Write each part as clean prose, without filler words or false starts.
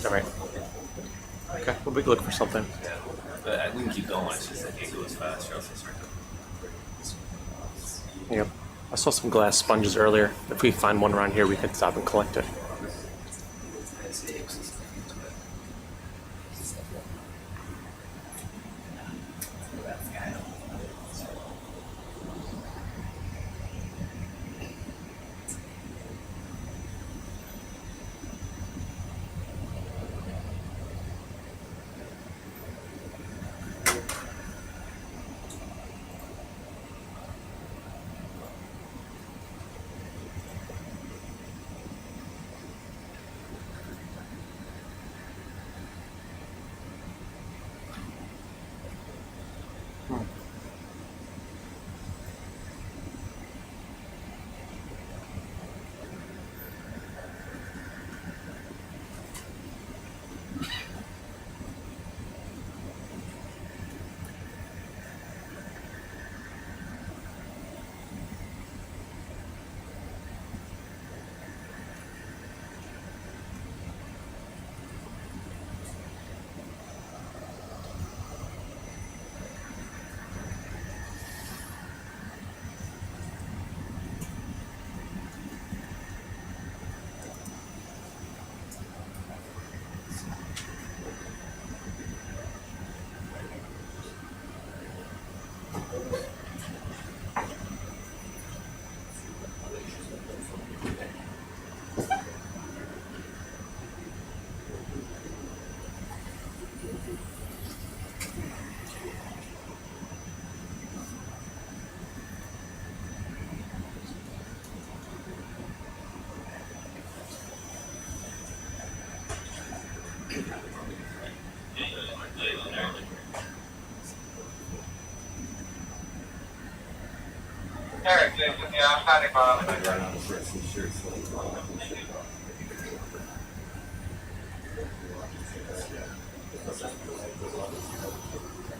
All right. Okay, we'll be look for something. But we can keep going. It's just that it goes faster. Yep. I saw some glass sponges earlier. If we find one around here, we can stop and collect it.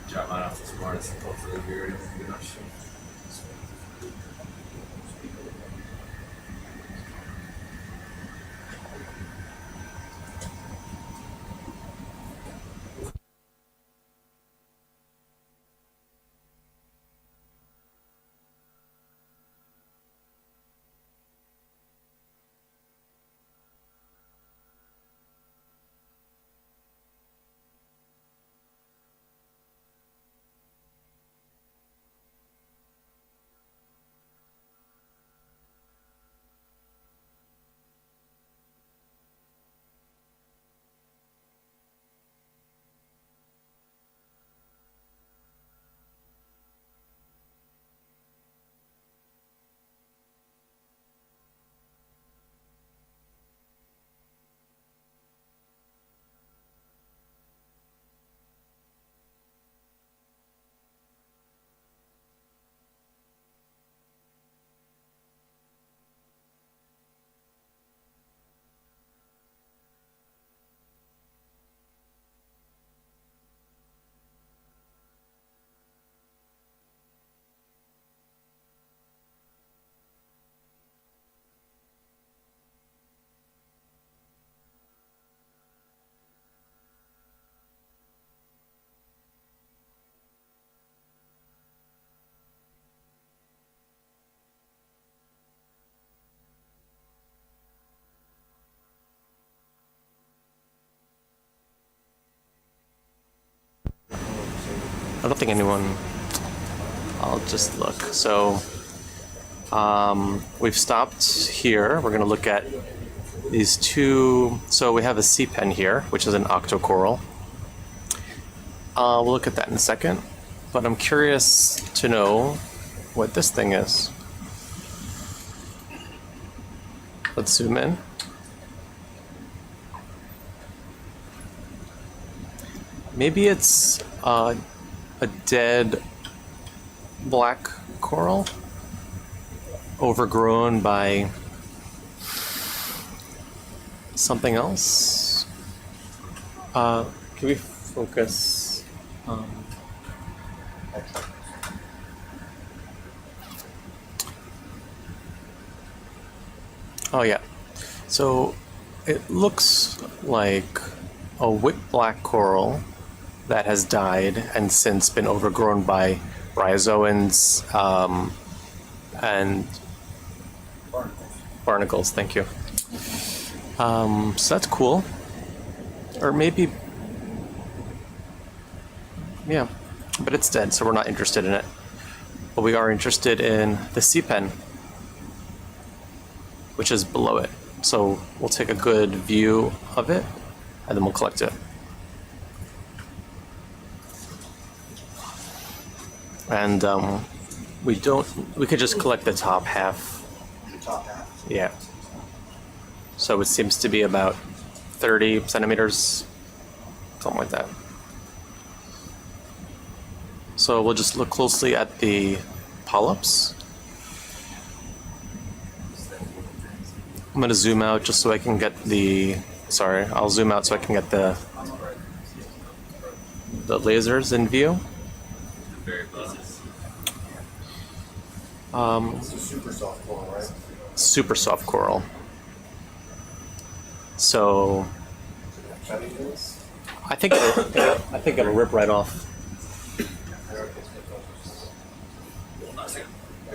Drop mine off this morning, so hopefully it'll be ready for good enough. I don't think anyone. I'll just look. So, we've stopped here. We're going to look at these two. So we have a sea pen here, which is an octocoral. We'll look at that in a second. But I'm curious to know what this thing is. Let's zoom in. Maybe it's a dead black coral overgrown by something else. Can we focus? Oh yeah. So it looks like a wick black coral that has died and since been overgrown by bryozoans and barnacles. Thank you. So that's cool. Or maybe, yeah, but it's dead, so we're not interested in it. But we are interested in the sea pen, which is below it. So we'll take a good view of it, and then we'll collect it. And we could just collect the top half. The top half. Yeah. So it seems to be about 30 centimeters, something like that. So we'll just look closely at the polyps. I'm gonna zoom out just so I can get I'll zoom out so I can get the lasers in view. Very close. It's a super soft coral, right? Super soft coral. So Cutting this. I think it'll rip right off.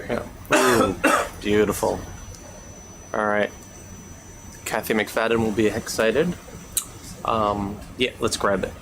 Yeah. Ooh, beautiful. All right. Kathy McFadden will be excited. Yeah, let's grab it.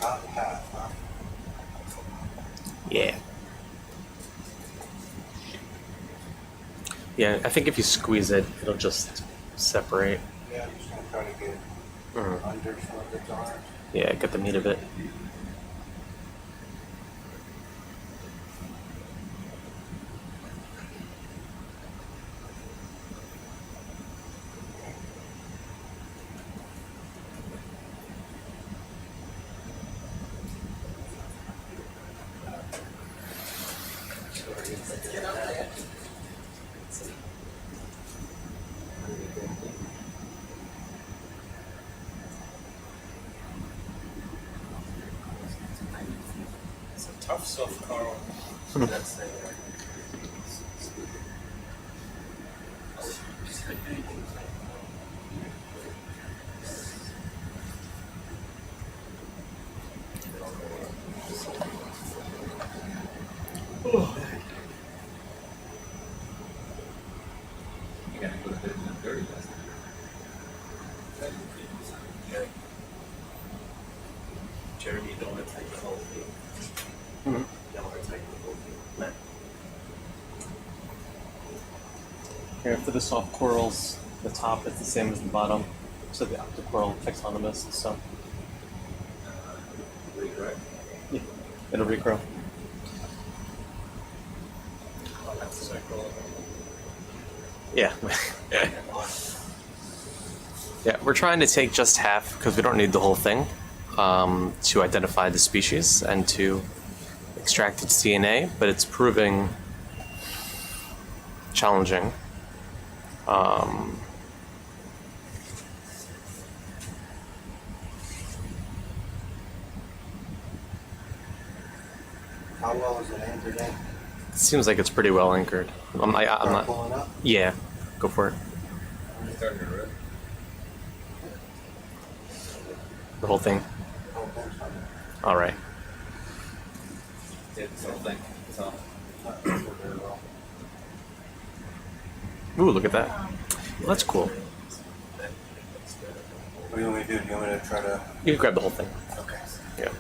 Top half, huh? Yeah. Yeah, I think if you squeeze it, it'll just separate. Yeah, I'm just gonna try to get Mhm. under some of the arms. Yeah, get the meat of it. It's a tough soft coral. That's the, You gotta put a bit in the dirty dust. Jeremy, you don't want to take the whole thing. Mhm. You don't want to take the whole thing. Here, for the soft corals, the top is the same as the bottom. So the octocoral taxonomist, so Right? yeah, it'll regrow. Oh, that's so cool. Yeah. Yeah, we're trying to take just half because we don't need the whole thing to identify the species and to extract its DNA, but it's proving challenging. How well is it anchored in? It seems like it's pretty well anchored. I'm Start not. pulling up? Yeah, go for it. It's starting to rip. The whole thing. Whole thing's coming. All right. Yeah, this whole thing. It's all. Not anchored very well. Ooh, look at that. Well, that's cool. What do you want me to do? Do you want me to try to? You can grab the whole thing. Okay. Yeah.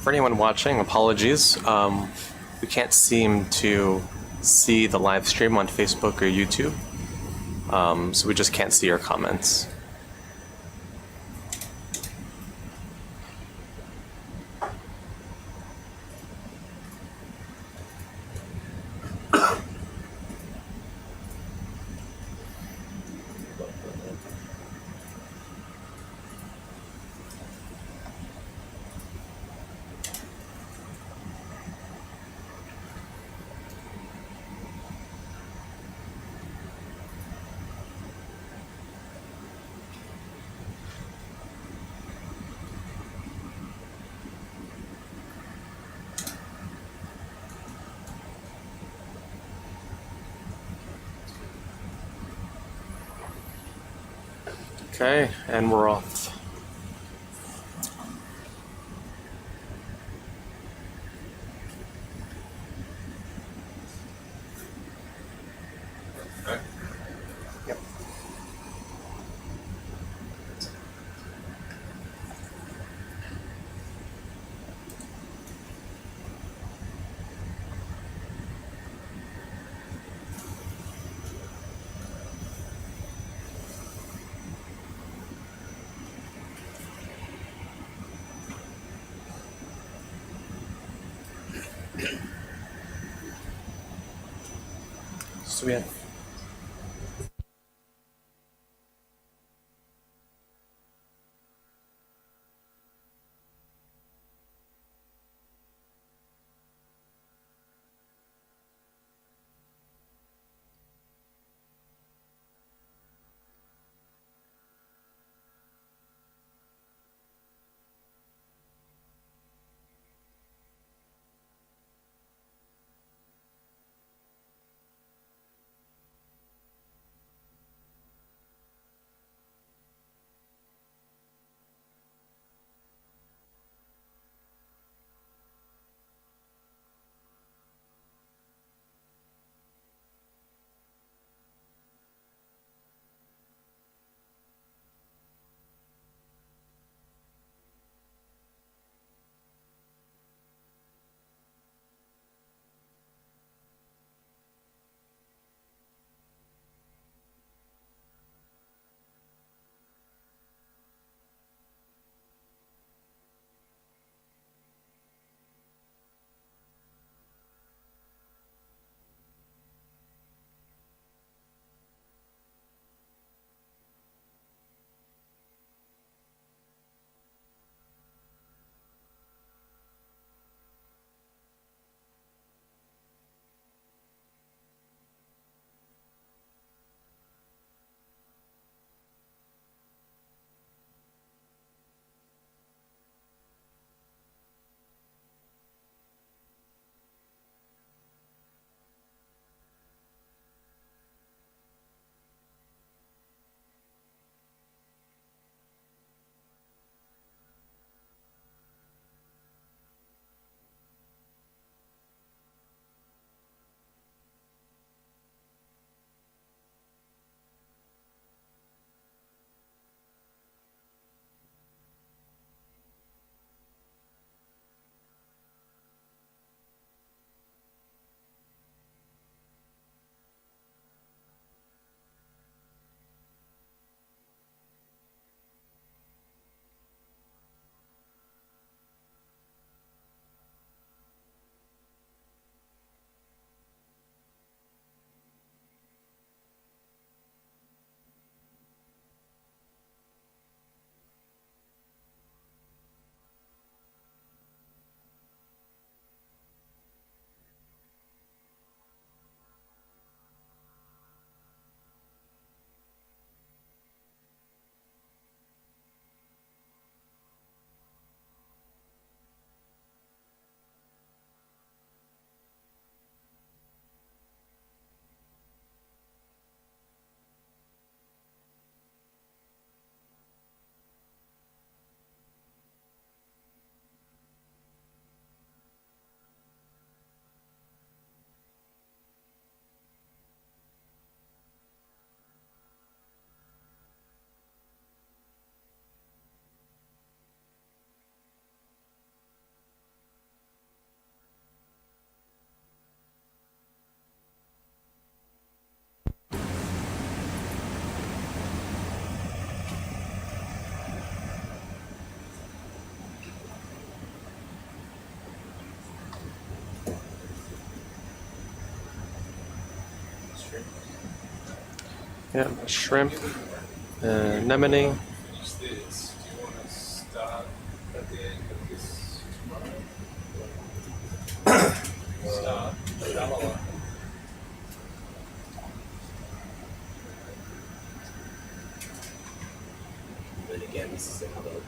For anyone watching, apologies. We can't seem to see the live stream on Facebook or YouTube, so we just can't see your comments. Okay, and we're off. Right? Yep. So we had Yeah, shrimp, anemone. Use this. Do you want to start at the end of this start shallower? And again, this is another.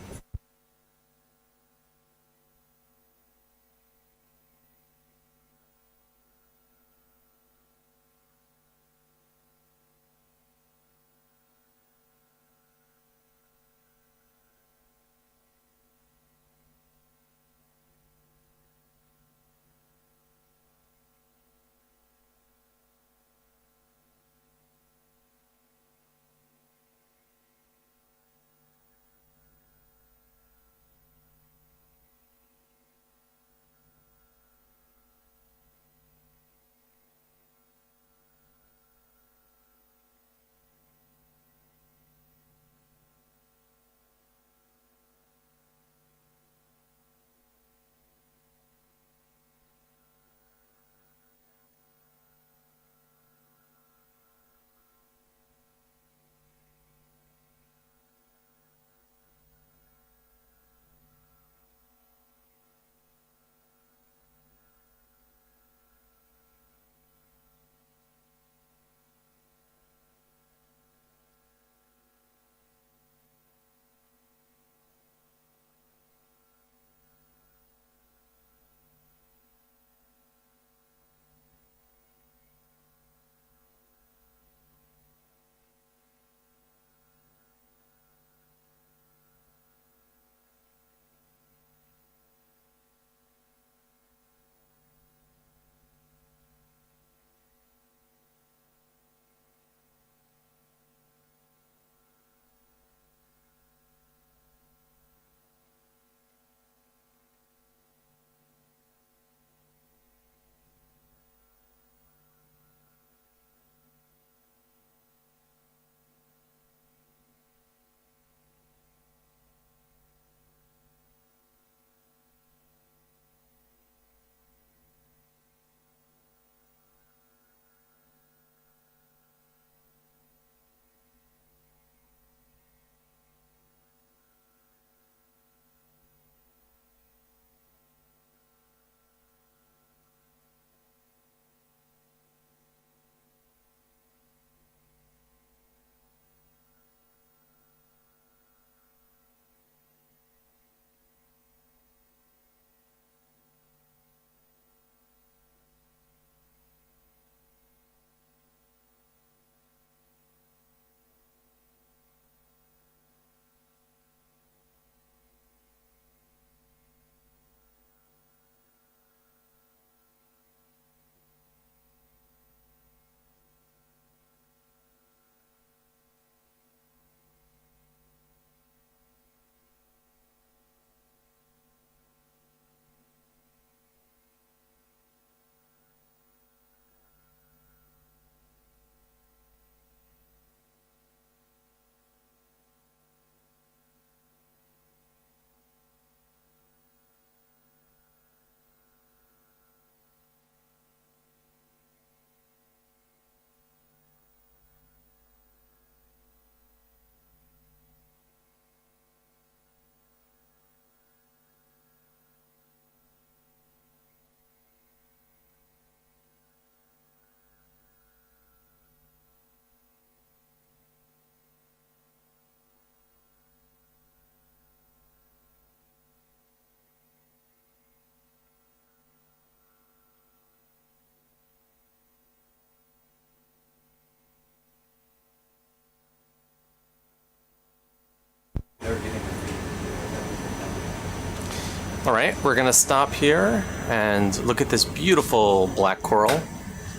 All right, we're gonna stop here and look at this beautiful black coral.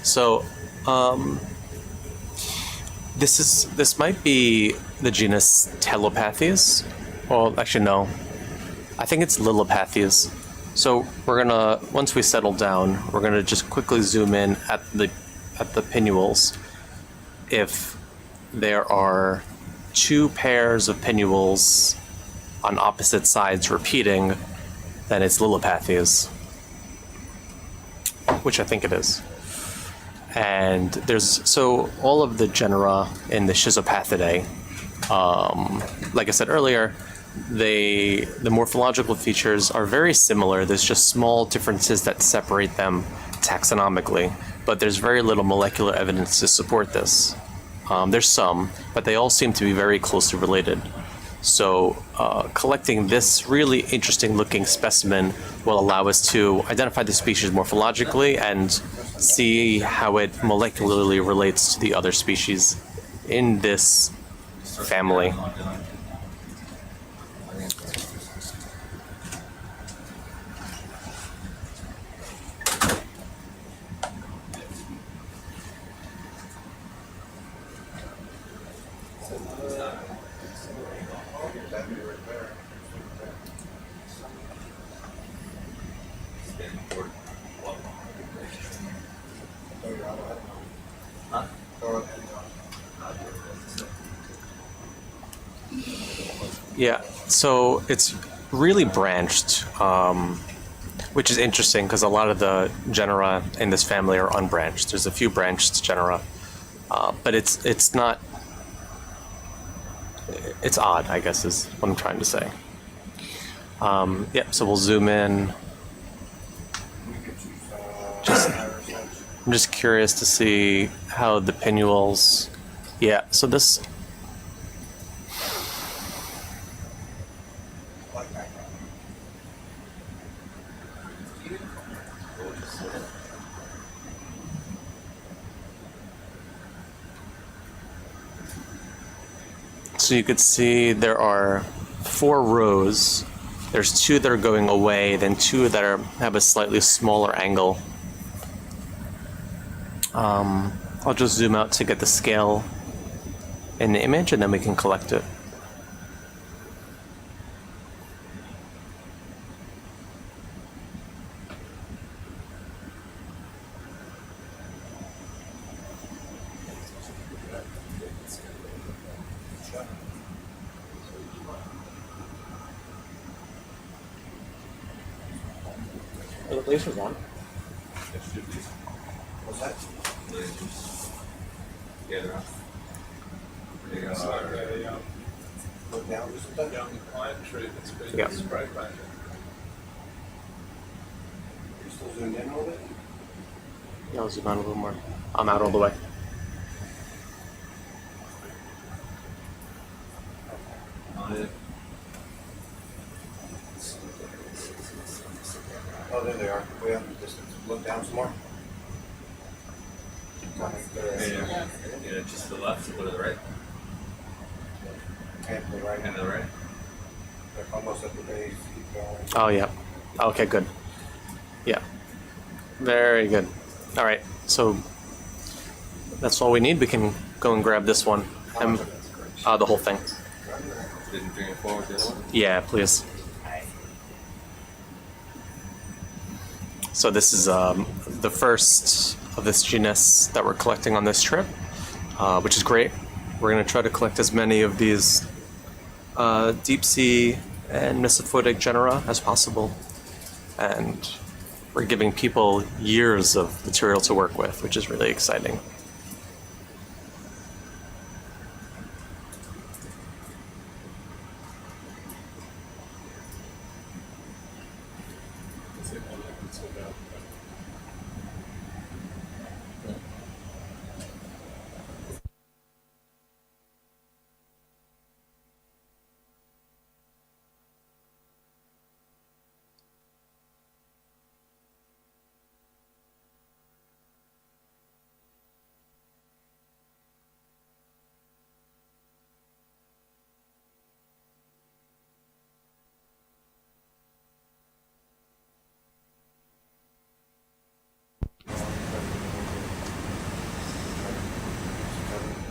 So, this might be the genus Telopathes. Well, actually, no. I think it's Lilopathes. So we're gonna, once we settle down, we're gonna just quickly zoom in at the pinnules. If there are two pairs of pinnules on opposite sides repeating, then it's Lilopathes, which I think it is. And there's so all of the genera in the Schizopathidae, like I said earlier, the morphological features are very similar. There's just small differences that separate them taxonomically, but there's very little molecular evidence to support this. There's some, but they all seem to be very closely related. So collecting this really interesting looking specimen will allow us to identify the species morphologically and see how it molecularly relates to the other species in this family. Yeah, so it's really branched, which is interesting because a lot of the genera in this family are unbranched. There's a few branched genera, but it's not. It's odd, I guess, is what I'm trying to say. Yeah, so we'll zoom in. I'm just curious to see how the pinnules. Yeah, so this. So you could see there are 4 rows. There's 2 that are going away, then 2 that have a slightly smaller angle. I'll just zoom out to get the scale in the image, and then we can collect it. The laser's on. What's that? Yeah, they're on. It's like a Look down just a touch. young pine tree that's been Yeah. sprayed by it. You still zoomed in a little bit? Yeah, I'll zoom out a little more. I'm out all the way. On it. Oh, there they are. Way up in the distance. Look down some more. Yeah, just to the left, a little to the right, And to the right. and to the right. They're almost at the base. Keep going. Oh, yeah. Okay, good. Yeah. Very good. All right, so that's all we need. We can go and grab this one. And, the whole thing. Didn't bring it forward the other one. Yeah, please. So this is the first of this genus that we're collecting on this trip, which is great. We're going to try to collect as many of these deep sea and mesophotic genera as possible. And we're giving people years of material to work with, which is really exciting.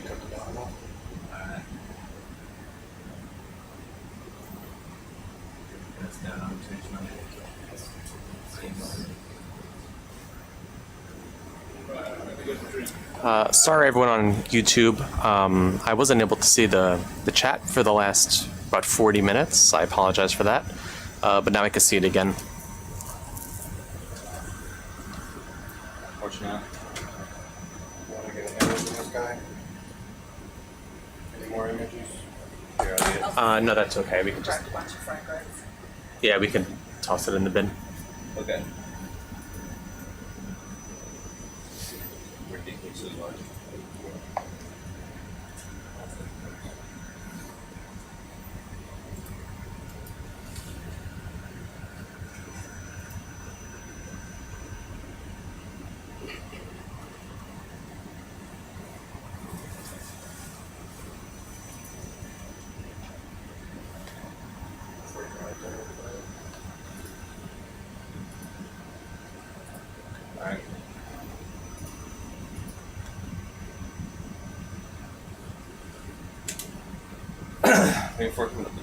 Cut the bottom off. Alright. That's down on page 9. Sorry, everyone on YouTube. I wasn't able to see the chat for the last about 40 minutes. I apologize for that. But now I can see it again. Fortunate. No, that's okay. We can just, Grabbed a bunch of fragrance. yeah, we can toss it in the bin. Okay. Ridiculously large. Alright. Maybe 14 of them.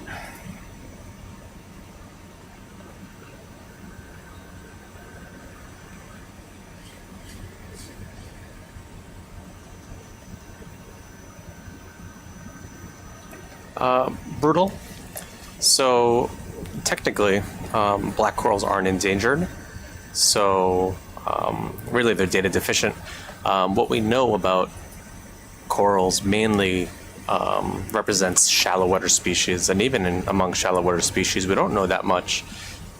Brutal. So technically, black corals aren't endangered. So really, they're data deficient. What we know about corals mainly represents shallow water species, and even among shallow water species, we don't know that much.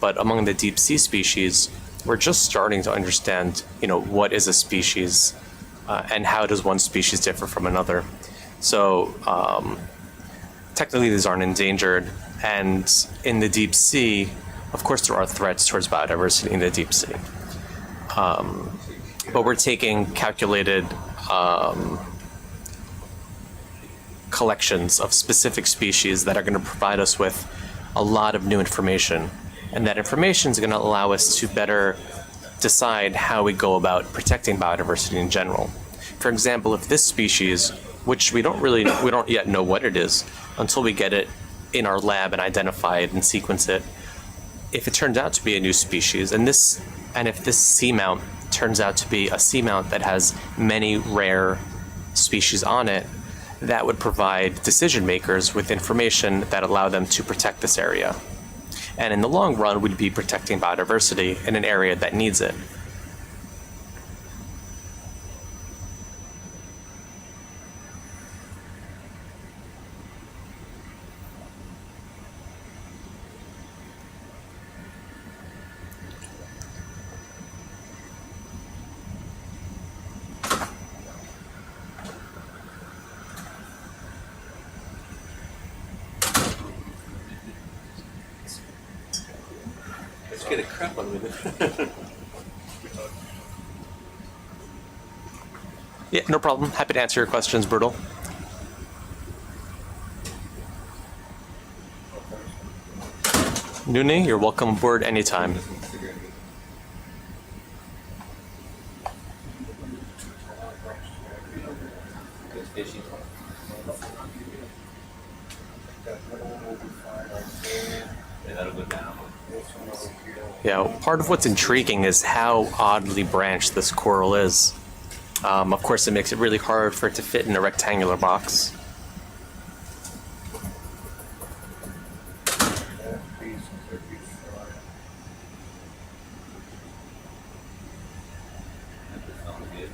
But among the deep sea species, we're just starting to understand, what is a species, and how does one species differ from another. So technically, these aren't endangered, and in the deep sea, of course, there are threats towards biodiversity in the deep sea. But we're taking calculated collections of specific species that are going to provide us with a lot of new information. And that information is going to allow us to better decide how we go about protecting biodiversity in general. For example, if this species, which we don't yet know what it is until we get it in our lab and identify it and sequence it, if it turns out to be a new species, and if this seamount turns out to be a seamount that has many rare species on it, that would provide decision makers with information that allow them to protect this area. And in the long run, we'd be protecting biodiversity in an area that needs it. Let's get a crap on with it. Yeah, no problem. Happy to answer your questions, Brutal. Nooney, you're welcome aboard anytime. It's fishy. That little one will be fine right there. Yeah, that'll go down. This one over here. Yeah, part of what's intriguing is how oddly branched this coral is. Of course, it makes it really hard for it to fit in a rectangular box. That piece could be fine. That sounds good.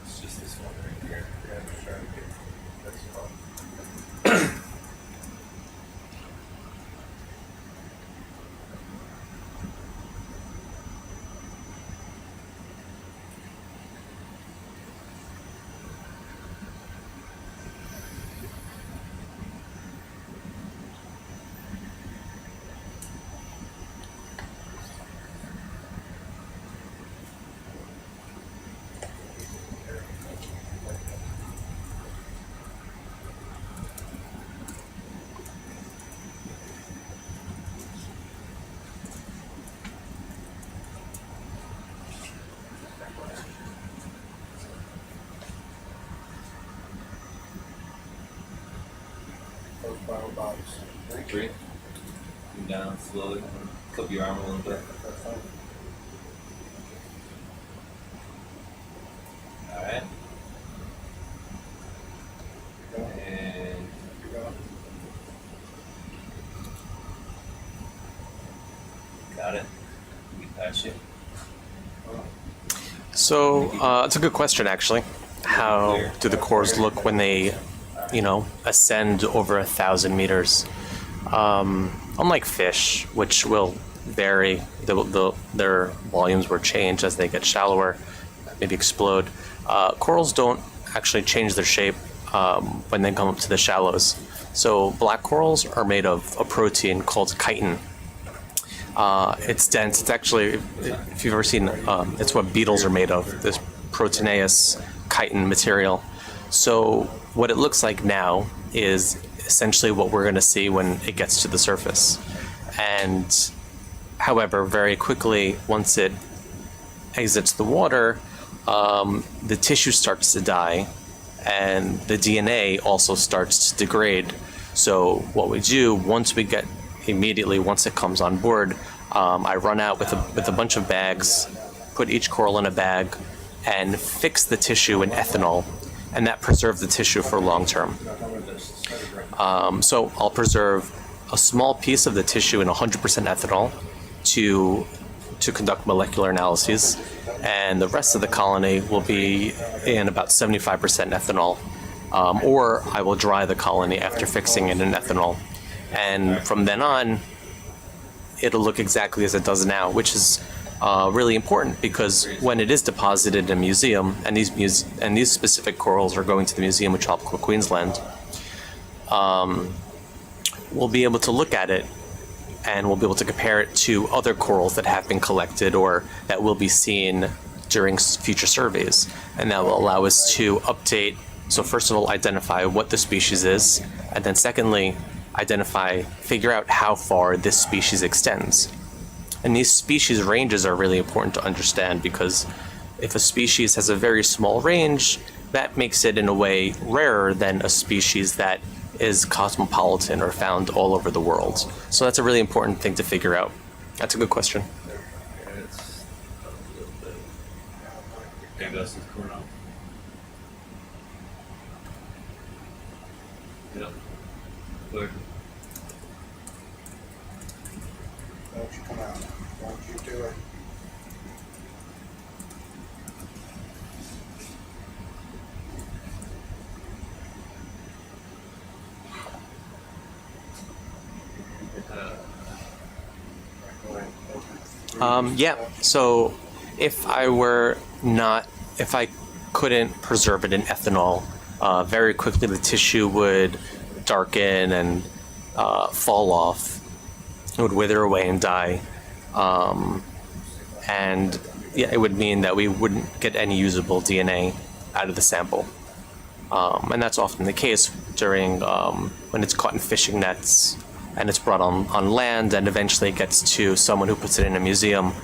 It's just this one right here. Yeah, I'm just trying to get that spot. Those brown bodies. Breathe. Come down slowly. Clip your arm a little bit. That's fine. Alright. Go. And Go. got it. We patch it. So it's a good question, actually. how do the cores look when they, ascend over 1,000 meters. Unlike fish, which will vary, their volumes will change as they get shallower, maybe explode. Corals don't actually change their shape when they come up to the shallows. So black corals are made of a protein called chitin. It's dense. It's actually, if you've ever seen, it's what beetles are made of, this proteinous chitin material. So what it looks like now is essentially what we're going to see when it gets to the surface. And however, very quickly, once it exits the water, the tissue starts to die and the DNA also starts to degrade. So what we do once it comes on board, I run out with a bunch of bags, put each coral in a bag, and fix the tissue in ethanol, and that preserves the tissue for long term. So I'll preserve a small piece of the tissue in 100% ethanol to conduct molecular analyses, and the rest of the colony will be in about 75% ethanol, or I will dry the colony after fixing it in ethanol. And from then on, it'll look exactly as it does now, which is really important because when it is deposited in a museum, and these specific corals are going to the Museum of Tropical Queensland, we'll be able to look at it and we'll be able to compare it to other corals that have been collected or that will be seen during future surveys. And that will allow us to update. So first of all, identify what the species is, and then secondly, figure out how far this species extends. And these species ranges are really important to understand because if a species has a very small range, that makes it in a way rarer than a species that is cosmopolitan or found all over the world. So that's a really important thing to figure out. That's a good question. It's a little bit. Maybe that's what's going on. Yep. Clear. Don't you come out. Don't you do it. Yeah, so if I couldn't preserve it in ethanol, very quickly the tissue would darken and fall off. It would wither away and die. And yeah, it would mean that we wouldn't get any usable DNA out of the sample. And that's often the case during when it's caught in fishing nets and it's brought on land and eventually it gets to someone who puts it in a museum.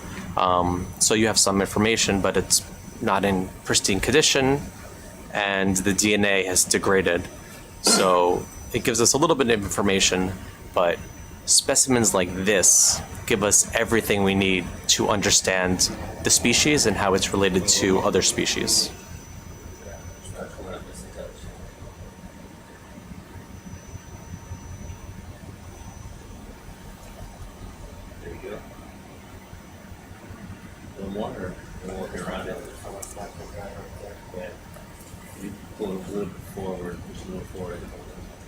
So you have some information, but it's not in pristine condition and the DNA has degraded. So it gives us a little bit of information, but specimens like this give us everything we need to understand the species and how it's related to other species. There you go. A little more, or we'll work around it. Yeah. You pull it a little bit forward, push a little forward, and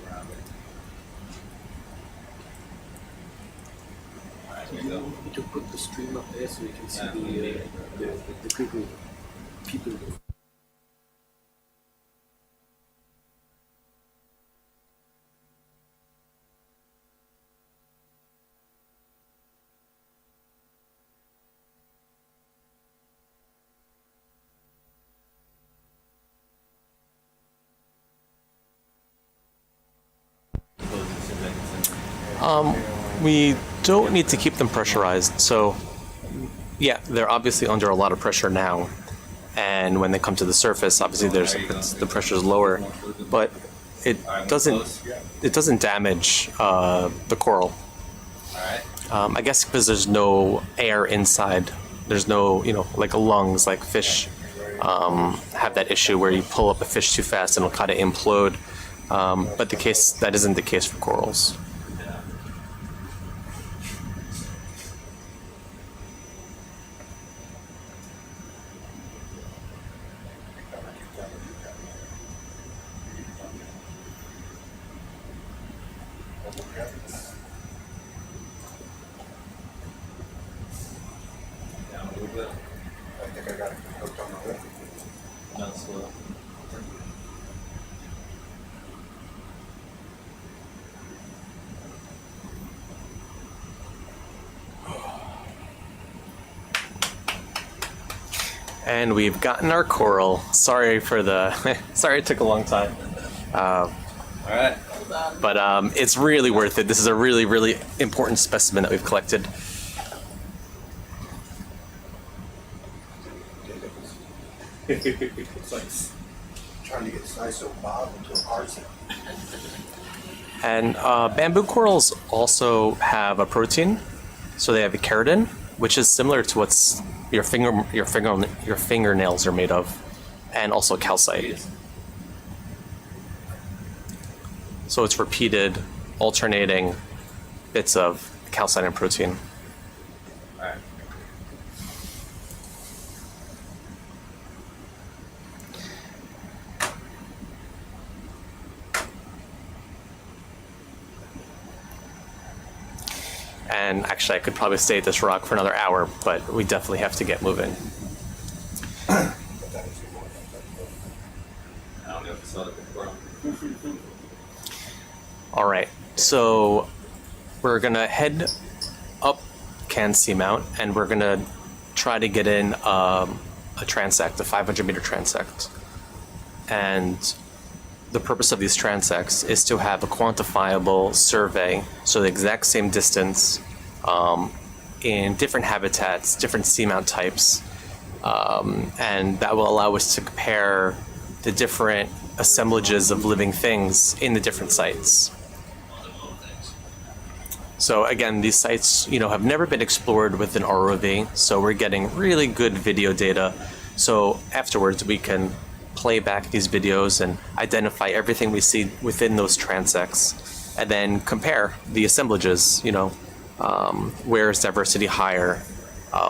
around it. Alright, there you go. You can put the stream up there so you can see the people. We don't need to keep them pressurized. So yeah, they're obviously under a lot of pressure now. And when they come to the surface, obviously the pressure is lower, but it doesn't damage the coral. Alright. I guess because there's no air inside. There's no, like lungs, like fish have that issue where you pull up a fish too fast and it'll kind of implode. But that isn't the case for corals. Down a little bit. I think I got it hooked on the hook. Not slow. And we've gotten our coral. Sorry for the, sorry it took a long time. All right. But it's really worth it. This is a really, really important specimen that we've collected. It's like trying to get Sisal Bob into a car scene. And bamboo corals also have a protein, so they have a keratin, which is similar to what's your fingernails are made of, and also calcite. So it's repeated, alternating bits of calcite and protein. All right. And actually, I could probably stay at this rock for another hour, but we definitely have to get moving. But that is the one. I don't know if you saw it before. All right, so we're gonna head up Can Seamount, and we're gonna try to get in a transect, a 500-meter transect. And the purpose of these transects is to have a quantifiable survey, so the exact same distance in different habitats, different seamount types, and that will allow us to compare the different assemblages of living things in the different sites. So again, these sites, have never been explored with an ROV, so we're getting really good video data. So afterwards, we can play back these videos and identify everything we see within those transects, and then compare the assemblages. Where is diversity higher?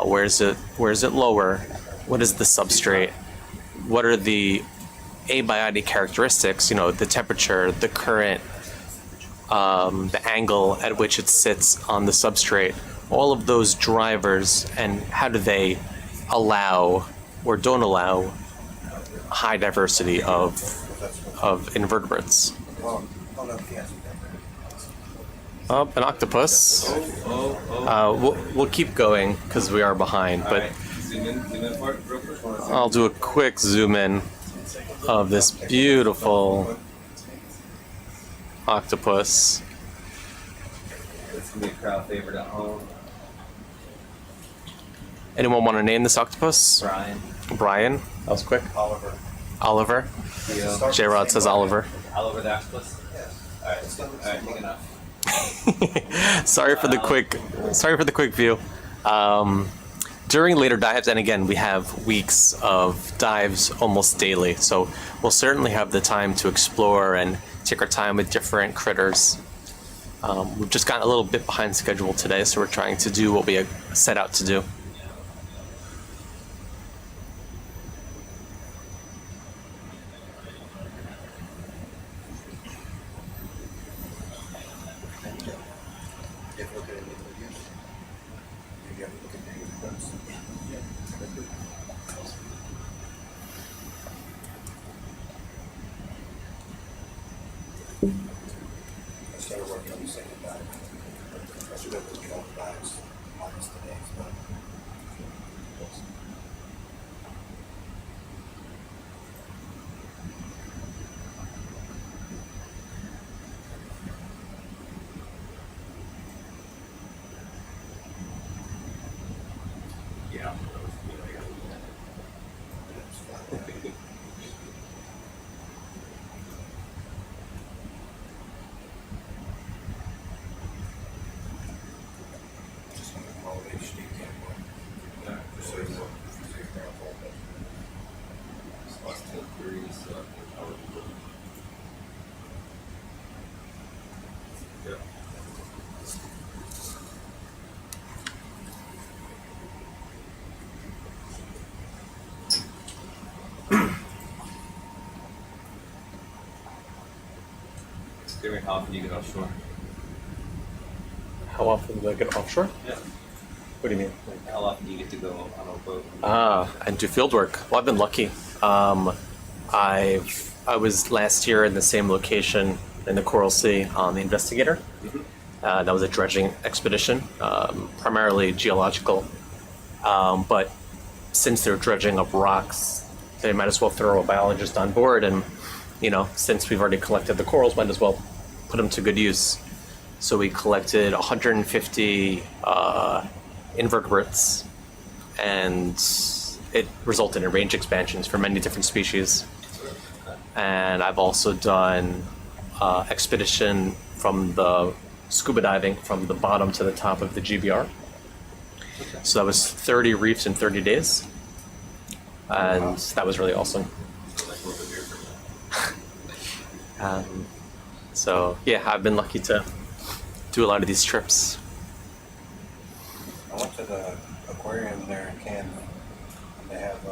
Where is it lower? What is the substrate? What are the abiotic characteristics? The temperature, the current, the angle at which it sits on the substrate. All of those drivers, and how do they allow or don't allow high diversity of invertebrates. Oh, no, he hasn't done Oh, an octopus. We'll keep going because we are behind, All but right. Zoom in for it real quick. I'll do a quick zoom in of this beautiful octopus. It's gonna be a crowd favorite at home. Anyone want to name this octopus? Brian, Brian. That was quick. it. Oliver. Oliver. Theo, J-Rod says Oliver. Oliver the octopus. Yes. All right, big enough. Sorry for the quick view. During later dives, and again, we have weeks of dives almost daily, so we'll certainly have the time to explore and take our time with different critters. We've just gotten a little bit behind schedule today, so we're trying to do what we set out to do. If look at it, you got to look at negative notes. I started working on the second dive. I should have looked at all the dives minus the names, but. Yeah. It's fine. Just want to call it HD camera. Yeah. Just so you know, so you're careful, but It's less than 3, so I would do it. Yeah. Gary, how often do you get offshore? How often do I get offshore? Yeah. What do you mean? How often do you get to go on a boat? And do field work. Well, I've been lucky. I was last year in the same location in the Coral Sea on the Investigator. That was a dredging expedition, primarily geological. But since they're dredging up rocks, they might as well throw a biologist on board. And, you know, since we've already collected the corals, might as well put them to good use. So we collected 150 invertebrates, and it resulted in range expansions for many different species. And I've also done expedition from the scuba diving from the bottom to the top of the GBR. So that was 30 reefs in 30 days. And that was really awesome. So yeah, I've been lucky to do a lot of these trips. I went to the aquarium there in Canada, and they have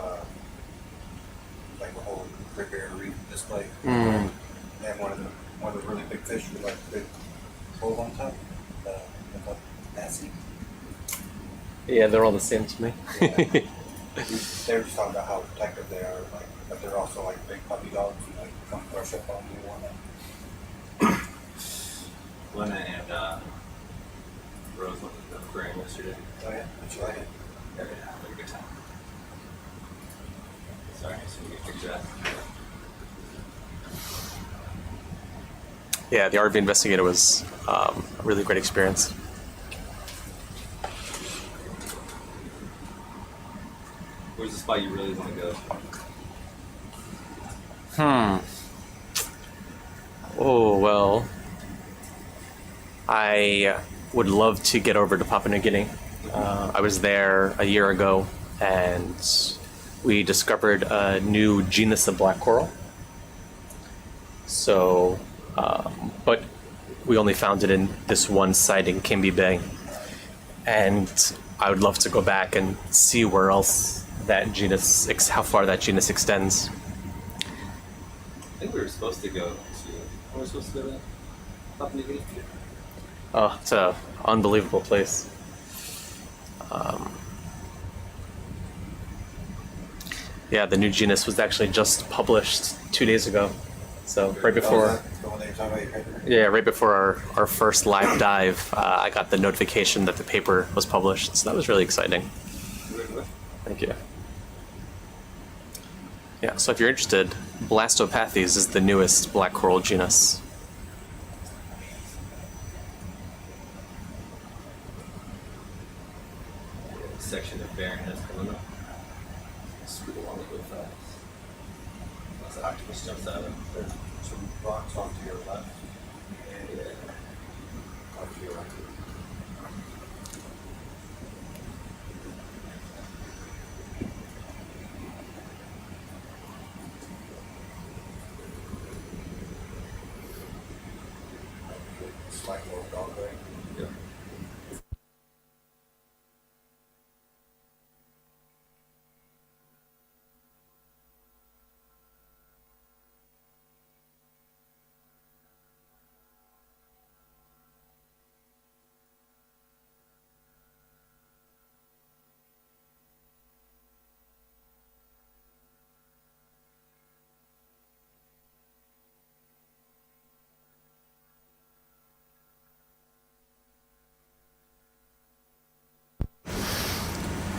like a whole Great Barrier Reef display. Mm. They have one of the really big fish with like a big hole on top. Like Nessie. Yeah, they're all the same to me. They were just talking about how protective they are, like, but they're also like big puppy dogs who like come brush up on you and whatnot. Lena and Rose went to the aquarium yesterday. Oh yeah, did you like it? Yeah, had a good time. Sorry, so we get picture that. Yeah, the RV Investigator was a really great experience. Where's the spot you really want to go? Oh, well, I would love to get over to Papua New Guinea. I was there a year ago, and we discovered a new genus of black coral. So, but we only found it in this one site in Kimby Bay. And I would love to go back and see where else that genus, how far that genus extends. I think we were supposed to go to. Were we supposed to go to Papua New Guinea? Oh, it's an unbelievable place. Yeah, the new genus was actually just published 2 days ago. So right before, The one that you're talking about, your paper? yeah, right before our first live dive, I got the notification that the paper was published. So that was really exciting. Thank you. Yeah, so if you're interested, Blastopathes is the newest black coral genus. Section of barrenness coming up. Scoot along a little fast. Once the octopus jumps out of it. There's some rocks off to your left. Yeah. Off to your right. Slight little dog leg. Yeah.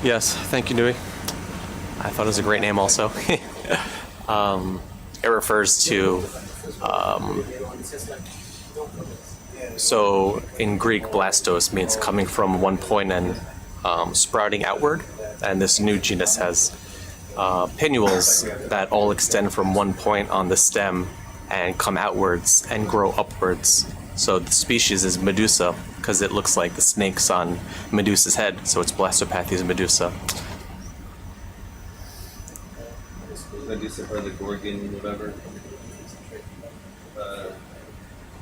Yes, thank you, Nui. I thought it was a great name also. It refers to, so in Greek, blastos means coming from one point and sprouting outward. And this new genus has pinnules that all extend from one point on the stem and come outwards and grow upwards. So the species is Medusa because it looks like the snakes on Medusa's head, so it's Blastopathes medusa. Medusa or the Gorgon, whatever.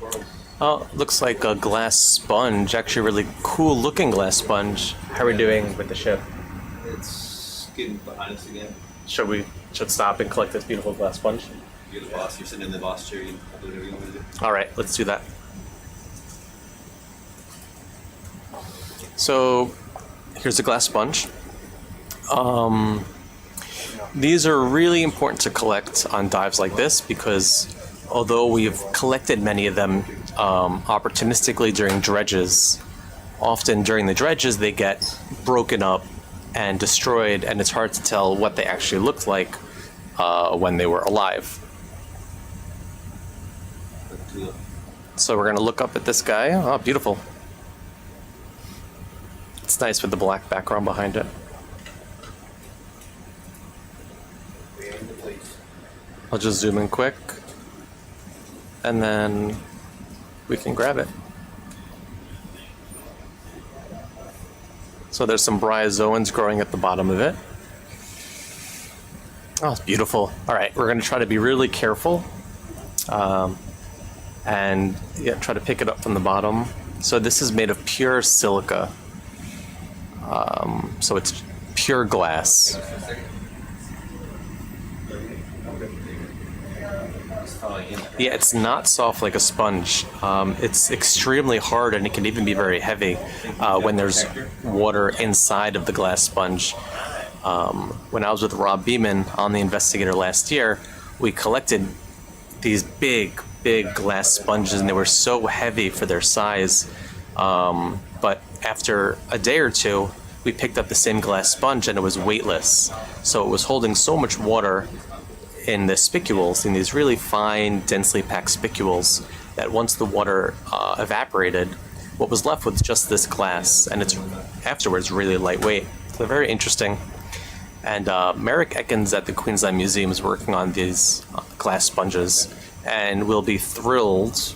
Corals. Oh, looks like a glass sponge. Actually, really cool looking glass sponge. How are we doing with the ship? It's getting behind us again. Should stop and collect this beautiful glass sponge? You're the boss. You're sitting in the boss chair. You can do whatever you want to do. All right, let's do that. So here's a glass sponge. These are really important to collect on dives like this because although we've collected many of them opportunistically during dredges, often during the dredges they get broken up and destroyed, and it's hard to tell what they actually looked like when they were alive. So we're going to look up at this guy. Oh, beautiful. It's nice with the black background behind it. I'll just zoom in quick, and then we can grab it. So there's some bryozoans growing at the bottom of it. Oh, it's beautiful. All right, we're going to try to be really careful and try to pick it up from the bottom. So this is made of pure silica. So it's pure glass. Yeah, it's not soft like a sponge. It's extremely hard, and it can even be very heavy when there's water inside of the glass sponge. When I was with Rob Beeman on The Investigator last year, we collected these big glass sponges, and they were so heavy for their size. But after a day or two, we picked up the same glass sponge, and it was weightless. So it was holding so much water in the spicules, in these really fine, densely packed spicules, that once the water evaporated, what was left was just this glass, and it's afterwards really lightweight. So very interesting. And Merrick Ekins at the Queensland Museum is working on these glass sponges, and we'll be thrilled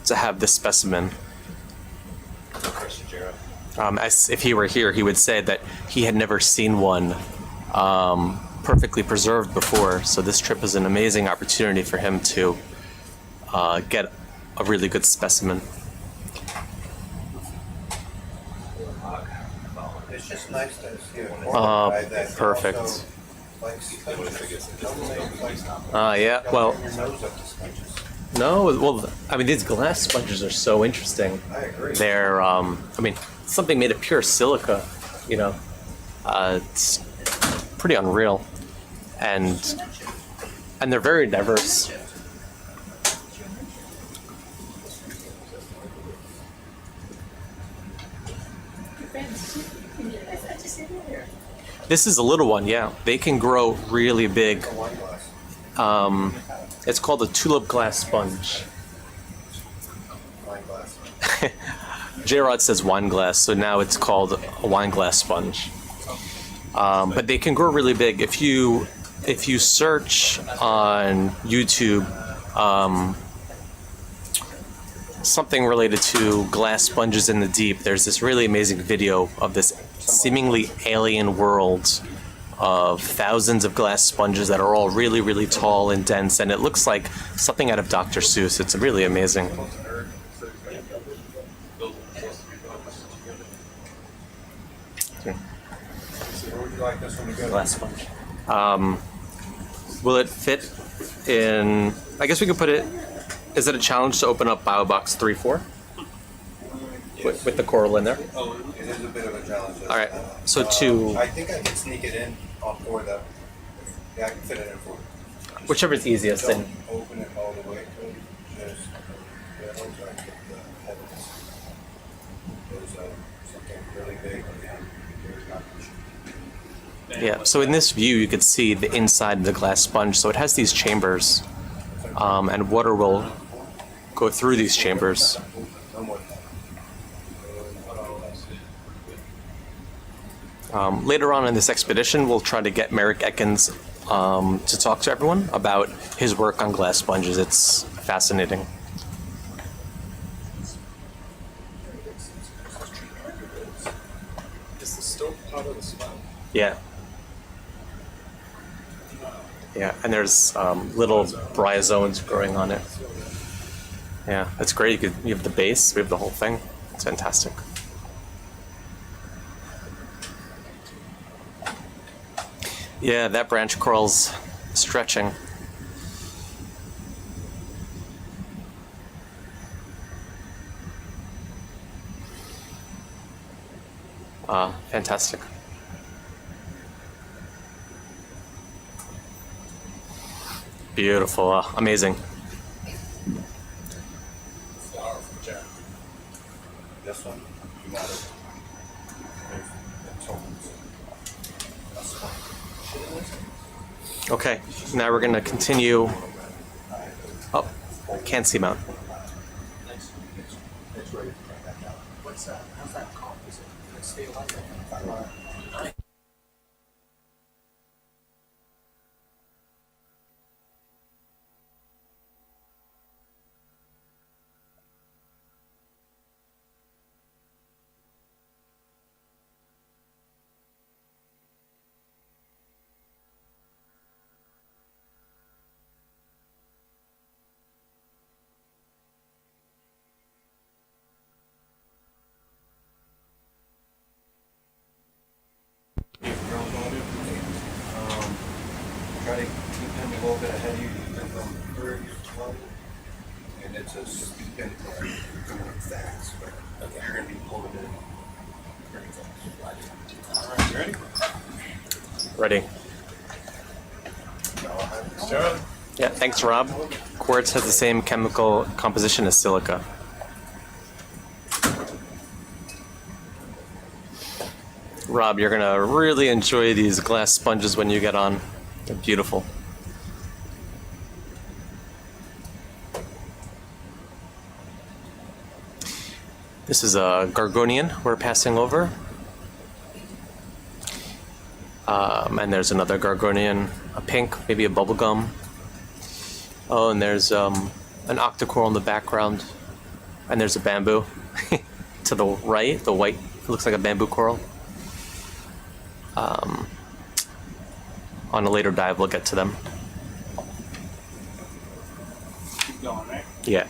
to have this specimen. As if he were here, he would say that he had never seen one perfectly preserved before, so this trip is an amazing opportunity for him to get a really good specimen. It's just nice to see Perfect. a Yeah, well, no, well, I mean, these glass sponges are so interesting. I agree. They're, I mean, something made of pure silica, you know, it's pretty unreal. And they're very diverse. This is a little one, yeah. They can grow really big. It's called a tulip glass sponge. J-Rod says wine glass, so now it's called a wine glass sponge. But they can grow really big. If you search on YouTube something related to glass sponges in the deep, there's this really amazing video of this seemingly alien world of thousands of glass sponges that are all really, really tall and dense, and it looks like something out of Dr. Seuss. It's really amazing. Glass sponge. Will it fit in? I guess we could put it. Is it a challenge to open up BioBox 3-4 with the coral in there? Oh, it is a bit of a challenge. All right. So I think I can sneak it in for the. Yeah, I can fit it in for. whichever is easiest. Don't And open it all the way. Just yeah, those are the heavens. There's something really big and there's not much. yeah. So in this view, you could see the inside of the glass sponge. So it has these chambers, and water will go through these chambers. No more. Later on in this expedition, we'll try to get Merrick Ekins to talk to everyone about his work on glass sponges. It's fascinating. Is the stope part of the spout? Yeah. Yeah, and there's little bryozoans growing on it. Yeah, that's great. You have the base, we have the whole thing. It's fantastic. Yeah, that branch coral's stretching. Fantastic. Beautiful. Amazing. This one, you want it. That's Holmes. That's fine. Okay, now we're going to continue. Oh, can't see mount. It's ready to try that out. What's that? How's that called? Is it stay alive? Try to keep him a little bit ahead of you, keep him from 30 to 20. And it's a steep incline, you're coming up fast, but you're gonna be pulling in pretty fast. All right, ready? Ready. Yeah, thanks, Rob. Quartz has the same chemical composition as silica. Rob, you're gonna really enjoy these glass sponges when you get on. They're beautiful. This is a Gorgonian we're passing over. And there's another Gorgonian, a pink, maybe a bubblegum. Oh, and there's an octocoral in the background. And there's a bamboo to the right, the white, looks like a bamboo coral. On a later dive, we'll get to them. Keep going, right? Yeah,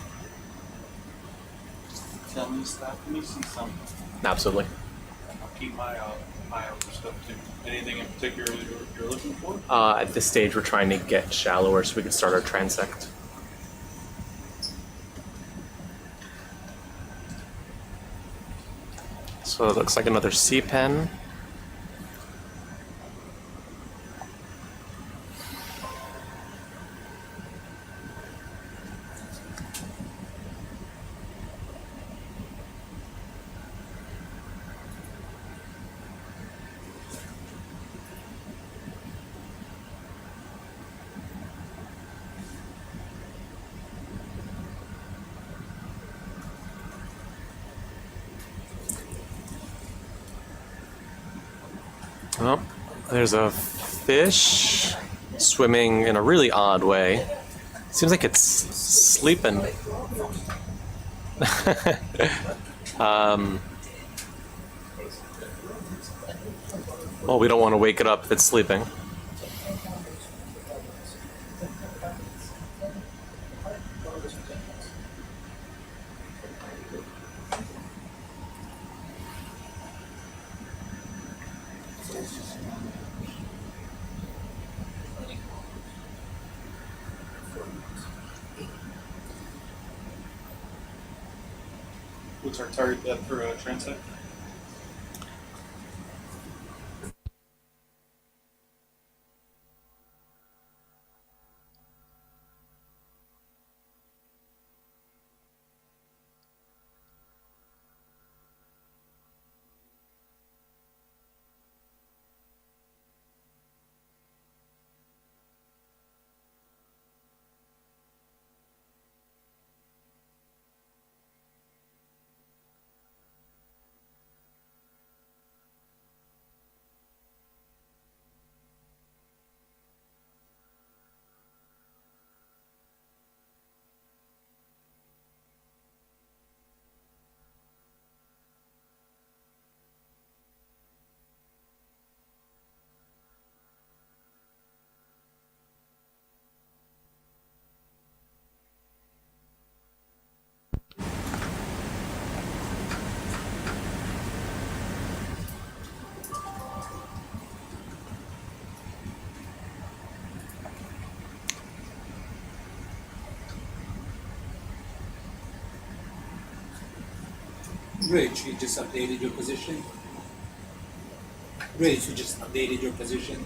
Tell me stop. Let me see something. absolutely. I'll keep my eye out for stuff too. Anything in particular you're looking for? At this stage, we're trying to get shallower so we can start our transect. So it looks like another sea pen. Oh, there's a fish swimming in a really odd way. Seems like it's sleeping. Well, we don't want to wake it up if it's sleeping. What's our target depth for a transect? Rich, you just updated your position. Great, so just updated your position.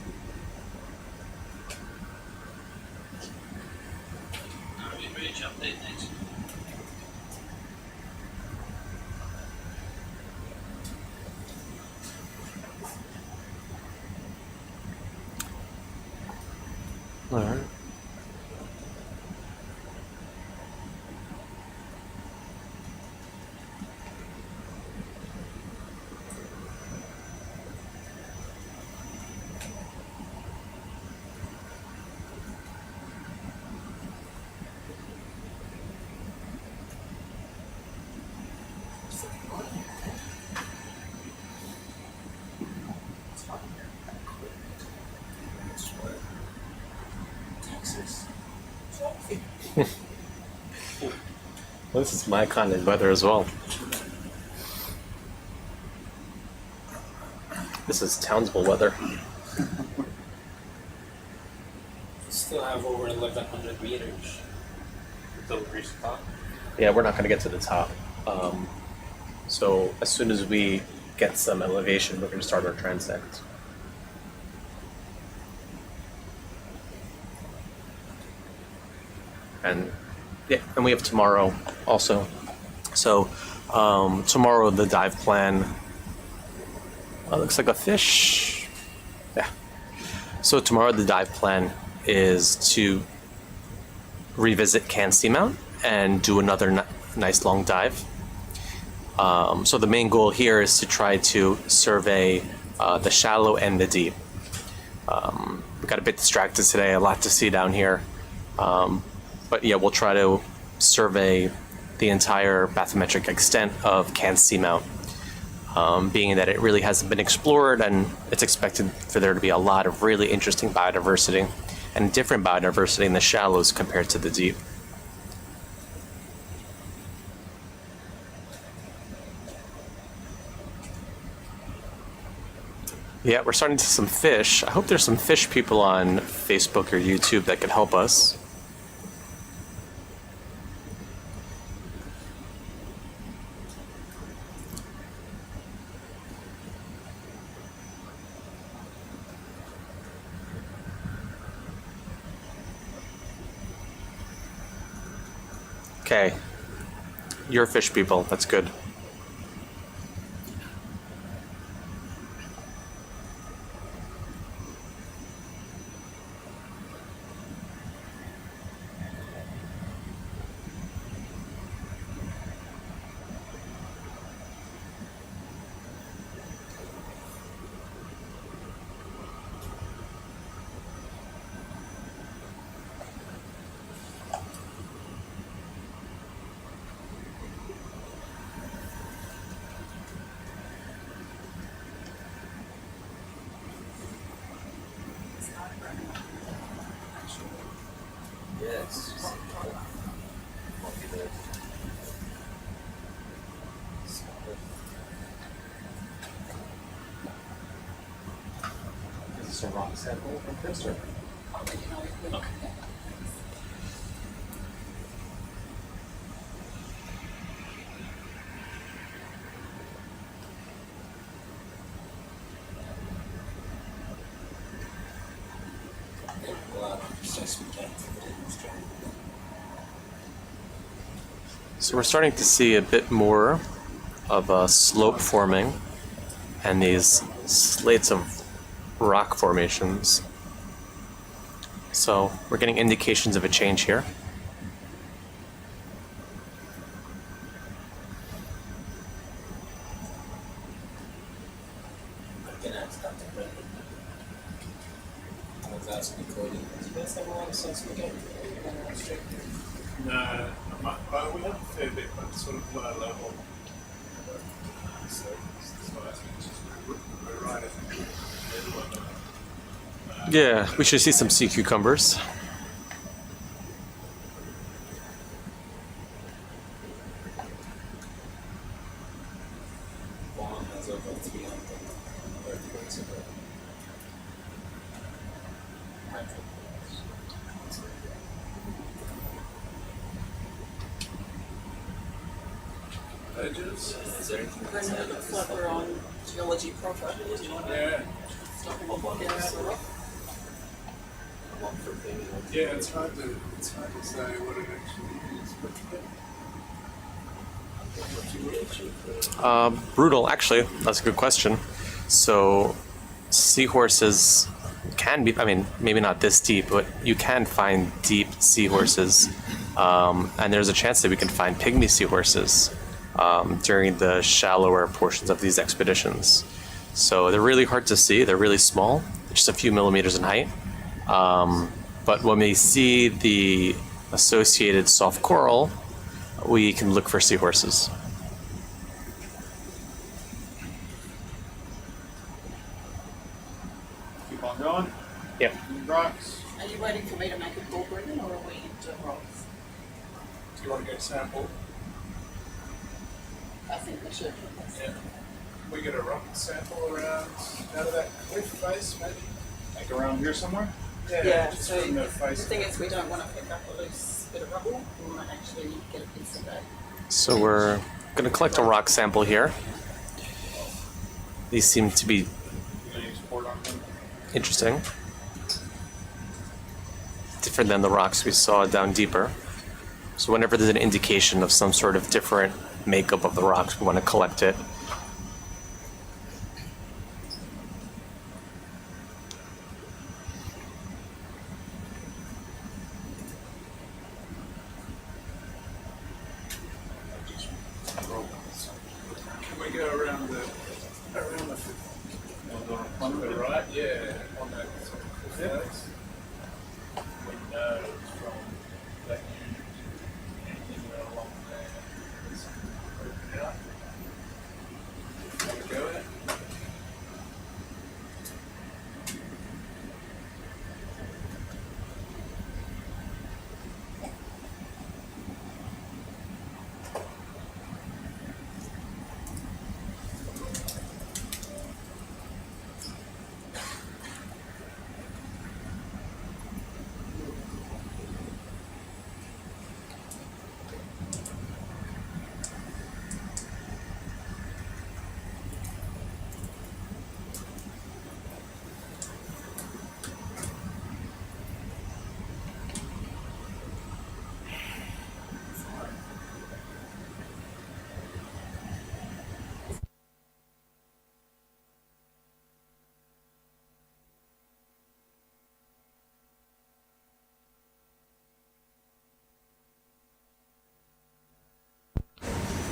All right. Texas. Well, this is my kind of weather as well. This is Townsville weather. Still have over 1,100 meters. Until we reach the top. Yeah, we're not going to get to the top. So as soon as we get some elevation, we're going to start our transect. And yeah, and we have tomorrow also. So tomorrow the dive plan looks like a fish. Yeah. So tomorrow the dive plan is to revisit Can Seamount and do another nice long dive. So the main goal here is to try to survey the shallow and the deep. We got a bit distracted today, a lot to see down here. But yeah, we'll try to survey the entire bathymetric extent of Can Seamount, being that it really hasn't been explored and it's expected for there to be a lot of really interesting biodiversity and different biodiversity in the shallows compared to the deep. Yeah, we're starting to see some fish. I hope there's some fish people on Facebook or YouTube that could help us. Okay. You're fish people. That's good. Yes. Is this a rock sample from Chris or? Okay. So we're starting to see a bit more of a slope forming and these slates of rock formations. So we're getting indications of a change here. I'm gonna ask Dr. Brennan. I was asking Cody, do you guys have a lot of sun spaghetti? No, but we have a fair bit, but sort of lower level. So we're right at the middle of it. Yeah, we should see some sea cucumbers. Juan has over 300 earthquakes ago. edges. Is there anything Then it looks like we're on geology proper. Yeah. one for painting? Yeah, it's hard to say what it actually is. Brutal, actually, that's a good question. So, seahorses can be, I mean, maybe not this deep, but you can find deep seahorses. And there's a chance that we can find pygmy seahorses during the shallower portions of these expeditions. So they're really hard to see. They're really small, just a few millimeters in height. But when we see the associated soft coral, we can look for seahorses. Keep on going. Yep. Rocks. Are you waiting for me to make a call, Brendan, or are we doing rocks? Do you want to get sample? I think we should. Yeah. We get a rock sample around out of that cliff face, maybe? Like around here somewhere? Yeah, just so from the the face. thing is we don't want to pick up a loose bit of rubble. We want to actually get a piece of that. So we're going to collect a rock sample here. These seem to be You gonna use port on them? interesting. Different than the rocks we saw down deeper. So whenever there's an indication of some sort of different makeup of the rocks, we want to collect it. Can we go around the on the right? Yeah, on that sort of cliff face. We know from that unit anything along there is open out. Want to go there?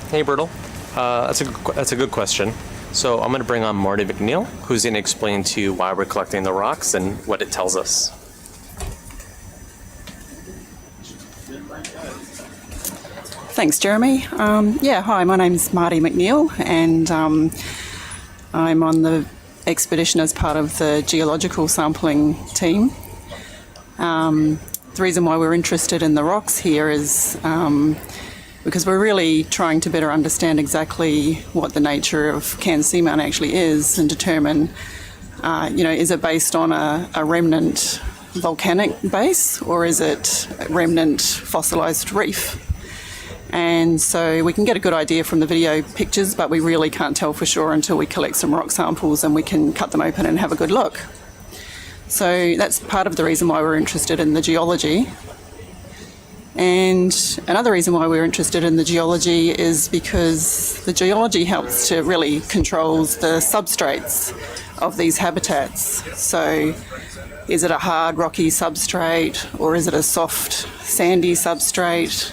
Hey, Bertle. That's a good question. So I'm going to bring on Marty McNeil, who's going to explain to you why we're collecting the rocks and what it tells us. Thanks, Jeremy. Hi, my name's Marty McNeil, and I'm on the expedition as part of the geological sampling team. The reason why we're interested in the rocks here is because we're really trying to better understand exactly what the nature of Cairns Seamount actually is and determine, is it based on a remnant volcanic base or is it a remnant fossilised reef? And so we can get a good idea from the video pictures, but we really can't tell for sure until we collect some rock samples and we can cut them open and have a good look. So that's part of the reason why we're interested in the geology. And another reason why we're interested in the geology is because the geology helps to really controls the substrates of these habitats. So is it a hard rocky substrate or is it a soft sandy substrate?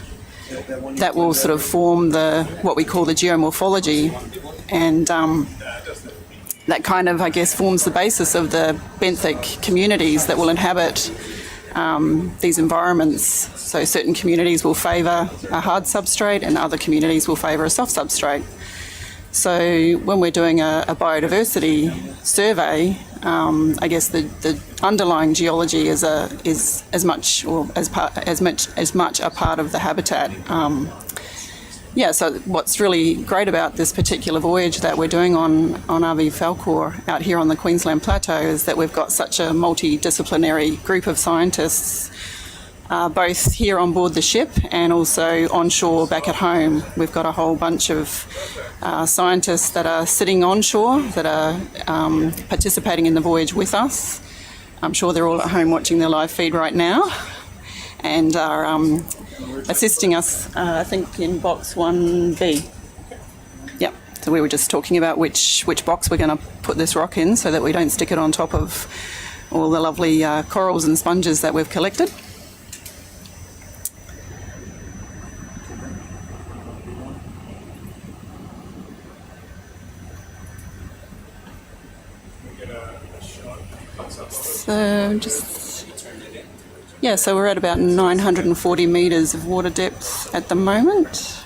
That will sort of form what we call the geomorphology, and that kind of, I guess, forms the basis of the benthic communities that will inhabit these environments. So certain communities will favour a hard substrate and other communities will favour a soft substrate. So when we're doing a biodiversity survey, I guess the underlying geology is as much a part of the habitat. So what's really great about this particular voyage that we're doing on RV Falkor out here on the Queensland Plateau is that we've got such a multidisciplinary group of scientists both here on board the ship and also onshore back at home. We've got a whole bunch of scientists that are sitting onshore that are participating in the voyage with us. I'm sure they're all at home watching their live feed right now and are assisting us, I think, in box 1B. Yep, so we were just talking about which box we're going to put this rock in so that we don't stick it on top of all the lovely corals and sponges that we've collected. So we're at about 940 metres of water depth at the moment,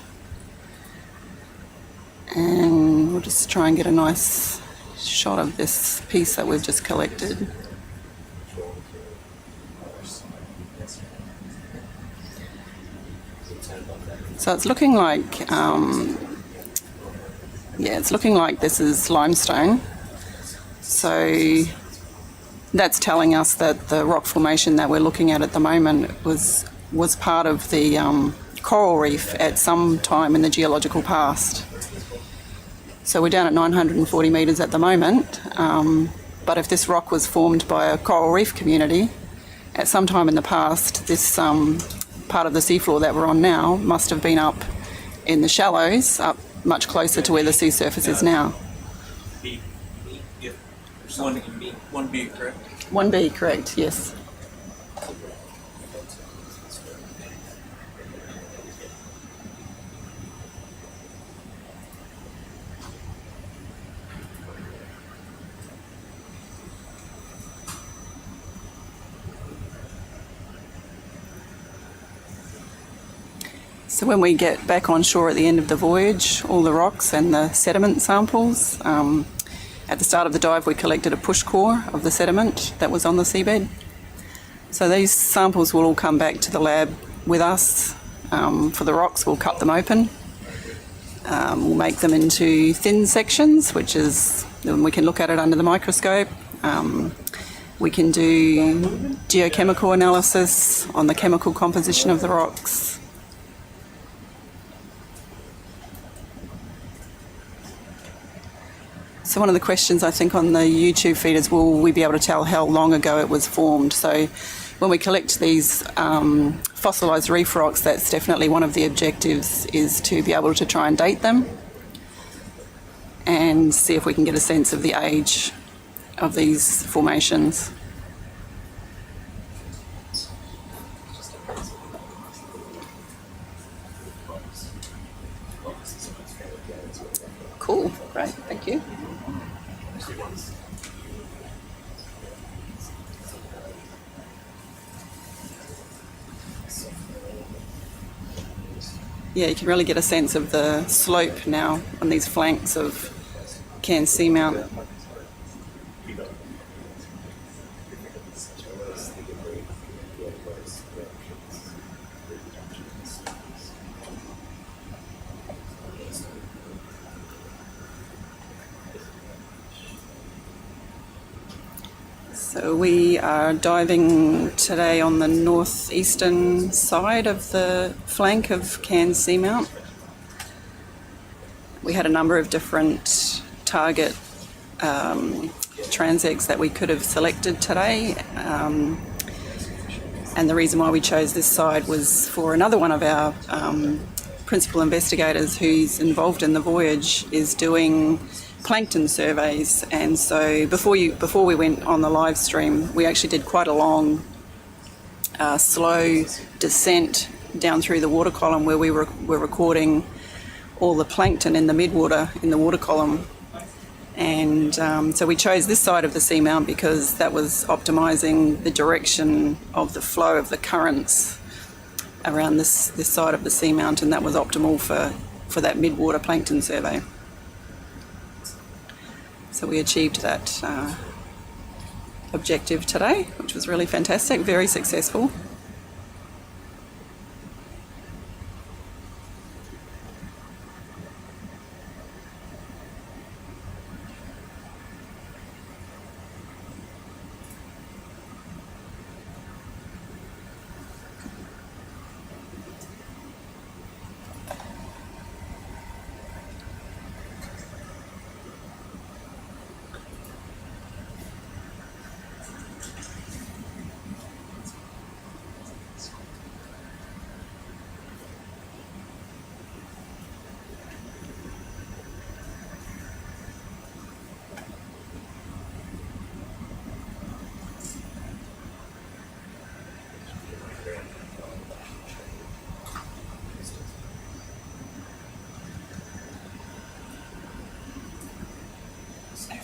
and we'll just try and get a nice shot of this piece that we've just collected. So it's looking like it's looking like this is limestone. So that's telling us that the rock formation that we're looking at the moment was part of the coral reef at some time in the geological past. So we're down at 940 metres at the moment, but if this rock was formed by a coral reef community at some time in the past, this part of the seafloor that we're on now must have been up in the shallows, up much closer to where the sea surface is now. 1B, correct? 1B, correct, yes. So when we get back on shore at the end of the voyage, all the rocks and the sediment samples, at the start of the dive we collected a push core of the sediment that was on the seabed. So these samples will all come back to the lab with us. For the rocks, we'll cut them open. We'll make them into thin sections, which is, we can look at it under the microscope. We can do geochemical analysis on the chemical composition of the rocks. So one of the questions I think on the YouTube feed is, will we be able to tell how long ago it was formed? So when we collect these fossilised reef rocks, that's definitely one of the objectives, is to be able to try and date them and see if we can get a sense of the age of these formations. Cool, great, thank you. Yeah, you can really get a sense of the slope now on these flanks of Cairns Seamount. So we are diving today on the northeastern side of the flank of Cairns Seamount. We had a number of different target transects that we could have selected today, and the reason why we chose this side was for another one of our principal investigators who's involved in the voyage is doing plankton surveys, and so before we went on the live stream, we actually did quite a long slow descent down through the water column where we were recording all the plankton in the midwater in the water column. And so we chose this side of the seamount because that was optimising the direction of the flow of the currents around this side of the seamount, and that was optimal for that midwater plankton survey. So we achieved that objective today, which was really fantastic, very successful.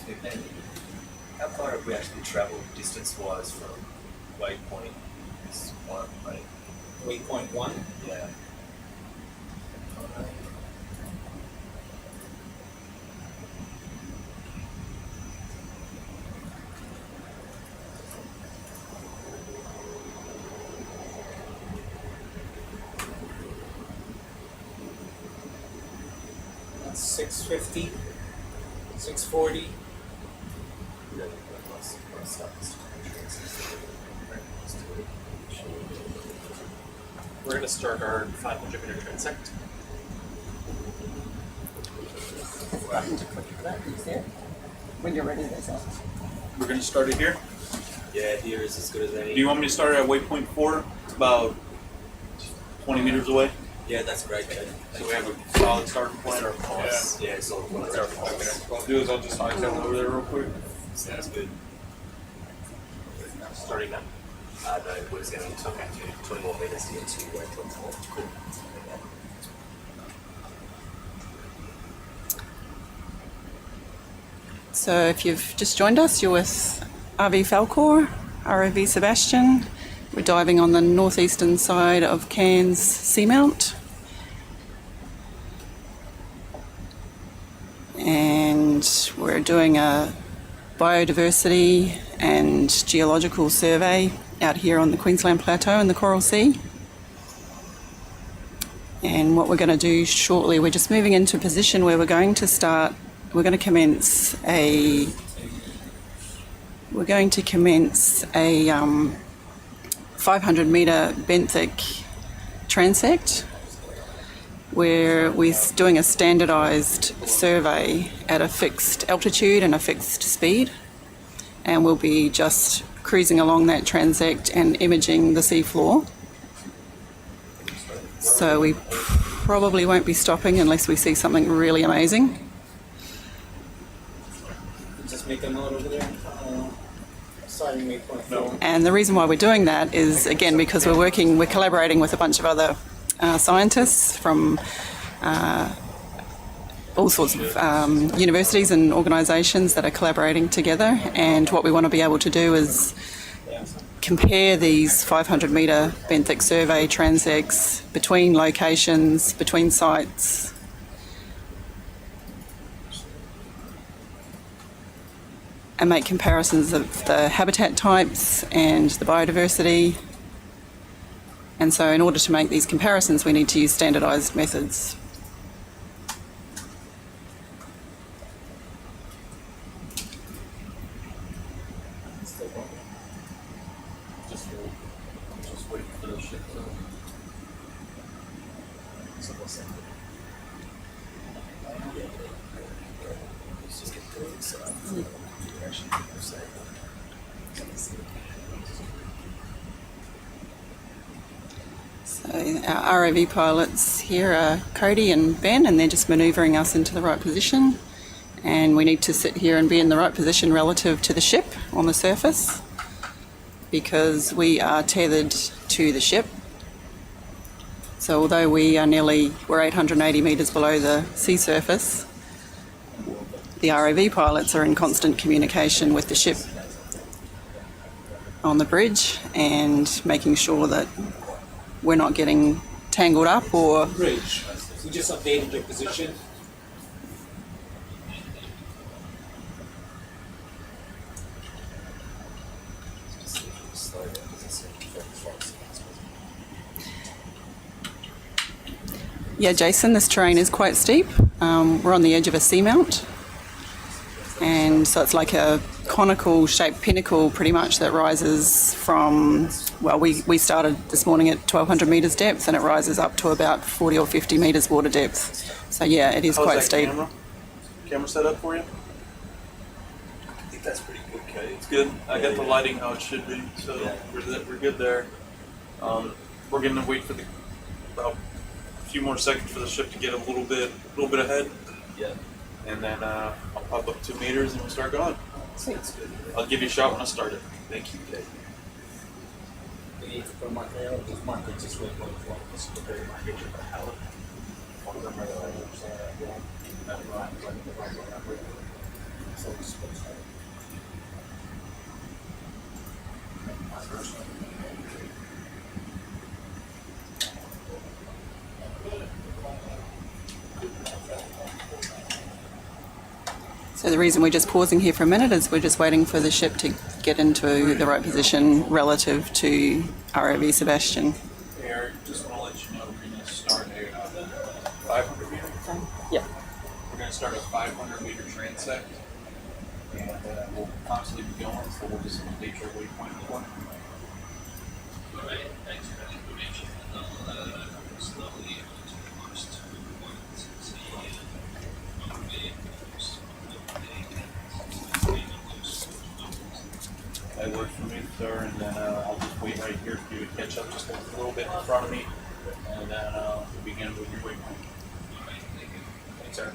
And how far have we actually traveled distance-wise from waypoint one, right? Waypoint 1. Yeah. That's 650, 640. We're going to start our 500 meter transect. When you're ready, there's We're going to start it here. Yeah, here is as good as any. Do you want me to start at waypoint 4? It's about 20 meters away. Yeah, that's great. Good. So we have a solid starting point. Yeah, so What I'll do is I'll just high tail over there real quick. sounds good. Starting now. No, we're just going to 20 more meters to get to waypoint 4. Cool. So if you've just joined us, you're with RV Falcor, ROV Sebastian. We're diving on the northeastern side of Cairns Seamount. And we're doing a biodiversity and geological survey out here on the Queensland Plateau in the Coral Sea. And what we're going to do shortly, we're just moving into a position where we're going to commence a 500 metre benthic transect where we're doing a standardised survey at a fixed altitude and a fixed speed, and we'll be just cruising along that transect and imaging the seafloor. So we probably won't be stopping unless we see something really amazing. Just make a note over there. Starting waypoint 4. And the reason why we're doing that is, again, because we're collaborating with a bunch of other scientists from all sorts of universities and organisations that are collaborating together. And what we want to be able to do is compare these 500 metre benthic survey transects between locations, between sites. And make comparisons of the habitat types and the biodiversity. And so in order to make these comparisons, we need to use standardised methods. Just wait for the ship to. So our ROV pilots here are Cody and Ben, and they're just manoeuvring us into the right position. And we need to sit here and be in the right position relative to the ship on the surface, because we are tethered to the ship. So although we're 880 metres below the sea surface, the ROV pilots are in constant communication with the ship on the bridge and making sure that we're not getting tangled up or... Bridge. We just updated your position. Yeah, Jason, this terrain is quite steep. We're on the edge of a seamount. And so it's like a conical shaped pinnacle pretty much that rises from, well, we started this morning at 1,200 metres depth, and it rises up to about 40 or 50 metres water depth. So yeah, it is How's quite that steep. Camera set up for you? I think that's pretty good, Cody. It's good. I got the lighting how it should be, so Yeah. we're good there. We're gonna wait for about a few more seconds for the ship to get a little bit ahead, Yeah. and then I'll pop up 2 meters and we'll start going. Sounds good. I'll give you a shot when I start it. Thank you, Cody. We need to put marker out. Just marker just waypoint 4. Just prepare your marker to the pallet. So we're supposed So the reason we're just pausing here for a minute is we're just waiting for the ship to get into the right position relative to ROV Sebastian. Hey, Eric, just want to let you know we're going to start a 500 meter. Yeah. We're going to start a 500 meter transect, and we'll constantly be going, so we'll just update your waypoint point. All right, thanks for that information. Slowly to the first point. That works for me, sir, and then I'll just wait right here for you to catch up just a little bit in front of me, and then we'll begin with your waypoint. All right, thank you. Thanks, sir.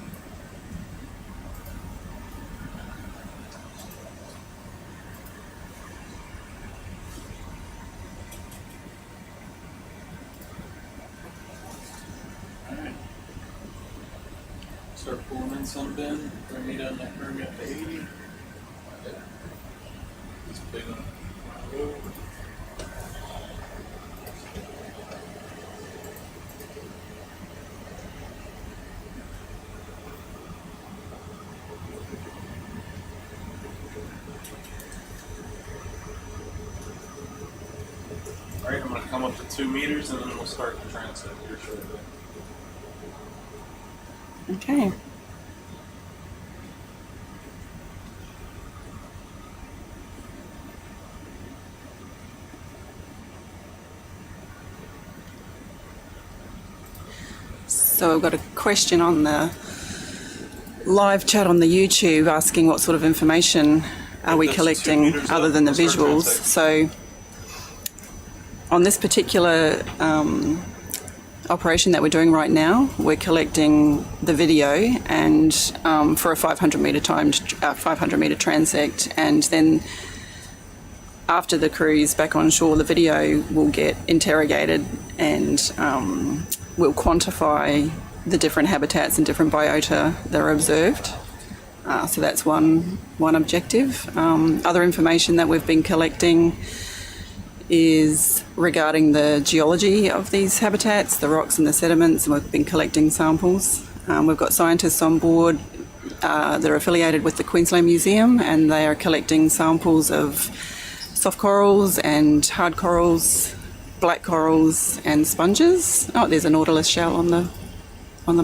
Alright. Start pulling in some bin, bring me down that, bring me up to 80. This big one. Alright, I'm going to come up to 2 meters and then we'll start the transit here shortly. Okay. So I've got a question on the live chat on the YouTube asking what sort of information are we That's 2 collecting meters other up, than the we'll start visuals. transecting. So on this particular operation that we're doing right now, we're collecting the video and for a 500 meter transect, and then after the cruise back on shore, the video will get interrogated and we'll quantify the different habitats and different biota that are observed. So that's one objective. Other information that we've been collecting is regarding the geology of these habitats, the rocks and the sediments, and we've been collecting samples. We've got scientists on board. They're affiliated with the Queensland Museum, and they are collecting samples of soft corals and hard corals, black corals and sponges. Oh, there's a nautilus shell on the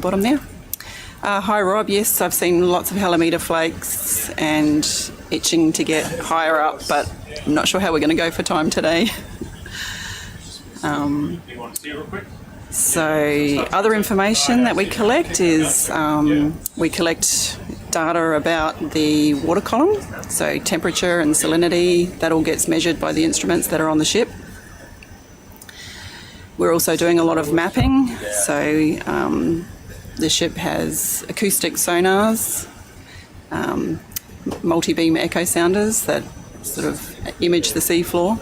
bottom there. Hi Rob, yes, I've seen lots of Halimeda flakes and itching to get higher up, but I'm not sure how we're going to go for time today. Do you want to see it real quick? So other information that we collect is we collect data about the water column, so temperature and salinity. That all gets measured by the instruments that are on the ship. We're also doing a lot of mapping, so the ship has acoustic sonars, multi-beam echo sounders that sort of image the seafloor.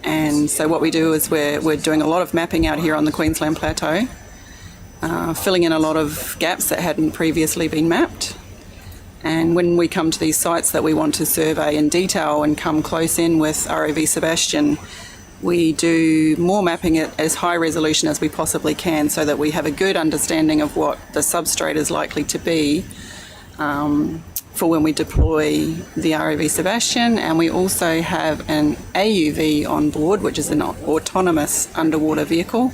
And so what we do is we're doing a lot of mapping out here on the Queensland Plateau, filling in a lot of gaps that hadn't previously been mapped. And when we come to these sites that we want to survey in detail and come close in with ROV Sebastian, we do more mapping at as high resolution as we possibly can so that we have a good understanding of what the substrate is likely to be for when we deploy the ROV Sebastian. And we also have an AUV on board, which is an autonomous underwater vehicle.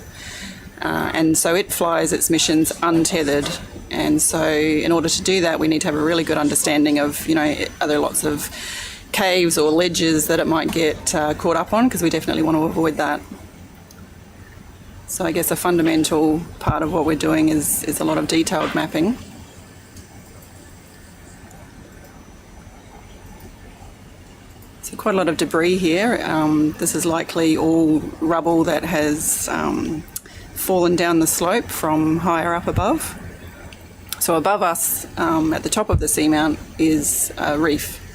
And so it flies its missions untethered. And so in order to do that, we need to have a really good understanding of, are there lots of caves or ledges that it might get caught up on, because we definitely want to avoid that. So I guess a fundamental part of what we're doing is a lot of detailed mapping. So quite a lot of debris here. This is likely all rubble that has fallen down the slope from higher up above. So above us, at the top of the seamount, is a reef.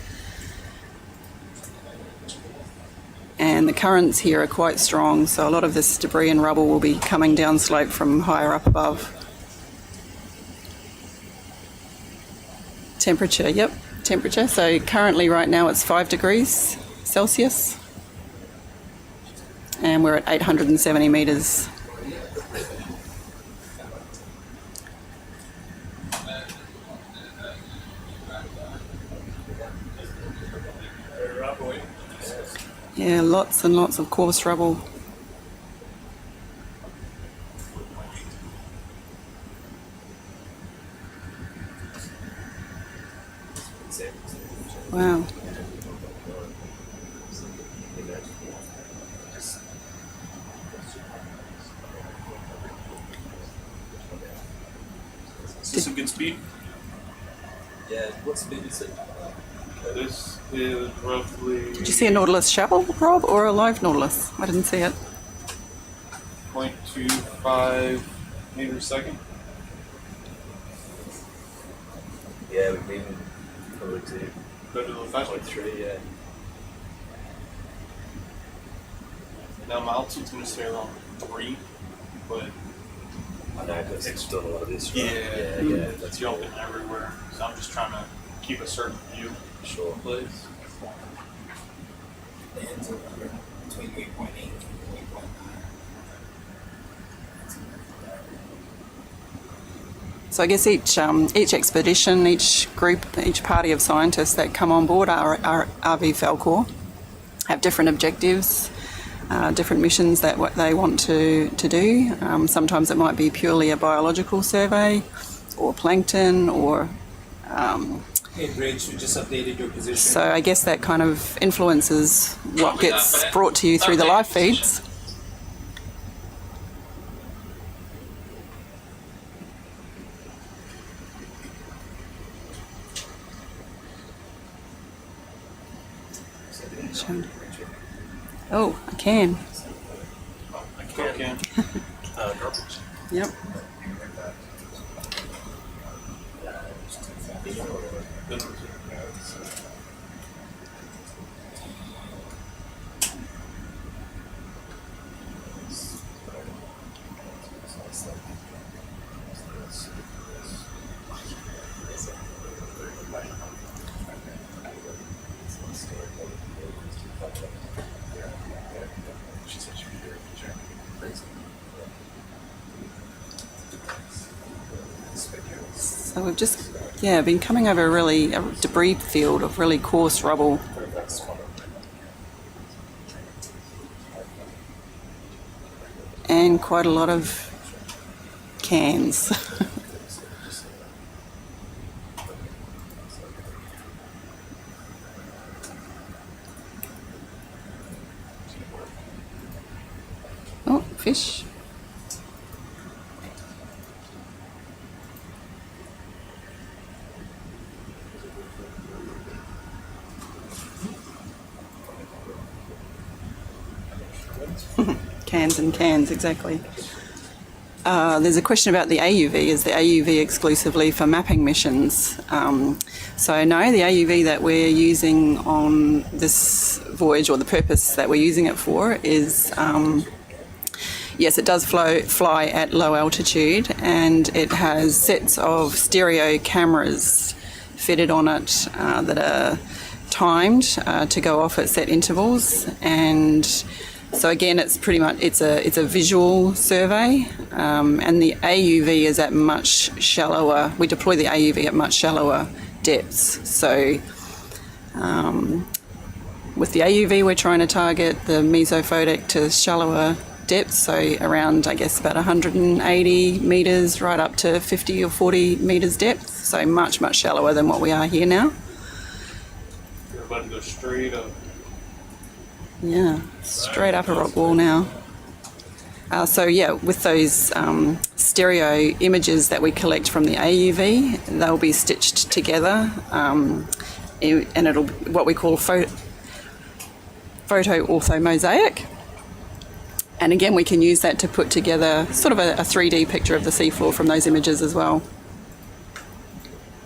And the currents here are quite strong, so a lot of this debris and rubble will be coming down slope from higher up above. Temperature, yep, temperature. So currently right now it's 5 degrees Celsius. And we're at 870 metres. Yeah, lots and lots of coarse rubble. Wow. Is this a good speed? Yeah, what speed is it? This is roughly Did you see a Nautilus shovel, Rob, or a live Nautilus? I didn't see it. 0.25 meters a second. Yeah, we've been probably to Go to the faster. 0.3, yeah. Now my altitude's gonna stay around 3, but I know, because it's done a lot of this, right? yeah, yeah, it's that's jumping everywhere. So I'm just trying to keep a certain view sure. in place. The ends are between 8.8 and 8.9. So I guess each expedition, each group, each party of scientists that come on board our RV Falkor have different objectives, different missions that what they want to do. Sometimes it might be purely a biological survey, or plankton, or Hey, Rich, we just updated your position. so I guess that kind of influences what gets brought to you through the live feeds. Oh, I can. Okay. Yep. So we've just, been coming over a debris field of really coarse rubble. And quite a lot of cans. Oh, fish. Cans and cans, exactly. There's a question about the AUV. Is the AUV exclusively for mapping missions? So no, the AUV that we're using on this voyage, or the purpose that we're using it for, is yes, it does fly at low altitude, and it has sets of stereo cameras fitted on it that are timed to go off at set intervals. And so again, it's pretty much it's a visual survey, and the AUV is at much shallower. We deploy the AUV at much shallower depths. So with the AUV, we're trying to target the mesophodic to shallower depths, so around, I guess, about 180 metres right up to 50 or 40 metres depth. So much shallower than what we are here now. You're about to go straight up. Yeah, straight up a rock wall now. So yeah, with those stereo images that we collect from the AUV, they'll be stitched together, and it'll what we call photo orthomosaic. And again, we can use that to put together sort of a 3D picture of the seafloor from those images as well.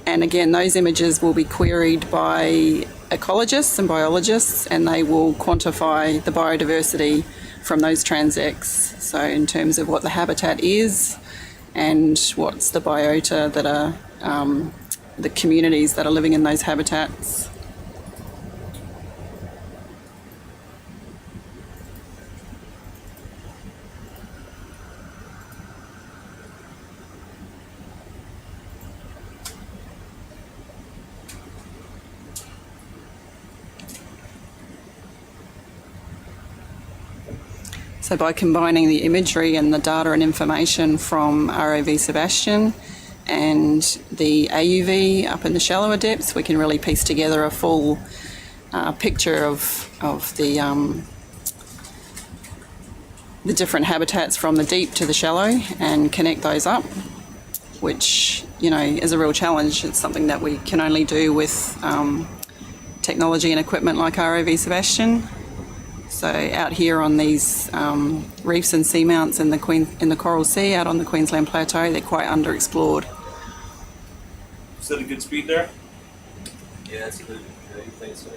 And again, those images will be queried by ecologists and biologists, and they will quantify the biodiversity from those transects. So in terms of what the habitat is and what's the biota that are the communities that are living in those habitats. So by combining the imagery and the data and information from ROV Sebastian and the AUV up in the shallower depths, we can really piece together a full picture of the different habitats from the deep to the shallow and connect those up, which, you know, is a real challenge. It's something that we can only do with technology and equipment like ROV Sebastian. So out here on these reefs and seamounts in the Coral Sea, out on the Queensland Plateau, they're quite underexplored. Is that a good speed there? Yeah, that's a good. Thanks, man.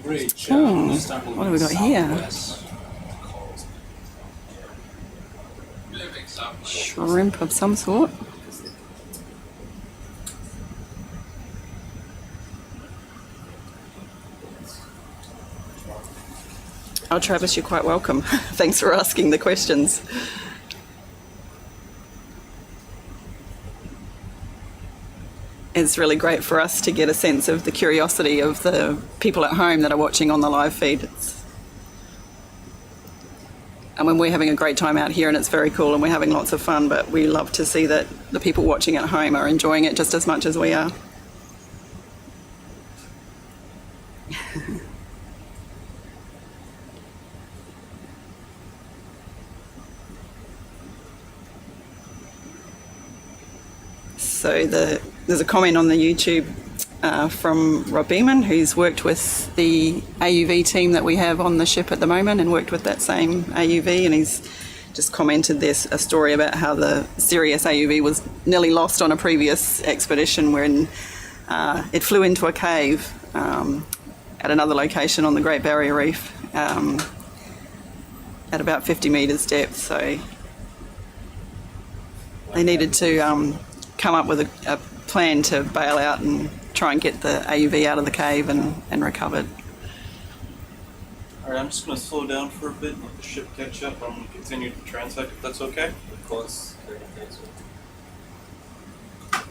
Bridge. What have we got here? Shrimp of some sort. Oh, Travis, you're quite welcome. Thanks for asking the questions. It's really great for us to get a sense of the curiosity of the people at home that are watching on the live feed. I mean, we're having a great time out here and it's very cool and we're having lots of fun, but we love to see that the people watching at home are enjoying it just as much as we are. So there's a comment on the YouTube from Rob Beeman, who's worked with the AUV team that we have on the ship at the moment and worked with that same AUV, and he's just commented there's a story about how the Sirius AUV was nearly lost on a previous expedition when it flew into a cave at another location on the Great Barrier Reef at about 50 metres depth. So they needed to come up with a plan to bail out and try and get the AUV out of the cave and recovered. Alright, I'm just going to slow down for a bit and let the ship catch up. I'm going to continue to transect if that's okay. Of course. Thanks, man.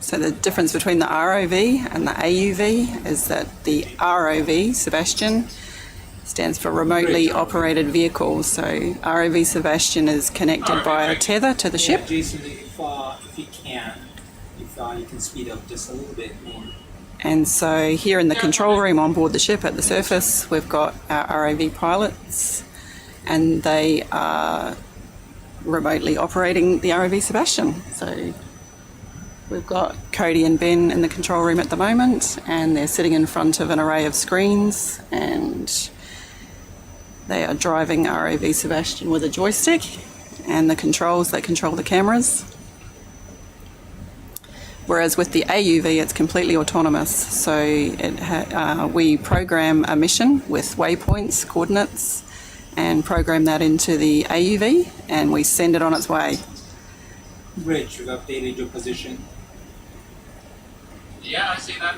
So the difference between the ROV and the AUV is that the ROV, Sebastian, stands for Remotely Operated Vehicle. So ROV Sebastian is connected by a tether to the ship. Jason, if you can, you can speed up just a little bit more. And so here in the control room on board the ship at the surface, we've got our ROV pilots and they are remotely operating the ROV Sebastian. So we've got Cody and Ben in the control room at the moment, and they're sitting in front of an array of screens and they are driving ROV Sebastian with a joystick and the controls that control the cameras. Whereas with the AUV, it's completely autonomous. So we program a mission with waypoints, coordinates, and program that into the AUV, and we send it on its way. Bridge, you've updated your position. Yeah, I see that.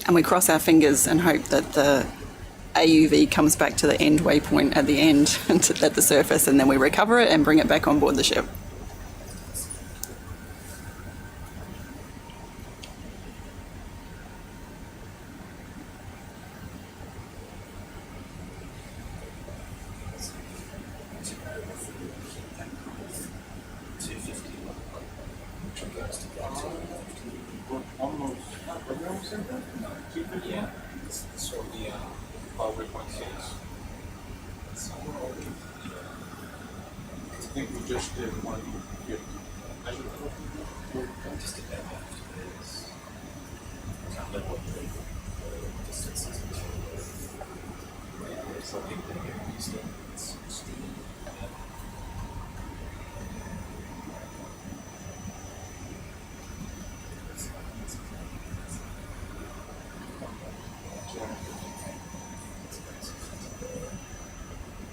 And we cross our fingers and hope that the AUV comes back to the end waypoint at the end, at the surface, and then we recover it and bring it back on board the ship. Yeah, so the PowerPoint says I think we just did 150. Just did that after this. Can't remember what the distance is between. Yeah, something that you used to.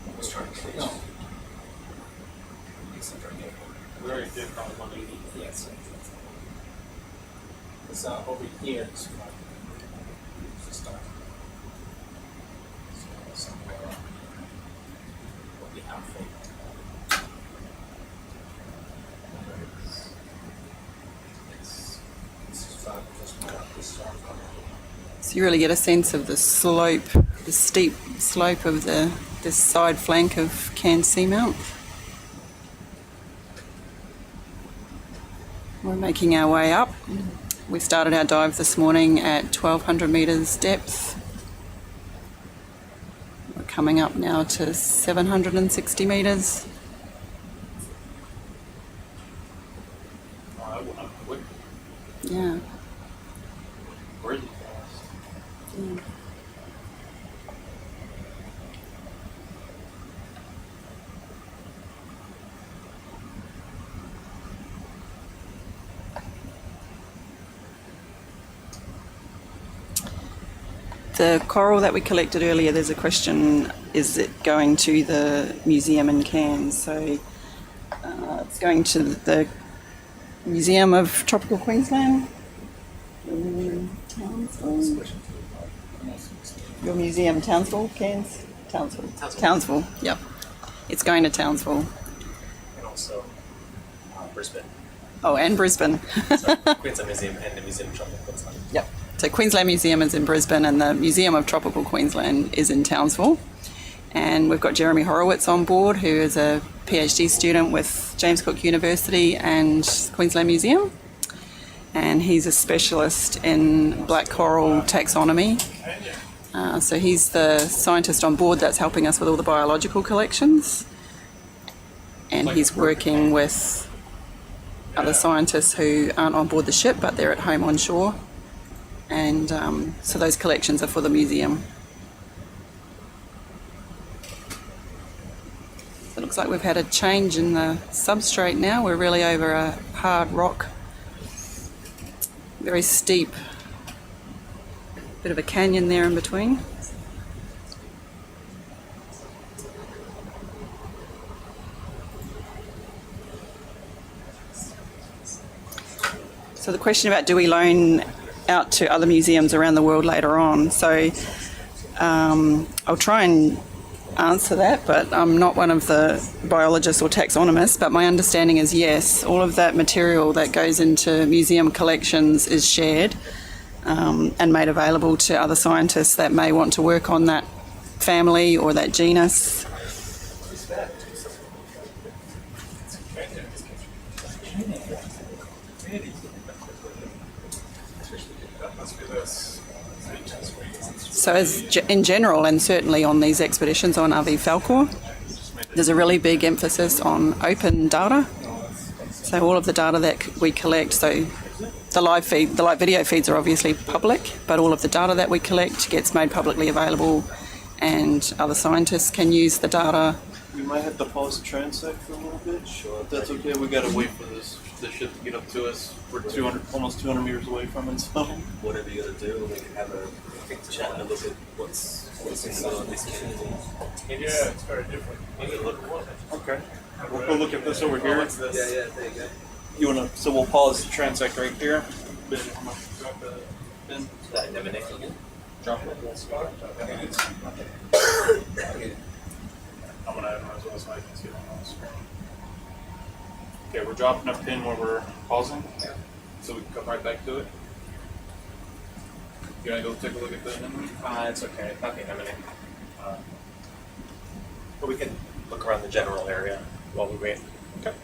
I was trying to clear. No. We already did about 180. Yes. It's over here. It's like, it's start. So somewhere will be halfway. It's just more like this start. So you really get a sense of the slope, the steep slope of this side flank of Cairns Seamount. We're making our way up. We started our dive this morning at 1,200 metres depth. We're coming up now to 760 metres. I went up quick, Yeah. really fast. The coral that we collected earlier, there's a question, is it going to the museum in Cairns? So it's going to the Museum of Tropical Queensland in Townsville. Your museum, Townsville, Cairns? Townsville, yep. It's going to Townsville. And also Brisbane. Oh, and Brisbane. So Queensland Museum and the Museum of Tropical Queensland. Yep. So Queensland Museum is in Brisbane and the Museum of Tropical Queensland is in Townsville. And we've got Jeremy Horowitz on board, who is a PhD student with James Cook University and Queensland Museum. And he's a specialist in black coral taxonomy. So he's the scientist on board that's helping us with all the biological collections. And he's working with other scientists who aren't on board the ship, but they're at home on shore. And so those collections are for the museum. So it looks like we've had a change in the substrate now. We're really over a hard rock, very steep, bit of a canyon there in between. So the question about do we loan out to other museums around the world later on. So I'll try and answer that, but I'm not one of the biologists or taxonomists, but my understanding is yes, all of that material that goes into museum collections is shared and made available to other scientists that may want to work on that family or that genus. So in general, and certainly on these expeditions on RV Falkor, there's a really big emphasis on open data. So all of the data that we collect, so the live video feeds are obviously public, but all of the data that we collect gets made publicly available and other scientists can use the data. We might have to pause the transect for a little bit. Sure. If that's okay, we gotta wait for this ship to get up to us. We're almost 200 meters away from it, so. Whatever you gotta do, we can have a chat and look at what's in this community. Yeah, it's very different. Maybe look. Okay. We'll go look at this over here. What's this? Yeah, there you go. You wanna? So we'll pause the transect right here. Ben, I'm gonna drop the bin. That never next again. Drop it. I'm gonna add them as well so I can see it on the screen. Okay, we're dropping a pin where we're pausing, so we can come right back to it. You wanna go take a look at the inlet? It's okay. Nothing imminent. But we can look around the general area while we wait. Okay.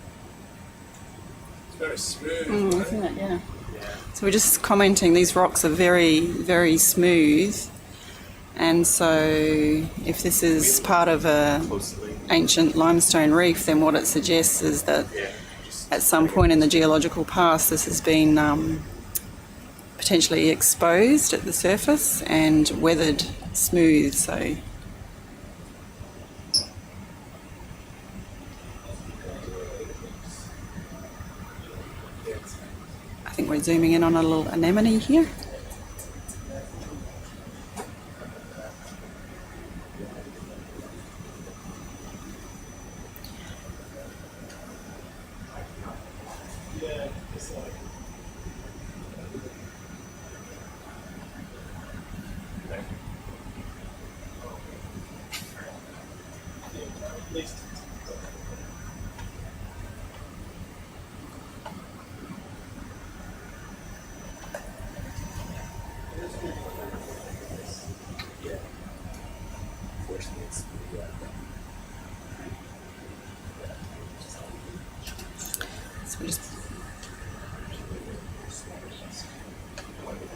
It's very smooth. right? Isn't it? Yeah. Yeah. So we're just commenting, these rocks are very, very smooth And so if this is part of a ancient limestone reef, then what it suggests is that at some point in the geological past this has been potentially exposed at the surface and weathered smooth. So I think we're zooming in on a little anemone here.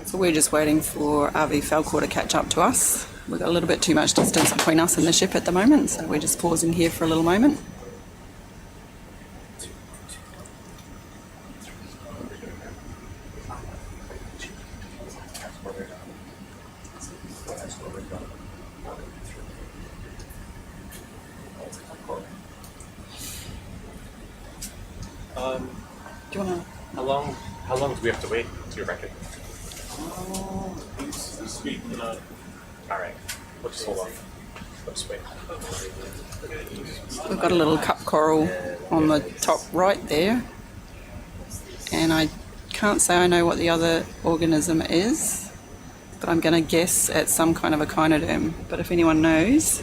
So we're just waiting for RV Falcor to catch up to us. We've got a little bit too much distance between us and the ship at the moment, so we're just pausing here for a little moment. Do you want to? How long do we have to wait, do you reckon? This week, Alright, we'll just hold on. We'll just wait. We've got a little cup coral on the top right there, and I can't say I know what the other organism is, but I'm going to guess at some kind of echinoderm. But if anyone knows,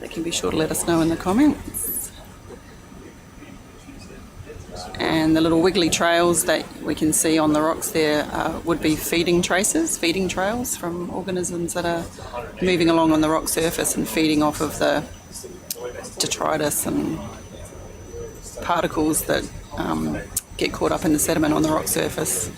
they can be sure to let us know in the comments. And the little wiggly trails that we can see on the rocks there would be feeding trails from organisms that are moving along on the rock surface and feeding off of the detritus and particles that get caught up in the sediment on the rock surface.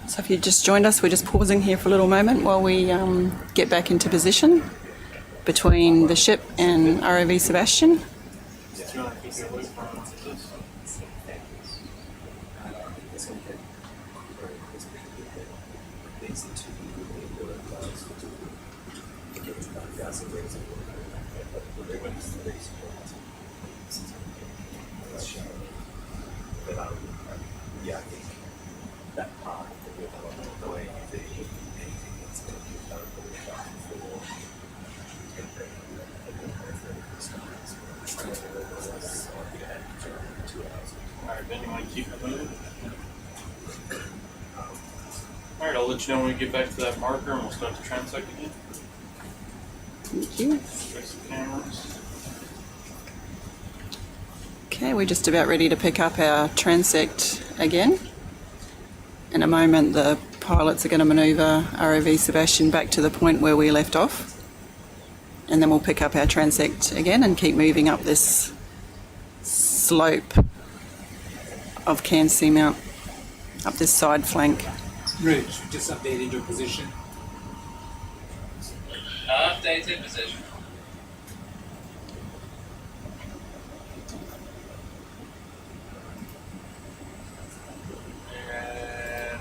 So if you just joined us, we're just pausing here for a little moment while we get back into position between the ship and ROV Sebastian. Alright, Ben, you want to keep it moving? Alright, I'll let you know when we get back to that marker and we'll start the transect again. Thank you. Fix the cameras. Okay, we're just about ready to pick up our transect again. In a moment, the pilots are going to manoeuvre ROV Sebastian back to the point where we left off. And then we'll pick up our transect again and keep moving up this slope of Cairns Seamount, up this side flank. Rich, we just updated your position. Updated position. And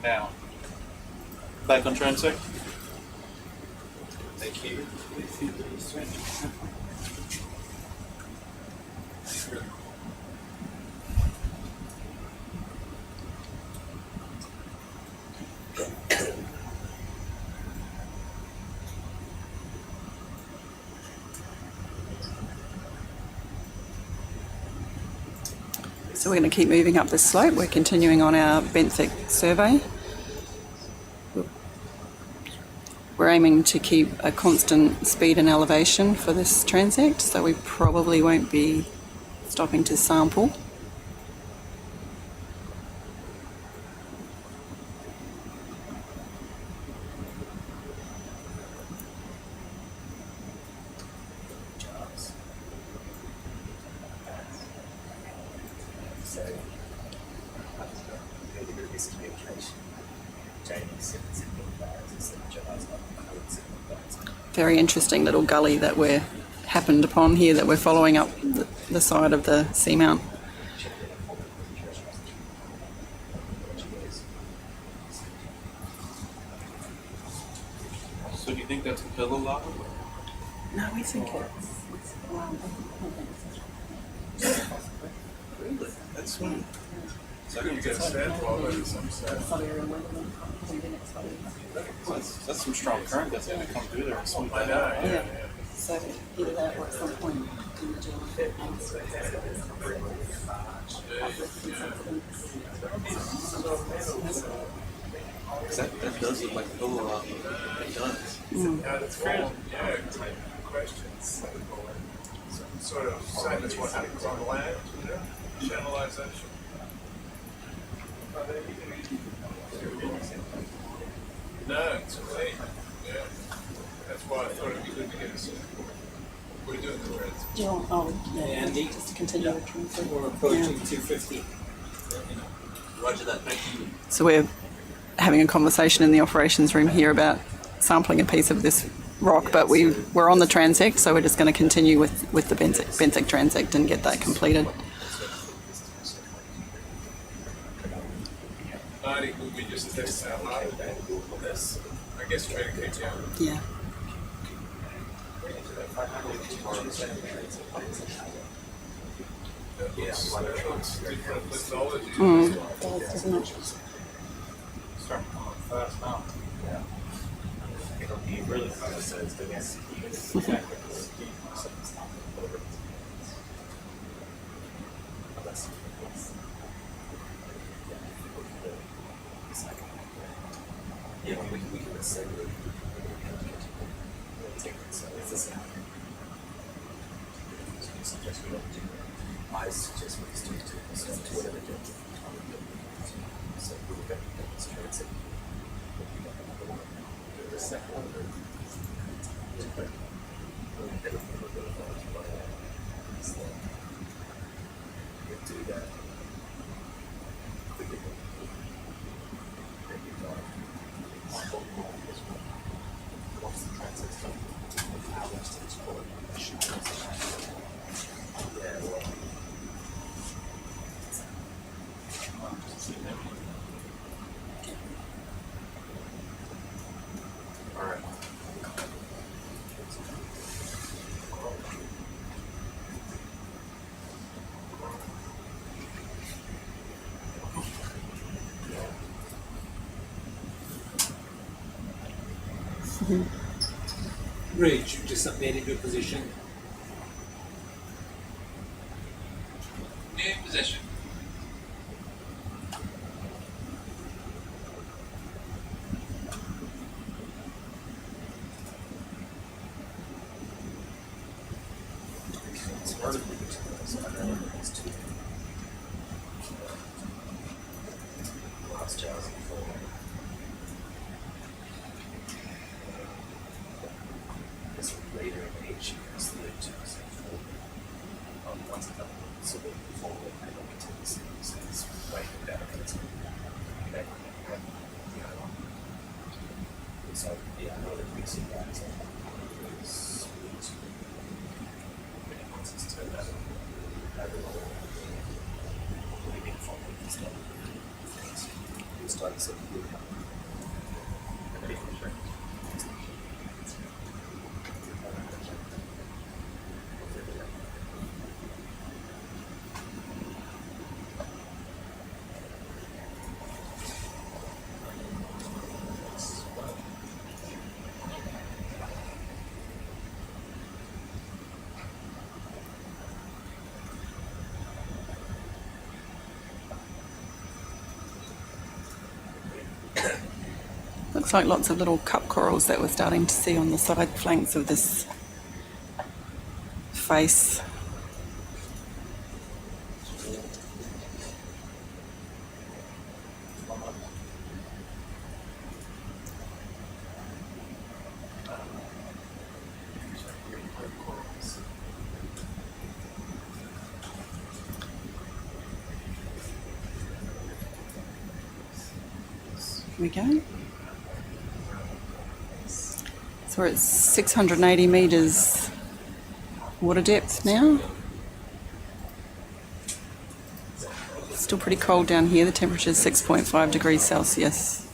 down. Back on transect. Thank you. So we're going to keep moving up this slope. We're continuing on our benthic survey. We're aiming to keep a constant speed and elevation for this transect, so we probably won't be stopping to sample. Very interesting little gully that we're happened upon here that we're following up the side of the seamount. So do you think that's a pillow lava? No, we think Really? That's one. So you get sand wall and some sand. That's some strong current that's going to come through there and smooth I that know, out. yeah. So either that or at some point in the journey. That does look like pillow lava. It does. Yeah, that's great. Yeah, type questions. Some sort of sentence what happens on land, you know? Channelization. No, it's great. Yeah. That's why I thought it'd be good to get us. We're doing the reds. Do you want, Andy? just to continue with transfer. We're approaching 250. Roger that. Thank you. So we're having a conversation in the operations room here about sampling a piece of this rock, but we're on the transect, so we're just going to continue with the benthic transect and get that completed. Marty, would we just test out loud? This, I guess, try to keep you. Yeah. It's different mythology. Starting to come up fast now. It'll be really hard, so it's going to Yeah, we can say that. I suggest we stick to whatever you do. So we're going to demonstrate it. The second one. Do that. What's the transect done? How much to explore? Yeah, well. All right. Ridge, you just updated your position. In position. It's hard to believe it's too. Last jazz before. This later in age, it's the late 2004. Once it so before I don't get to the same, it's way better. So, yeah, I know that we see that. So, started something really happening. And looks like lots of little cup corals that we're starting to see on the side flanks of this face. Here we go. So we're at 680 metres water depth now. Still pretty cold down here. The temperature is 6.5 degrees Celsius.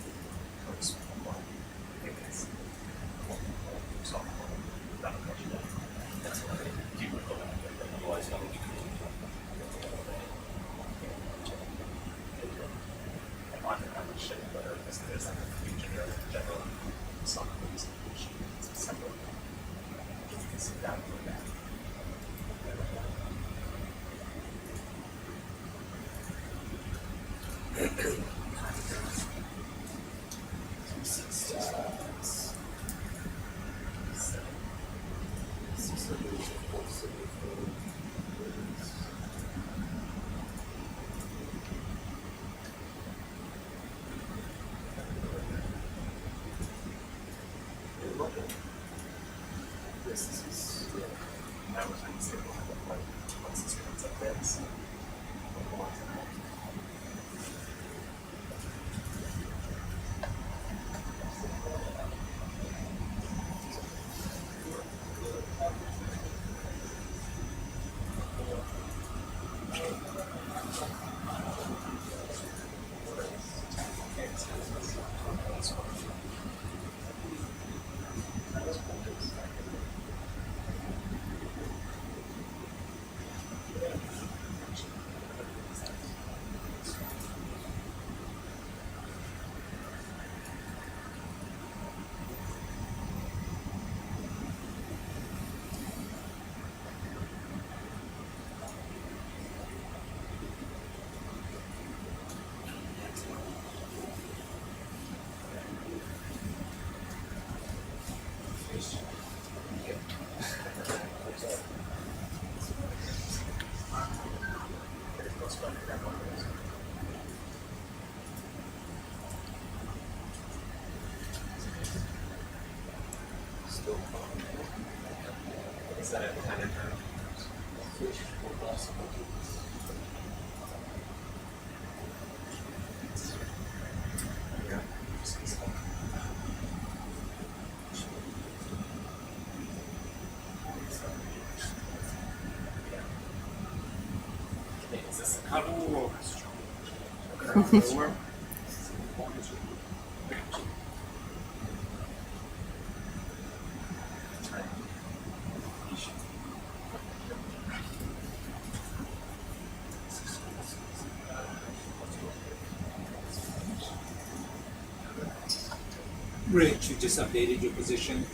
Rich, you just updated your position.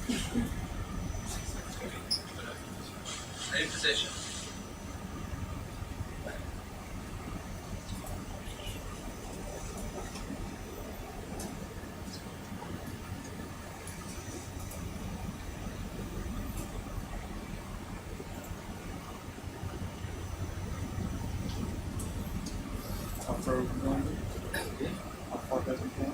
Ready position. How far are we going? How far back we going?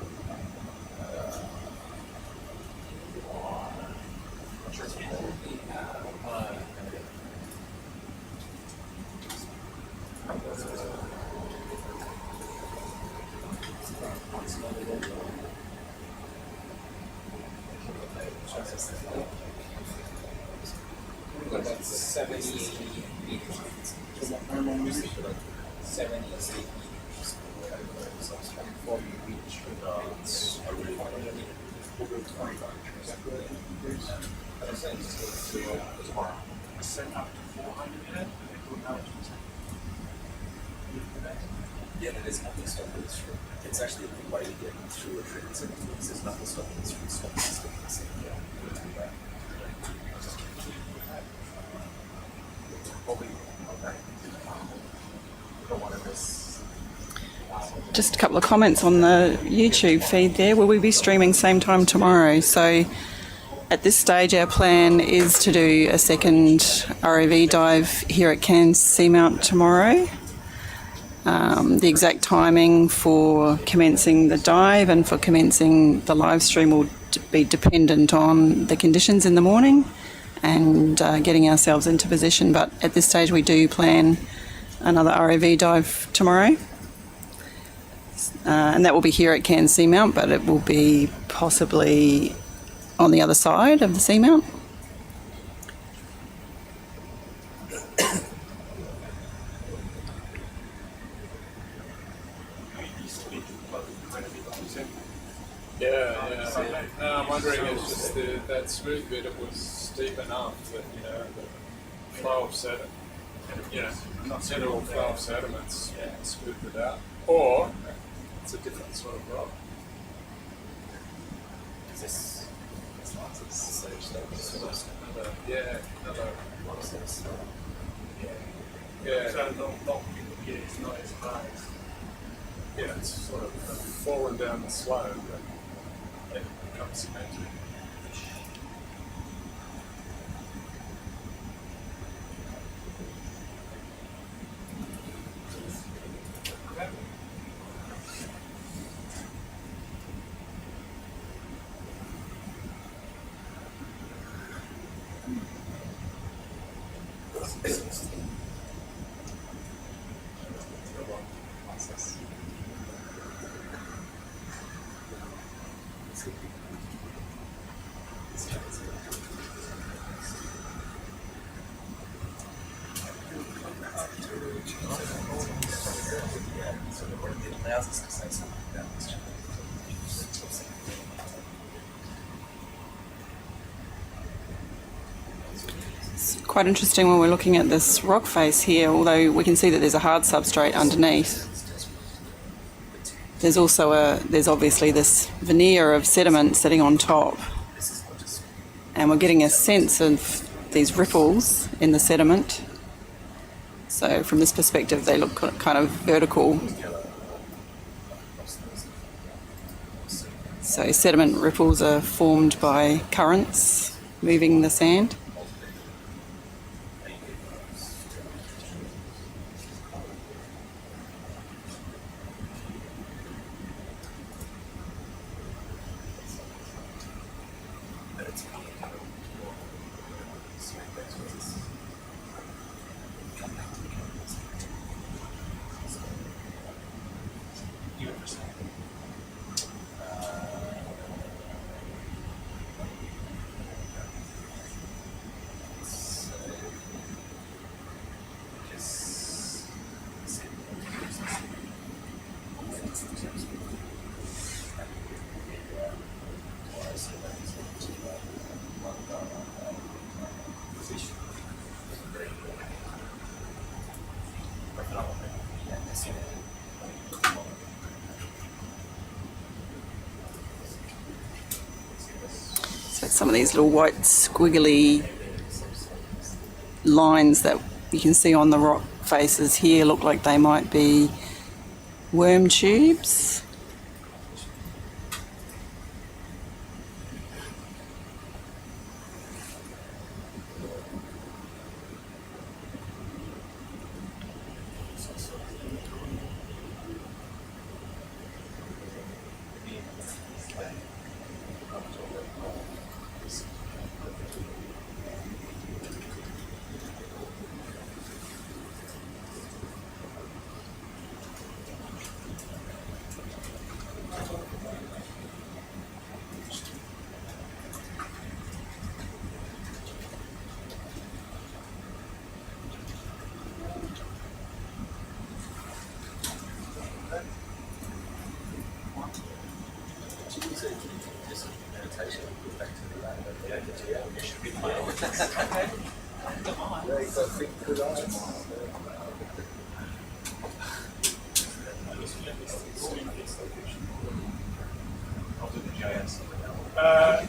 About 70, 80 meters. 70, 80 meters. Before you reach Yeah, it is not the stuff that's true. It's actually the way to get through a transit. It's not the stuff that's true. It's not the stuff that's true. Yeah. Probably, okay. You don't want to miss. just a couple of comments on the YouTube feed there. Will we be streaming same time tomorrow? So at this stage, our plan is to do a second ROV dive here at Cairns Seamount tomorrow. The exact timing for commencing the dive and for commencing the live stream will be dependent on the conditions in the morning and getting ourselves into position. But at this stage, we do plan another ROV dive tomorrow. And that will be here at Cairns Seamount, but it will be possibly on the other side of the seamount. Yeah. No, I'm wondering if just that smooth bit, it was steep enough that, the flow of sediment, considerable flow of sediments smoothed it out. Or it's a different sort of rock. Is this lots of sage Another process? Yeah. So not it's not as high as Yeah, it's sort of fallen down the slope and it becomes cemented. It allows us to say something about this challenge. It's quite interesting when we're looking at this rock face here, although we can see that there's a hard substrate underneath. There's also there's obviously this veneer of sediment sitting on top, and we're getting a sense of these ripples in the sediment. So from this perspective, they look kind of vertical. So sediment ripples are formed by currents moving the sand. So some of these little white squiggly lines that you can see on the rock faces here look like they might be worm tubes.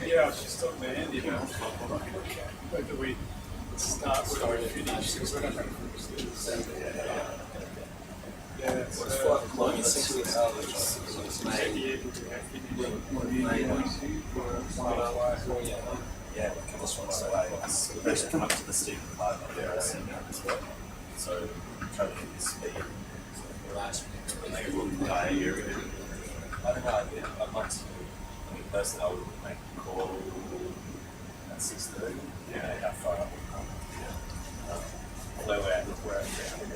Yeah, I was just talking to Andy about whether we start with or finish. Yeah, it's 5 o'clock. Yeah, this one's away. First come up to the steep part of there, I see now as well. So try to hit the speed. When they will die here, I don't know. I'd like to. I mean, personally, I would make a call at 6:30. Yeah, how far up we've come. Although we're at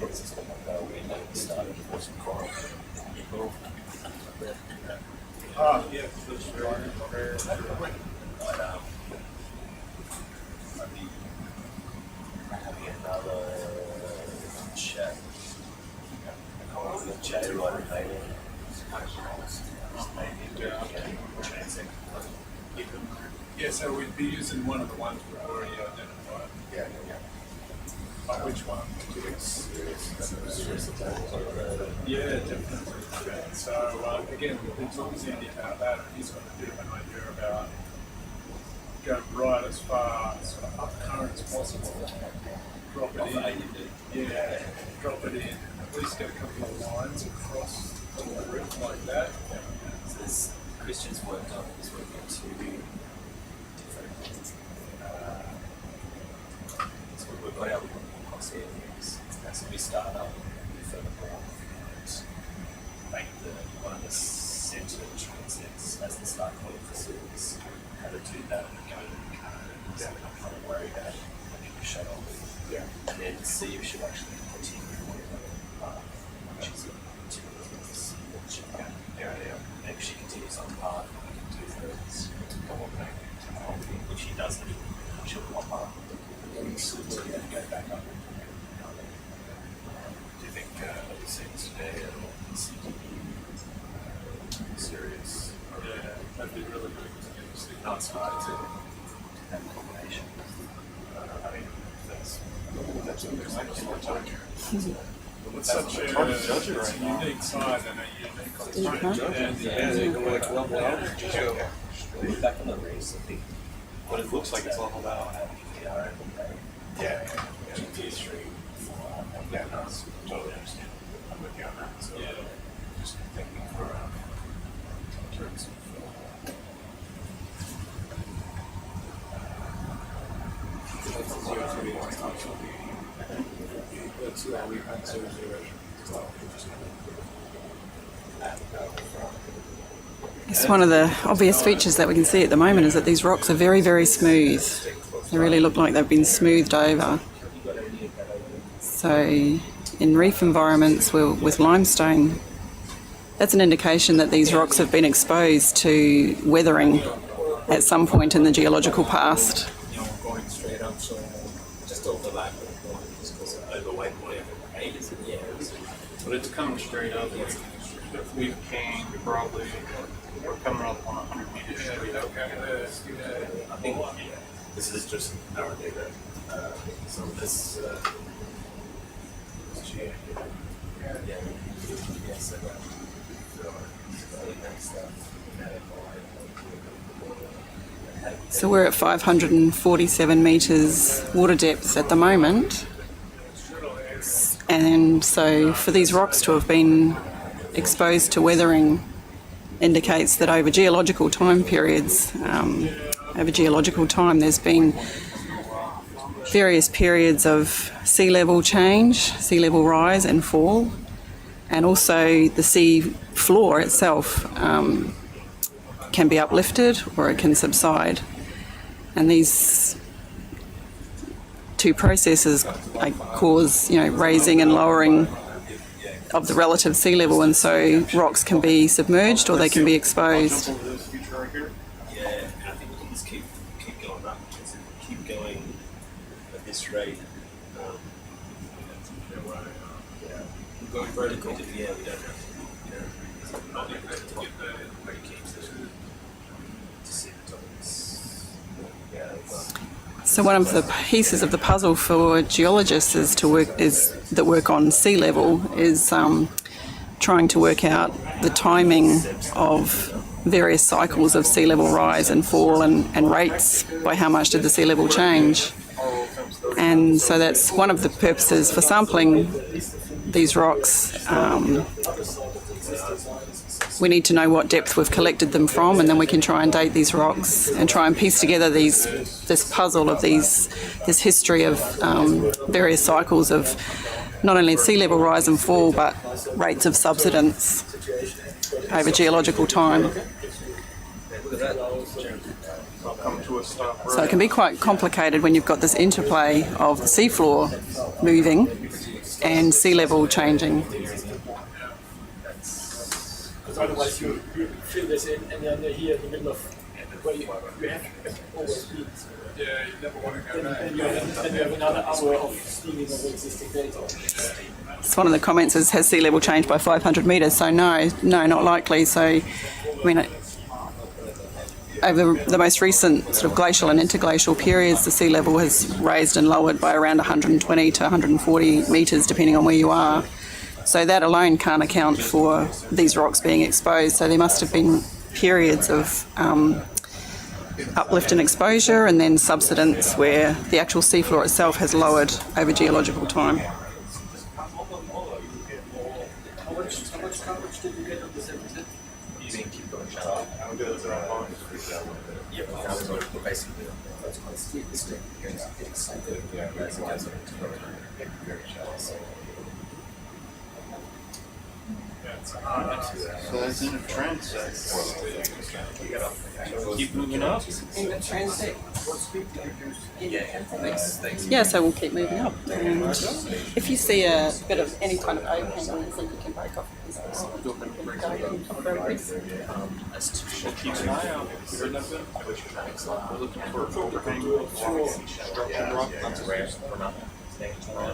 it's we might start for some coral. Cool. Oh, yeah, that's right. But I'd be having another chat. With Jay right maybe. Maybe transing. Yeah, so we'd be using one of the ones we've already identified. Yeah. But which one? Yeah, definitely. Yeah. So again, we've been talking to Andy about that, and he's got a bit of an idea about going right as far sort of up current as possible. Drop it in. Yeah, drop it in. At least get a couple of lines across the roof like that. So this Christian's worked on two different. So we've got our across here. So we start up furthermore and make one of the centre transects as the start point for service. How to do that and go to the car. So I'm not kind of worried about having to shut off. Yeah. And then see if she'll actually continue which is and if she continues on path, we can do thirds. If she doesn't, she'll pop up and go back up. Do you think these things today are serious? Yeah, that'd be really good to get this thing. No, it's hard to have a combination. I mean, that's what I'm talking. It's such a unique site and a unique Back on the race, I think what it looks like it's leveled out. Yeah. GT3. Yeah, no, it's totally understand. I'm with you on that. So, yeah, just thinking for in terms of. It's one of the obvious features that we can see at the moment is that these rocks are very, very smooth. They really look like they've been smoothed over. So in reef environments with limestone, that's an indication that these rocks have been exposed to weathering at some point in the geological past. Going straight up, so just overlap with the one just because of overweight, whatever. But it's coming straight up. If we came, probably we're coming up on 100 meters straight up. I think this is just our data. So this. So we're at 547 metres water depth at the moment. And so for these rocks to have been exposed to weathering indicates that over geological time periods, there's been various periods of sea level change, sea level rise and fall, and also the sea floor itself can be uplifted or it can subside. And these two processes cause, raising and lowering of the relative sea level, and so rocks can be submerged or they can be exposed. Yeah, and I think we can just keep going up because if we keep going at this rate, going vertical. Yeah, we don't have to. Not even to get very keen to see the top of this. Yeah. So one of the pieces of the puzzle for geologists that work on sea level is trying to work out the timing of various cycles of sea level rise and fall and rates by how much did the sea level change. And so that's one of the purposes for sampling these rocks, we need to know what depth we've collected them from, and then we can try and date these rocks and try and piece together this puzzle of this history of various cycles of not only sea level rise and fall, but rates of subsidence over geological time. Come to a stop. So it can be quite complicated when you've got this interplay of the seafloor moving and sea level changing. Because otherwise you fill this in and then they're here in the middle of where you have always been. Yeah, you never want to go back. And you have another hour of stealing of existing data. So one of the comments is, has sea level changed by 500 metres? So no, not likely. So, I mean, over the most recent sort of glacial and interglacial periods, the sea level has raised and lowered by around 120 to 140 metres, depending on where you are. So that alone can't account for these rocks being exposed. So there must have been periods of uplift and exposure, and then subsidence where the actual seafloor itself has lowered over geological time. How much coverage did you get on the 17th? So that's in a trend set. Keep moving up. Yeah, so we'll keep moving up. And if you see a bit of any kind of overhang, you think you can break off a piece of this. We'll keep an eye out. We're looking for overhang structured rock.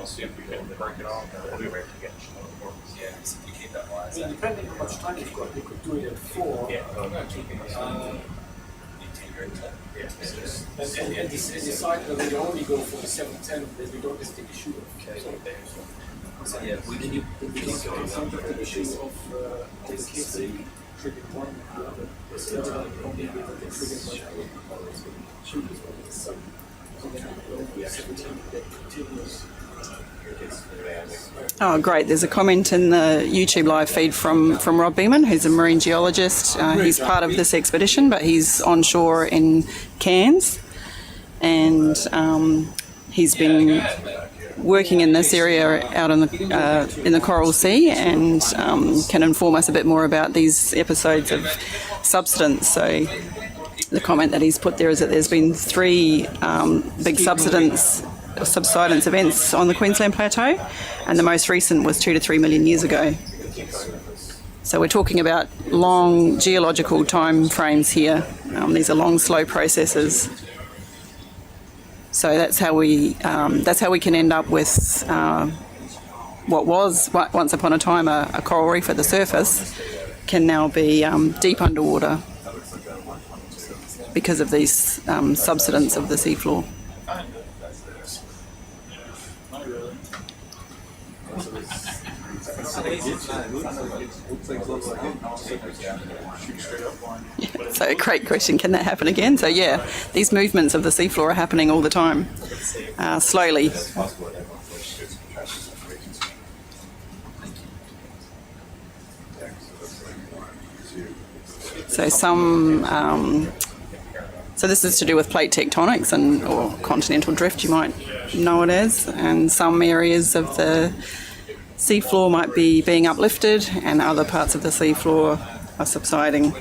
See if we can break it off. I mean, depending on how much time you've got, you could do it at 4. And decide whether you only go for the 710, then you don't just take a shoe off. So yeah, we can do the issue of the kids triggered one, the other only triggered by shooters. So then we have 17 that continues. Oh, great. There's a comment in the YouTube live feed from Rob Beeman, who's a marine geologist. He's part of this expedition, but he's onshore in Cairns. And he's been working in this area out in the Coral Sea, and can inform us a bit more about these episodes of subsidence. So the comment that he's put there is that there's been 3 big subsidence events on the Queensland Plateau, and the most recent was 2 to 3 million years ago. So we're talking about long geological time frames here. These are long, slow processes. So that's how we can end up with what was once upon a time a coral reef at the surface can now be deep underwater because of these subsidence of the seafloor. So a great question, can that happen again? So yeah, these movements of the seafloor are happening all the time, slowly. So so this is to do with plate tectonics or continental drift, you might know it as, and some areas of the seafloor might be being uplifted and other parts of the seafloor are subsiding.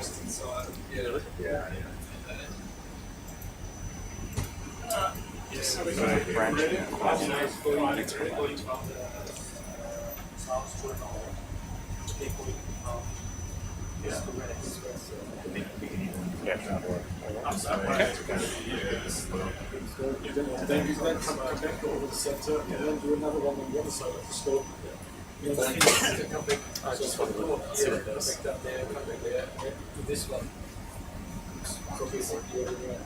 Then you come back over the centre and then do another one on the other side of the slope. You know, come back, just from the north here, come back down there, come back there, and do this one. Copy what you're doing.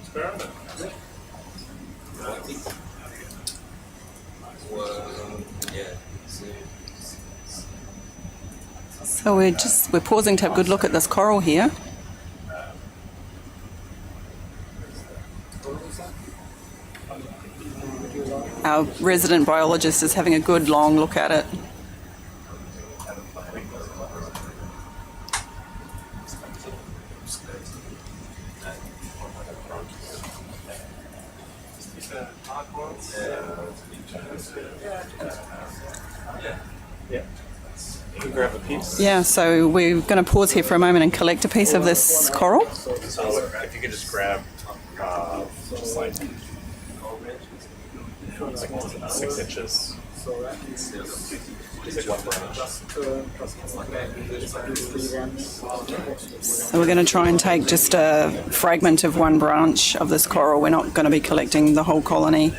Experiment. So we're pausing to have a good look at this coral here. our resident biologist is having a good long look at it. You can grab a piece. Yeah, so we're going to pause here for a moment and collect a piece of this coral. So if you could just grab just like 6 inches. Just like one branch. So we're going to try and take just a fragment of one branch of this coral. We're not going to be collecting the whole colony.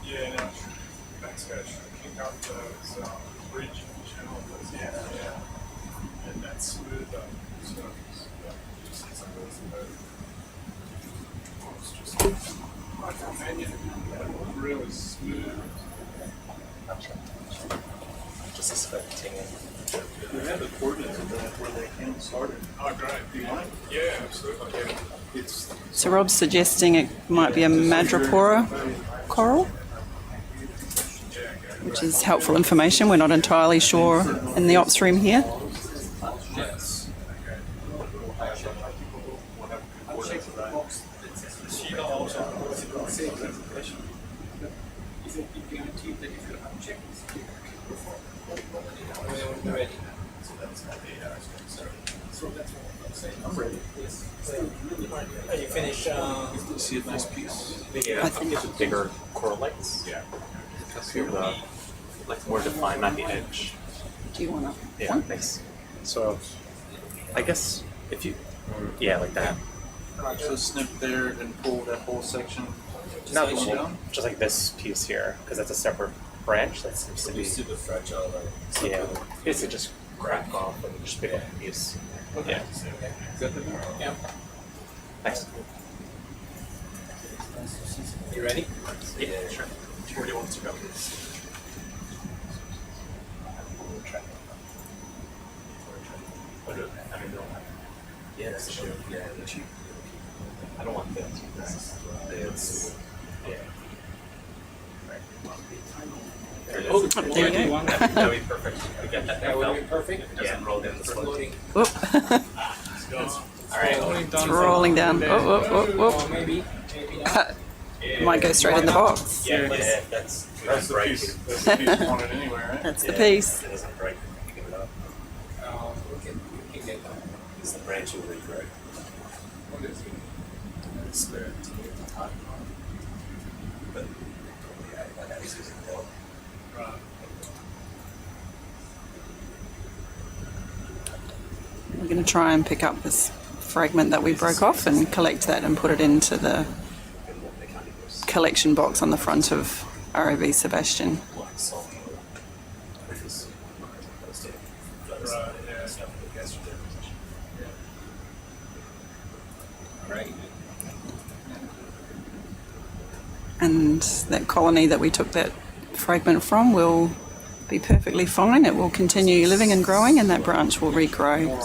Yeah, no, that's good. Kick up the bridge channel. Yeah. And that's smooth up. So, just see some of those it's just like a menu. Really smooth. Just suspecting it. We have the coordinates of that where they can start it. Oh, great. Do you mind? Yeah, absolutely. Yeah. It's So Rob's suggesting it might be a madrepora coral, which is helpful information. We're not entirely sure in the ops room here. Are you finished? see a nice piece. I think it's bigger coral lights. Yeah. Here the like more defined, not the edge. Do you want to? Yeah, thanks. So, I guess if you, yeah, like that. So snip there and pull that whole section. Not the going whole, down? just like this piece here, because that's a separate branch that seems to be. Super fragile. Yeah, basically just crack off and just pick up a piece. Yeah. Yeah. Thanks. You ready? Yeah, sure. Where do you want to go? Yeah, that's true. Yeah, I don't want this. It's, yeah. Oh, there you go. That would be perfect. We get that. that would be perfect. It doesn't roll down the slope. Loading. Whoop. All right. It's rolling down. Whoop, whoop, whoop, Or whoop. maybe not. Might go straight in the box. Yeah, that's That's the right. piece. That's the piece you wanted anyway, right? That's the piece. It doesn't break. You give it up. We can get that. It's the branch you read, right? What is it? It's the but yeah, that is using the Right. We're going to try and pick up this fragment that we broke off and collect that and put it into the collection box on the front of ROV Sebastian. Right, yeah. Right. And that colony that we took that fragment from will be perfectly fine. It will continue living and growing, and that branch will regrow.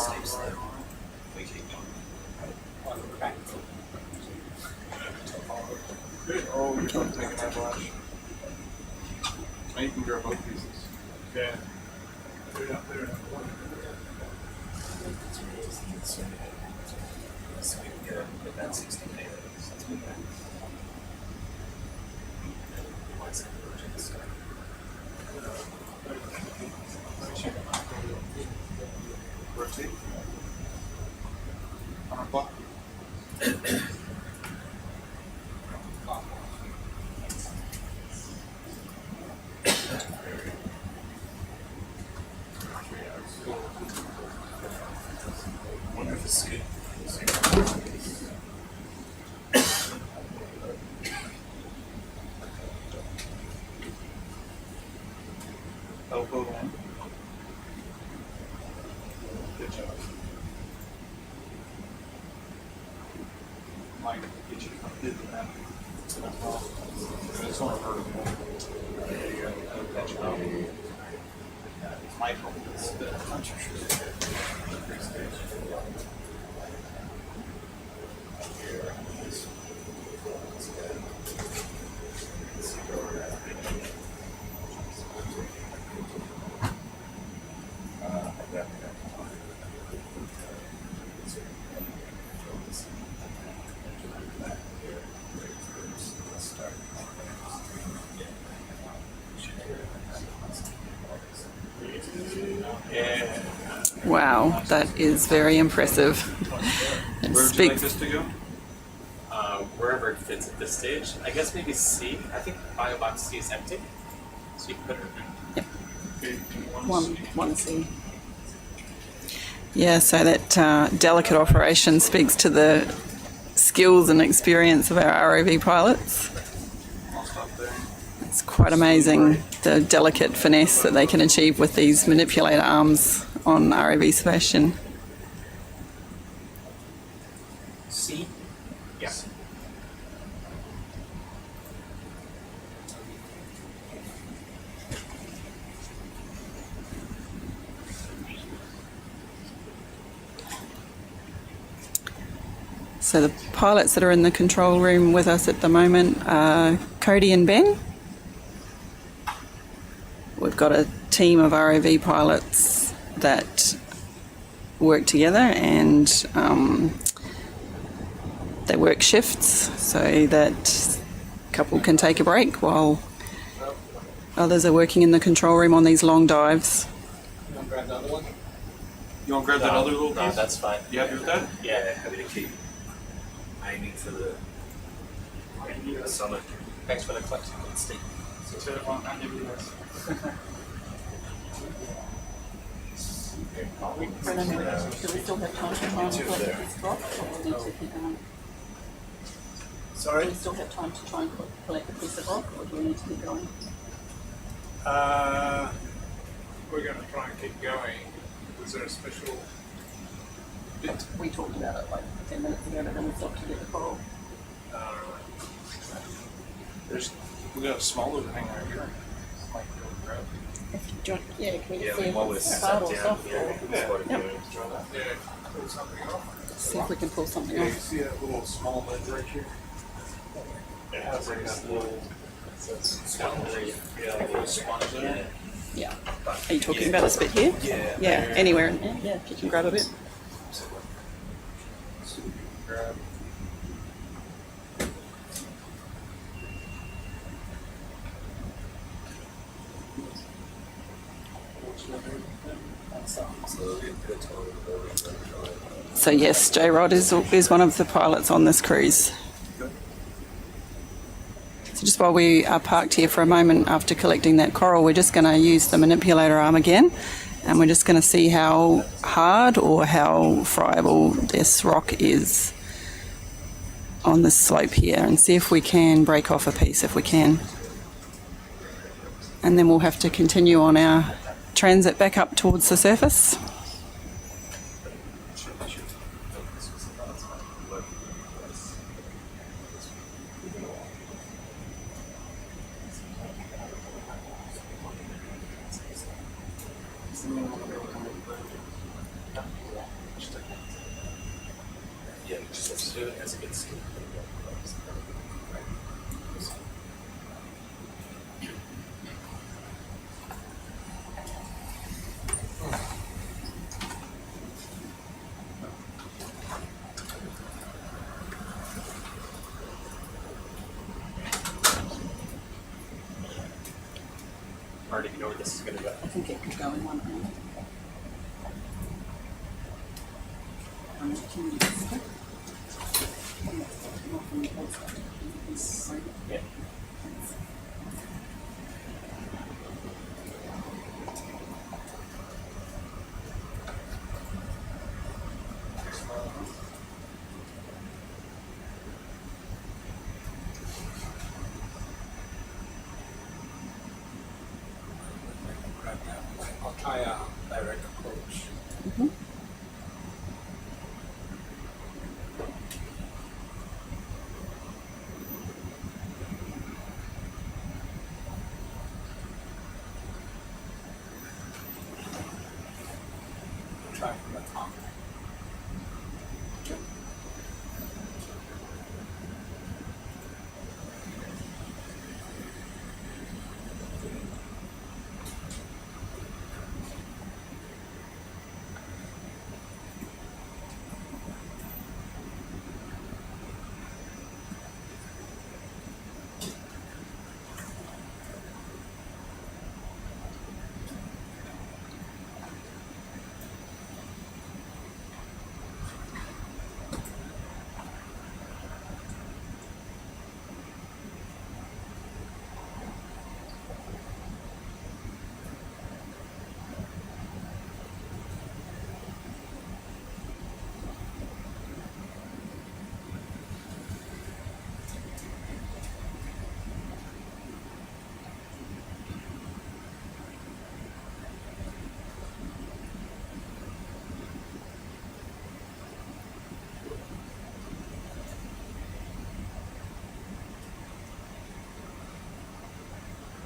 Oh, you're trying to take an eyelash. Now you can grab both pieces. Yeah. Put it up there. Rotate. On our block. elbow in. Good job. Mike, get you did that. This one vertical. There you go. Catch it up. Michael, this is the punch. Wow, that is very impressive. It Where would you like speaks. this to go? Wherever it fits at this stage. I guess maybe C. I think Biobox C is empty. So you can put it in. Okay, do you want to see? One C. Yeah, so that delicate operation speaks to the skills and experience of our ROV pilots. I'll stop there. It's quite amazing the delicate finesse that they can achieve with these manipulator arms on ROV Sebastian. C. Yes. So the pilots that are in the control room with us at the moment are Cody and Ben. We've got a team of ROV pilots that work together, and they work shifts so that a couple can take a break while others are working in the control room on these long dives. You want to grab the other one? You want to grab that other little No, piece? that's fine. You happy with that? Yeah, happy to keep aiming for the summit. Thanks for the collection, Steve. So on everything else. Do we still have time to try and collect this rock, or we need to keep going? Sorry? Do we still have time to try and collect a piece of rock, or do we need to keep going? We're going to try and keep going. Was there a special bit? We talked about it like 10 minutes ago, but then we stopped to get the coral. We got a small little thing right here. Might go grab it. Yeah, can we Yeah, see if while we're it's sat hard or down, soft, yeah, or we can spot it Yep. going. Yeah, pull something off. see if we can pull something Yeah, you off. see that little small lid right here? It has like that little sponge. Yeah, like a little sponge in it. Yeah. Are you talking about this bit here? Yeah. Yeah, anywhere in there. Yeah, if you can grab a bit. Grab. So yes, J-Rod is one of the pilots on this cruise. So just while we are parked here for a moment after collecting that coral, we're just going to use the manipulator arm again, and we're just going to see how hard or how friable this rock is on this slope here, and see if we can break off a piece if we can. And then we'll have to continue on our transit back up towards the surface. Yeah, just do it as it gets. Marty, you know where this is going to go? I think it could go in one hand. Yeah. Grab that.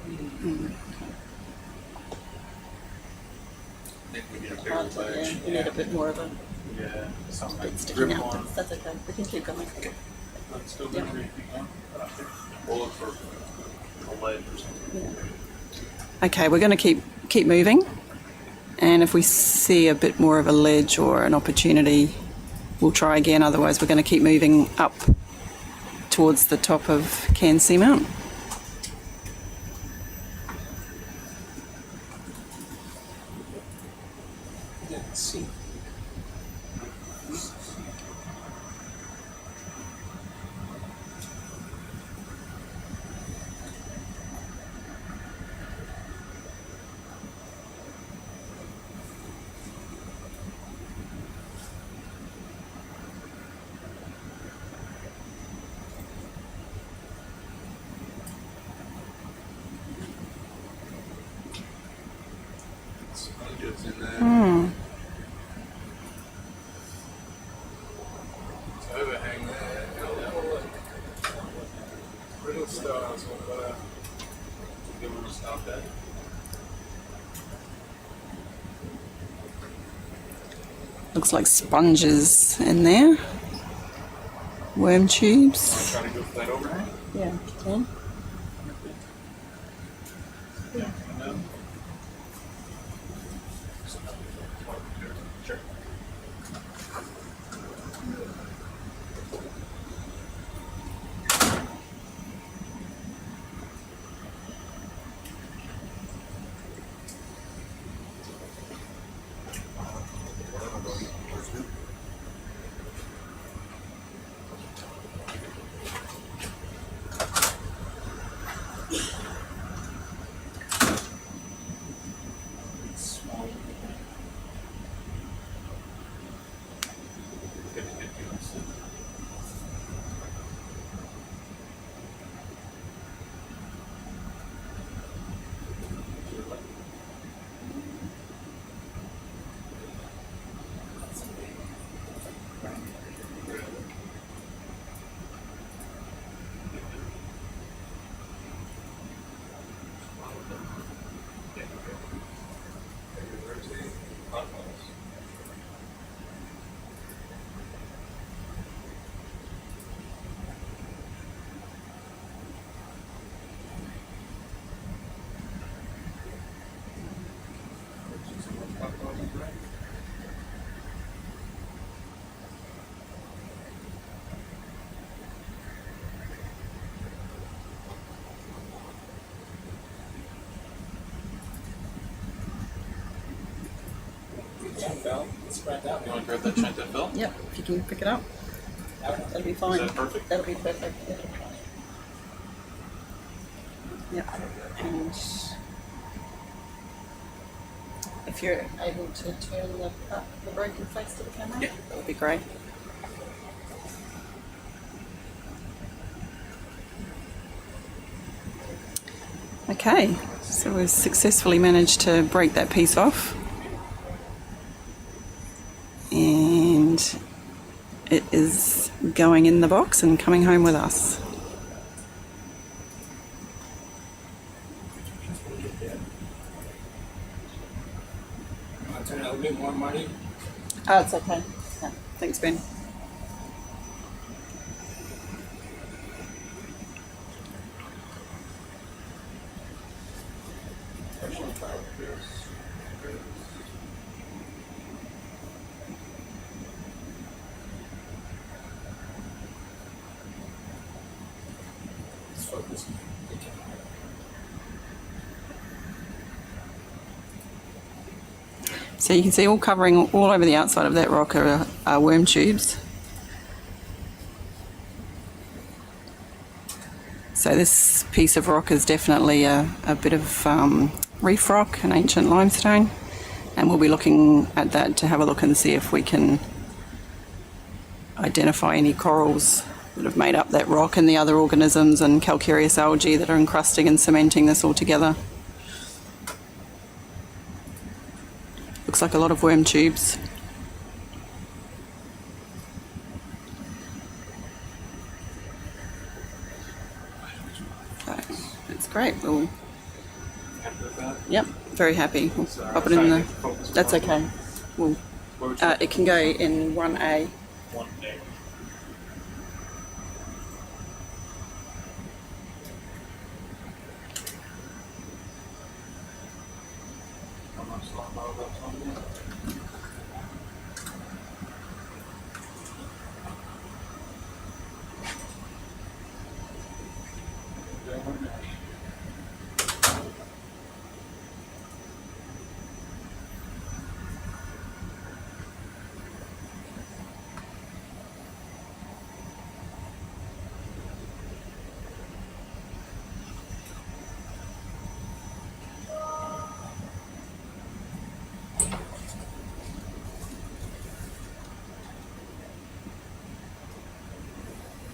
I think we need a bigger Hard to, ledge. we need a bit more of a Yeah, something bit like sticking grip out. on. That's okay. We can keep going. Let's still do 3 feet on. We'll look for a ledge or something. Yeah. Okay, we're going to keep moving, and if we see a bit more of a ledge or an opportunity, we'll try again. Otherwise, we're going to keep moving up towards the top of Cairns Seamount. Sponges in there. It's overhang there. Brittle stars or whatever. Give them a stop that. Looks like sponges in there. Worm tubes. Try to go for that overhang. Yeah, can. No. Sure. Spread that You want to grab that Chenta fill? Yep, if you can pick it up, that'll be fine. Is that perfect? That'll be perfect. Yep. And if you're able to turn the broken face to the camera, Yeah. that would be great. Okay, so we've successfully managed to break that piece off. And it is going in the box and coming home with us. I'll turn out a bit more money. Oh, it's okay. Yeah. Thanks, Ben. So you can see all covering all over the outside of that rock are worm tubes. So this piece of rock is definitely a bit of reef rock, an ancient limestone, and we'll be looking at that to have a look and see if we can identify any corals that have made up that rock and the other organisms and calcareous algae that are encrusting and cementing this all together. Looks like a lot of worm tubes. So that's great. We'll happy with that? Yep, very happy. We'll Sorry, pop I'm it in trying the. to focus That's on- okay. Well, What would you- it can go in 1A. one day. I'm not so about something.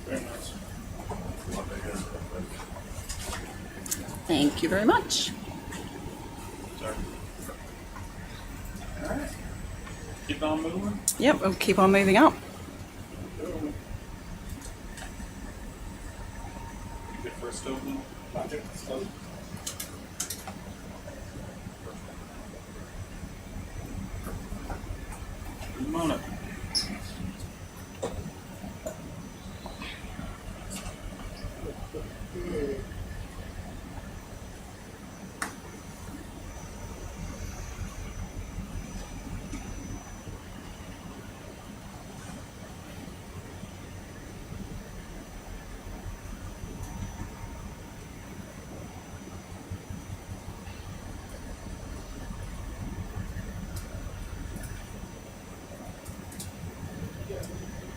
Very nice. Thank you very much. Sorry. All right. Keep on moving. Yep, we'll keep on moving up. Good first opening. Come on up.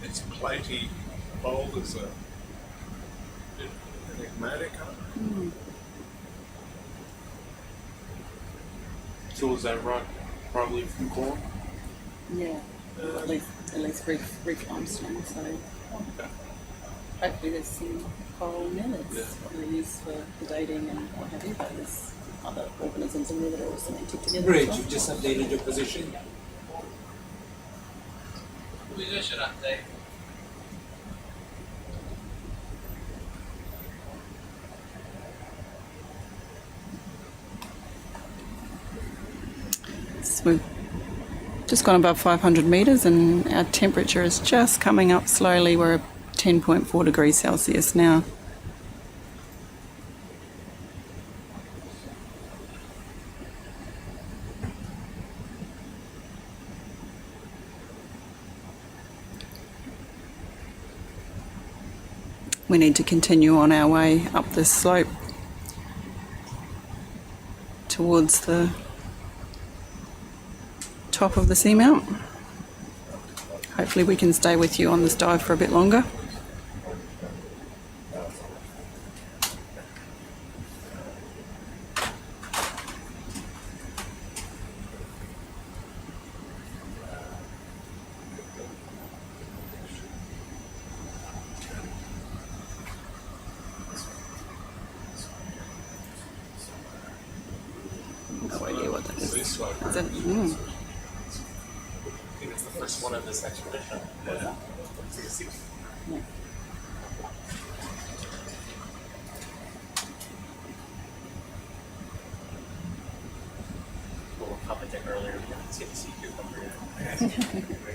It's platy, bold as a enigmatic. So is that rock probably from coral? Yeah, at least reef limestone. So Okay. hopefully there's some coral in there that's probably used for the dating and what have you. But there's other organisms in there that are also linked together. Bridge, as well. you've just updated your position. Position update. So we've just gone above 500 metres and our temperature is just coming up slowly. We're at 10.4 degrees Celsius now. We need to continue on our way up this slope towards the top of the seamount. Hopefully we can stay with you on this dive for a bit longer. No idea what that is. Is that, I think it's the first one of this expedition. Yeah. yeah. Little comment there earlier, we didn't see the sea cucumber yet.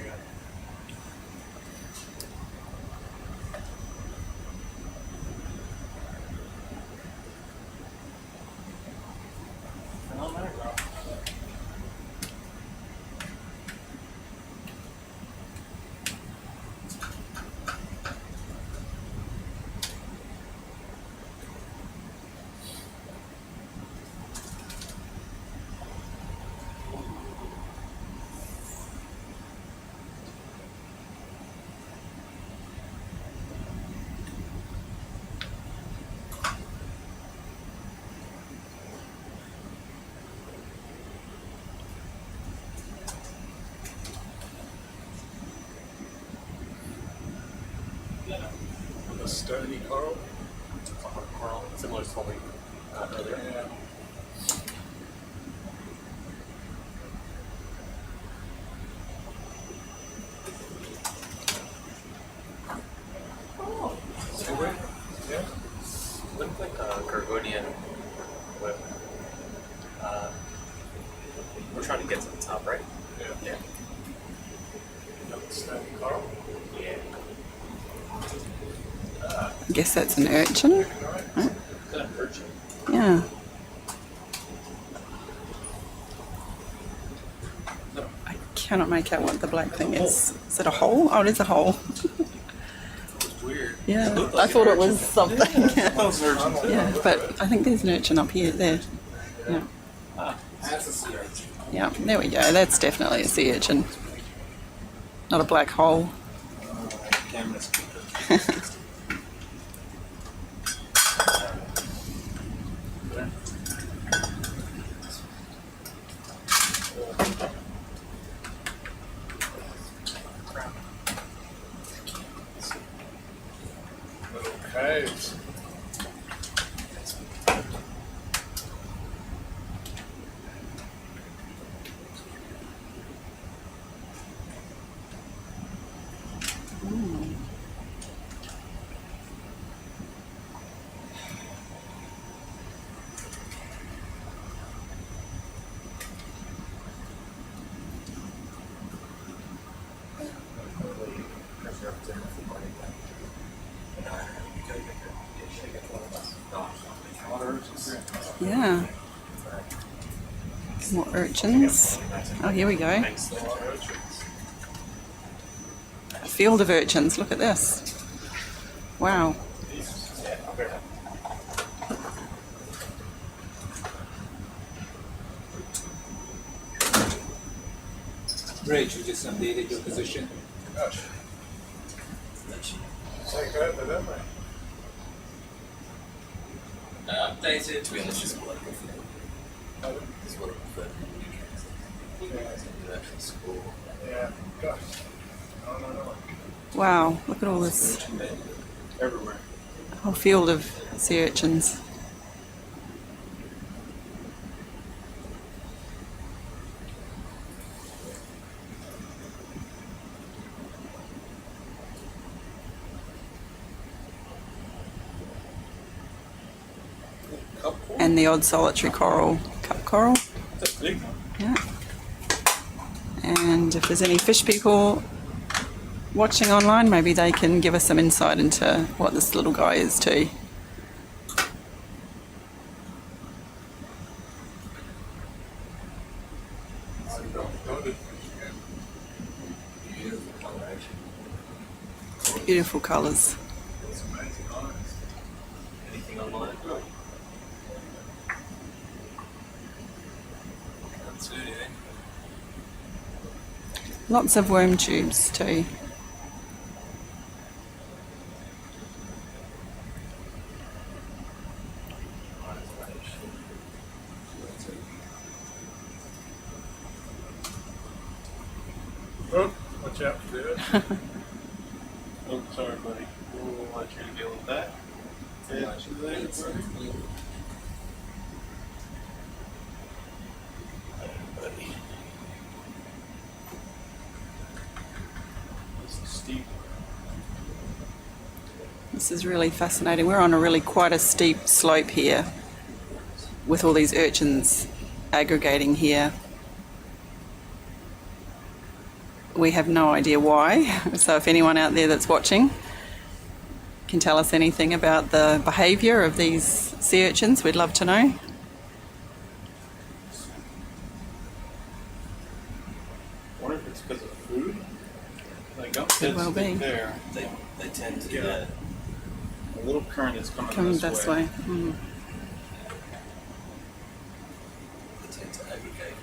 A stony coral. Coral, similar to what we got earlier. Yeah. Looked like a Gorgonian whip. We're trying to get to the top, right? Yeah. Standing coral. Yeah. I guess that's an urchin. Is that an urchin? Yeah. I cannot make out what the black thing is. Is it a hole? Oh, it is a hole. It's weird. Yeah, looked I like thought an it was something. That was an urchin. Yeah, but I think there's an urchin up here, there. Yeah. That's a sea urchin. Yeah, there we go. That's definitely a sea urchin. Not a black hole. Cameras. Little caves. Yeah. More urchins. Oh, here we go. A field of urchins. Look at this. Wow. Rach, you just updated your position. Take over, don't they? Updated. To be honest, just what I prefer. It's what I prefer. School. Yeah. Gosh. No. Wow. Look at all this. Everywhere. A whole field of sea urchins. And the odd solitary coral, cup coral. That's a big one. Yeah. And if there's any fish people watching online, maybe they can give us some insight into what this little guy is too. Beautiful colours. Anything online? That's good, eh? Lots of worm tubes too. Oh, watch out for it. Oh, sorry, buddy. We'll let you deal with that. Yeah, she's there, buddy. This is steep. This is really fascinating. We're on a really quite a steep slope here with all these urchins aggregating here. We have no idea why, so if anyone out there that's watching can tell us anything about the behaviour of these sea urchins, we'd love to know. I wonder if it's because of food. Like I'm Could well be. there. They tend to Yeah. A little current is coming, Coming this way. Mm. they tend to aggregate.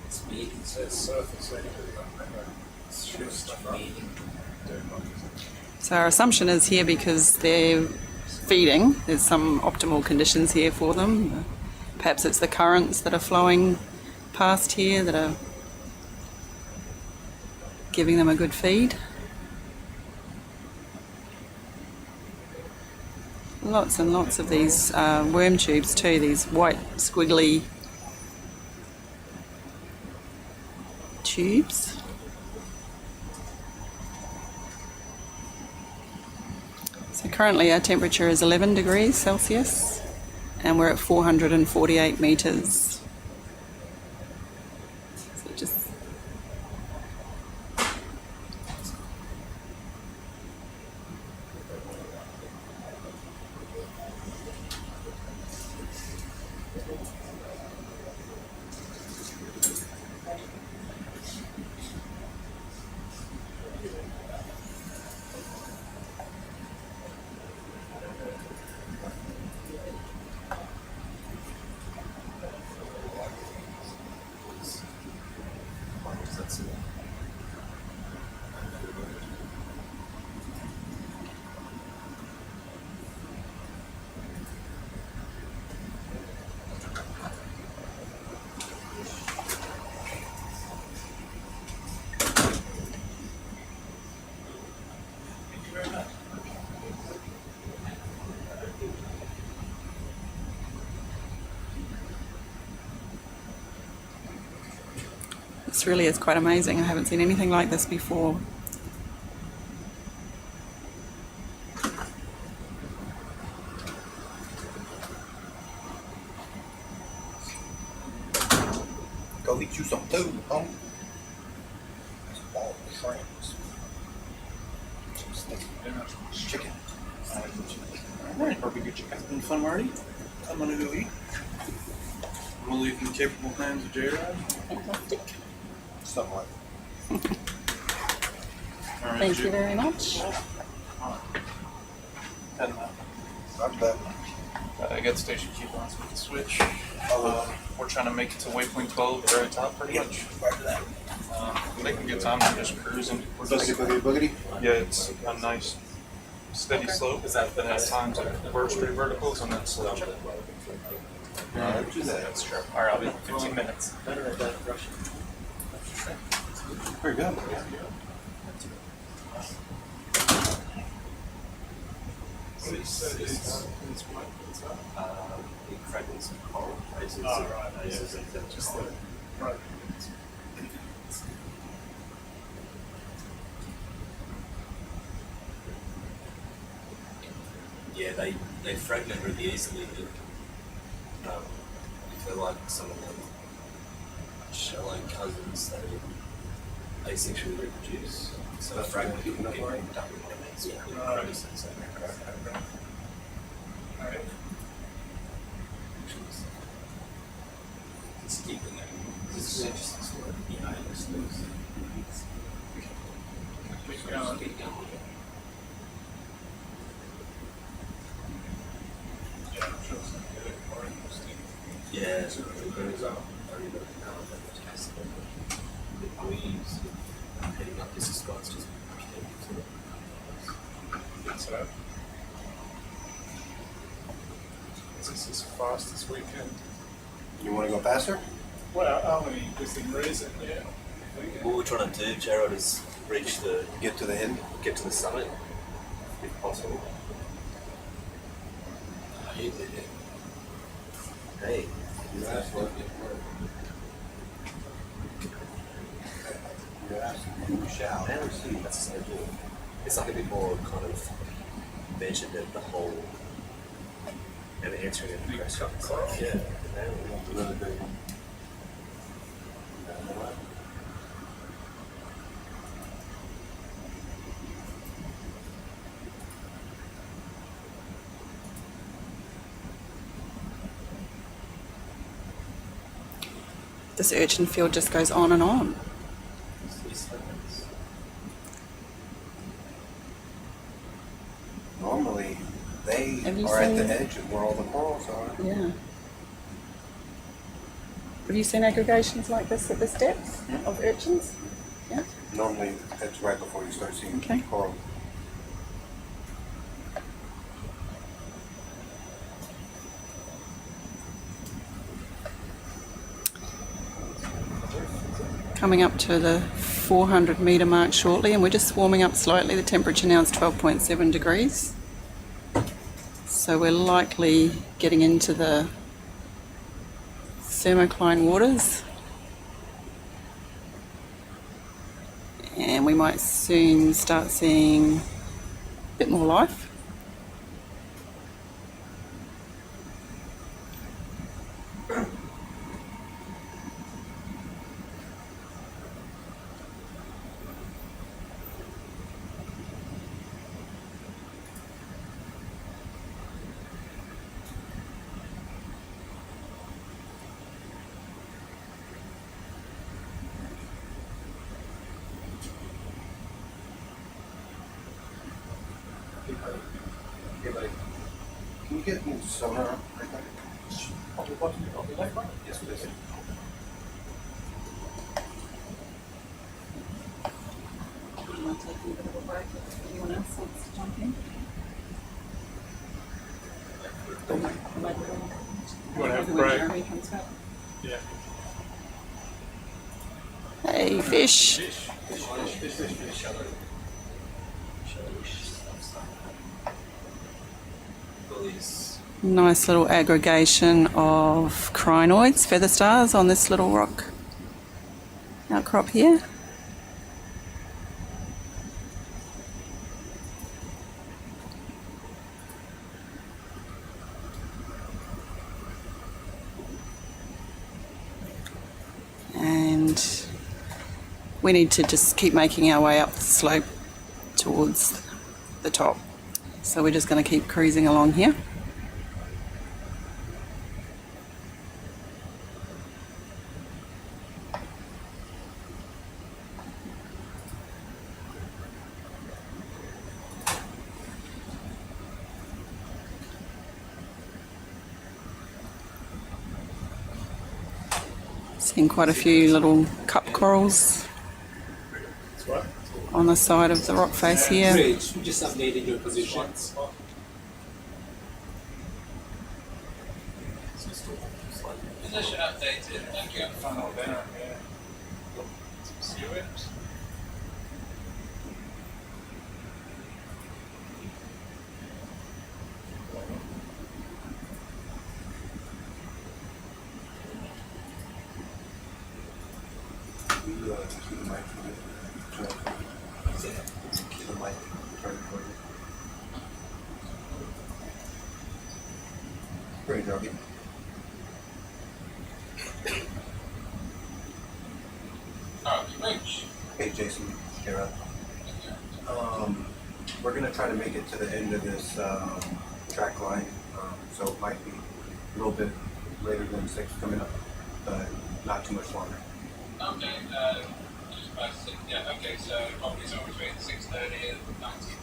It's me. It says surface area. It's just So our assumption is here because they're feeding, there's some optimal conditions here for them. Perhaps it's the currents that are flowing past here that are giving them a good feed. Lots and lots of these worm tubes too, these white squiggly tubes. So currently our temperature is 11 degrees Celsius and we're at 448 metres. So just this really is quite amazing. I haven't seen anything like this before. Go get you some food, homie. Some ball shrimps. Some steak. Chicken. Alright, barbecue chicken and fun, Marty. I'm gonna go eat. I'm gonna leave in the capable hands of J-Rod. Something like Alright, Thank you very much. And, I'm back. I got station keep on so we can switch. We're trying to make it to waypoint 12, very top pretty much. Right to that. Making good time, we're just cruising. We're just, Boogity, boogity, boogity. yeah, it's a nice steady slope. Is that then at times it bursts through verticals and then slow. Alright, do that. That's true. Alright, I'll be 15 minutes. Better at that Russian. Very good. Fragments of coral, traces Oh, of right, traces yeah. of the Just the, right. yeah, they fragment really easily. But, if they're like some of them shallow cousins, they asexually reproduce. So a fragment can get ripped up in one of these crevices. Right. It's keeping them. This is interesting story. You know, it's Keep going. keep going. Yeah, I'm sure it's going to get more interesting. Yeah, so it goes up. I really don't know how much acid the breeze heading up this spot's just to it. So, this is fast this weekend. You want to go faster? Well, only within reason, yeah. What we're trying to do, Jared, is reach the Get to the end. get to the summit, if possible. Hey, You asked what? You asked, you shall. now we see that's so good. It's like a bit more kind of measured at the whole and answering the question. Yeah. Another big one. This urchin field just goes on and on. Normally, they Have you are at the seen- edge of where all the corals are. Yeah. Have you seen aggregations like this at this depth of urchins? Yeah. Normally, it's right before you start seeing Okay. coral. Coming up to the 400 metre mark shortly, and we're just warming up slightly. The temperature now is 12.7 degrees. So we're likely getting into the thermocline waters. And we might soon start seeing a bit more life. Hey, buddy. Can you get me sonar right there? On the bottom of the left one? Yes, please. Do you want to take a bit of a break if anyone else wants to jump in? You want to have a break? Jeremy comes back. Yeah. Hey, fish. Bullies. Nice little aggregation of crinoids, feather stars on this little rock outcrop here. And we need to just keep making our way up the slope towards the top. So we're just going to keep cruising along here. Seeing quite a few little cup corals on the side of the rock face here. Rich, we just updated your position. Position updated. Thank you. Funnel down, yeah. See it. Keep the mic Keep the mic turned toward you. Pretty doggy. Oh, Rich. Hey, Jason, Kara. We're gonna try to make it to the end of this track line, so it might be a little bit later than 6 coming up, but not too much longer. Okay, just about 6. Yeah, okay, so probably somewhere between 6:30 and 19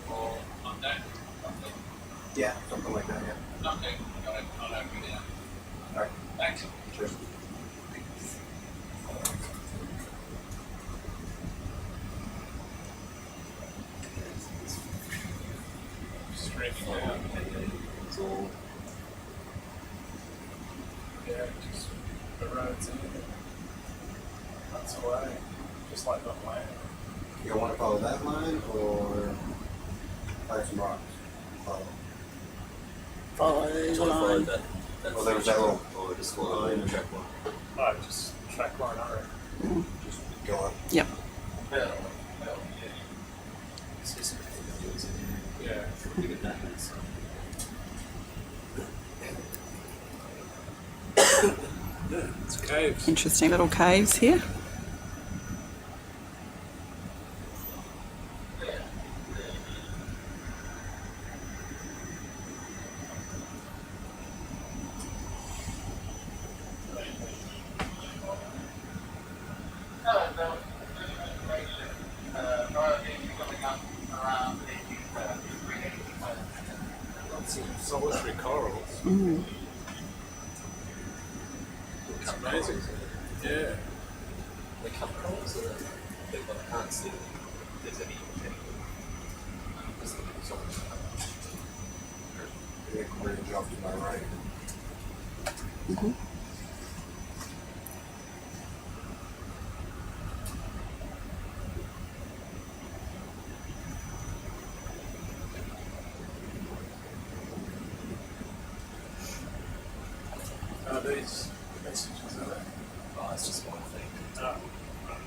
for Monday. Okay. Yeah, something like that, yeah. Okay, got it. I'll have it, yeah. All right, Thanks. cheers. Streaming down. It's all Yeah, just the roads in it. That's away. Just like that way. You want to follow that line or find some rocks? Follow. Follow just the want to follow line. that. Well, there was that little or just follow the track one. Oh, just track line, I reckon. just go up. Yep. Yeah. It's just Yeah. look at that. It's caves. Interesting little caves here. Solitary corals. Mm. It's amazing. Yeah. The cup corals are big, but I can't see if there's any. Just look at the top. Yeah, bridge off to my right. Mhm. These messages are there. Oh, it's just one thing. Oh, right.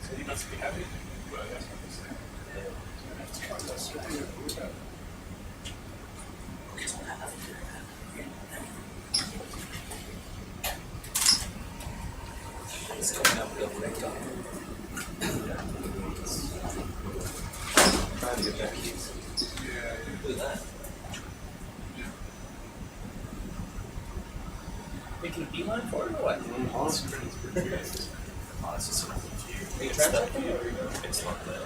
So you must be happy. Well, that's what they say. Yeah. So you have to cut that through. It's coming up with a break up. Trying to get that keys. Yeah. Look at that. Making a beeline for it or what? It's pretty good. Oh, it's just enough of you. Are you It's trying stuck to here. It's not there.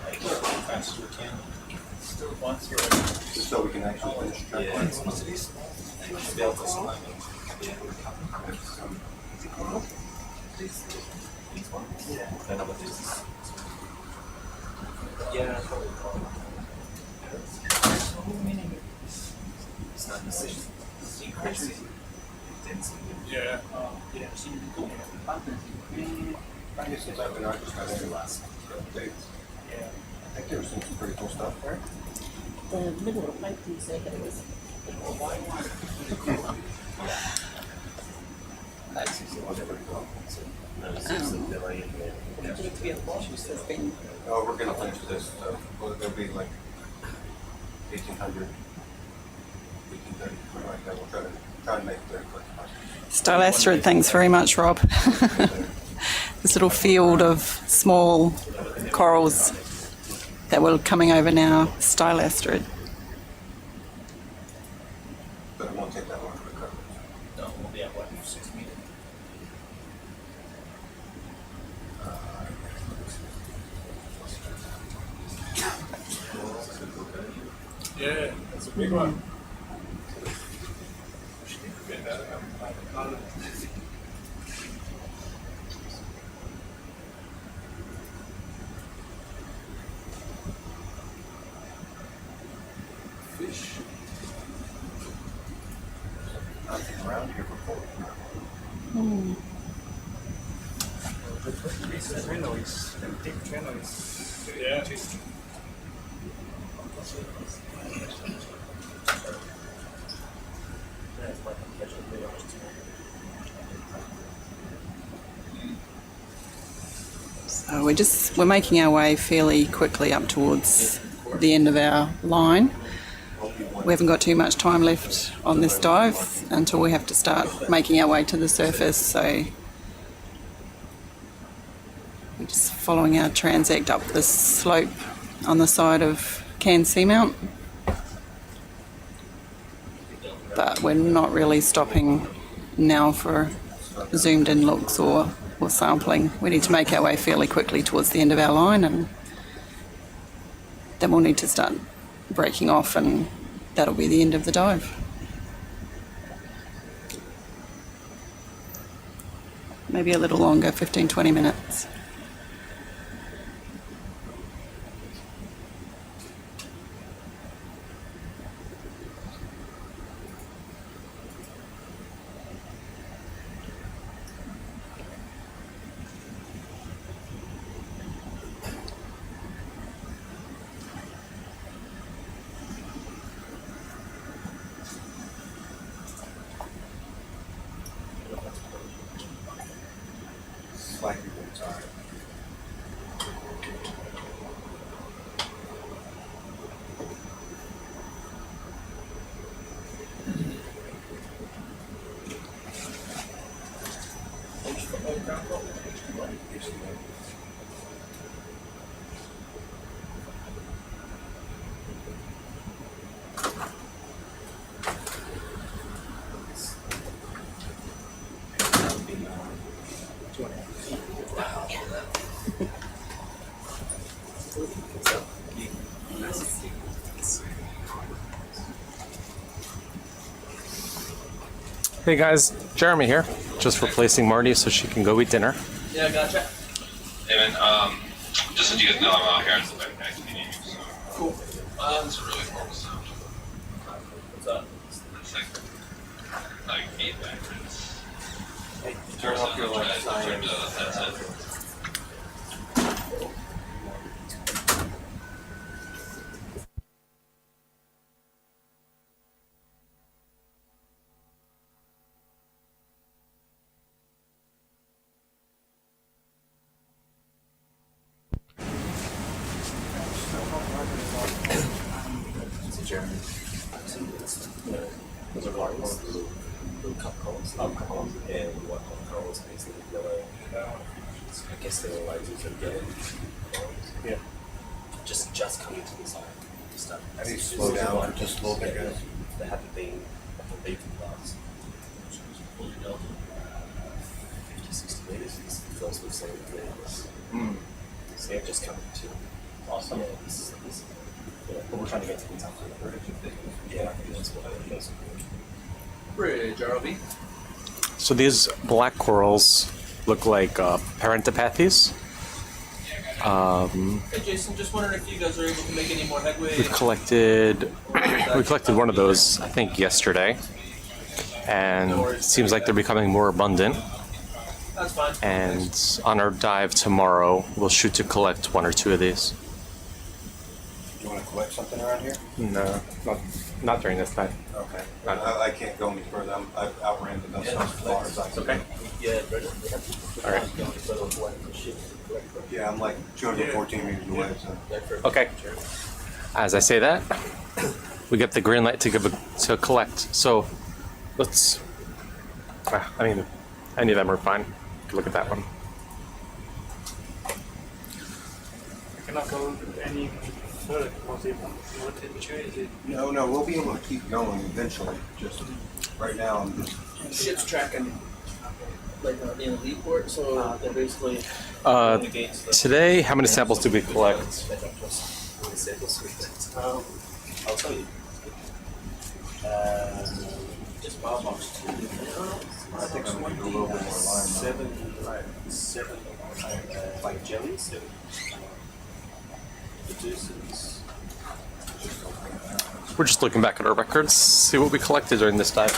fast as we can? Once you're Just so we can actually finish track Yeah, one. it's supposed to be built or something. Yeah. These ones? Yeah. I don't know what this is. Yeah, probably. It's not increasing density. yeah. I guess since I've been out, just got any last days. Yeah. I think there was some pretty cool stuff there. The middle of making seconds. That's usually what every block wants to know. It's just a delay in there. Oh, we're gonna finish this, well, there'll be like 1800, 1830, something like that. We'll try to make it very quick. Stylastrid, thanks very much, Rob. This little field of small corals that we're coming over now, Stylastrid. But it won't take that long to recover. No, we'll be at what, 6 meters? Yeah, that's a big one. Fish. Nothing around here before. Yeah. So we're making our way fairly quickly up towards the end of our line. We haven't got too much time left on this dive until we have to start making our way to the surface, so we're just following our transact up this slope on the side of Cairns Seamount. But we're not really stopping now for zoomed in looks or sampling. We need to make our way fairly quickly towards the end of our line, and then we'll need to start breaking off, and that'll be the end of the dive. Maybe a little longer, 15-20 minutes. Slightly more time. Hey guys, Jeremy here. Just replacing Marty so she can go eat dinner. Yeah, gotcha. Hey man, just so you guys know, I'm out here in the backpack if you need me. So. Cool. It's a really horrible sound. What's up? It's like feedback. It's Hey, turn off your like turned science. headset. Jeremy. Those are larvae, little cup corals, and the white coral is basically yellow. I guess they were like to get in. Yeah. Just coming to the side. Stuff. I need to slow down for just a little bit, guys. They haven't been leaving the bars. 50, 60 meters. This fills with 70 meters. So they're just coming to. Awesome. Yeah, this is But we're trying to get to the top of the bridge. Yeah, that's what it is. Bridge, ROV. So these black corals look like parentopathes. Hey Jason, just wondering if you guys are able to make any more headway. We collected one of those, I think, yesterday, and it seems like they're becoming more abundant. That's fine. And on our dive tomorrow, we'll shoot to collect 1 or 2 of these. You want to collect something around here? No, not during this time. Okay. I can't go any further. I've outran the best as far as I can. Okay. Yeah, All right. Yeah, I'm like 214 meters away. So. Okay. As I say that, we get the green light to collect. So let's. I mean, any of them are fine. Look at that one. I cannot go any further because it will temperature is it. No, we'll be able to keep going eventually. Just right now, I'm just. ship's tracking like in the lead port, so they're basically against the Today, how many samples did we collect? I'll tell you. Just Bob I think I'm going to go a little bit more Seven like jellies. Producers. We're just looking back at our records, see what we collected during this dive.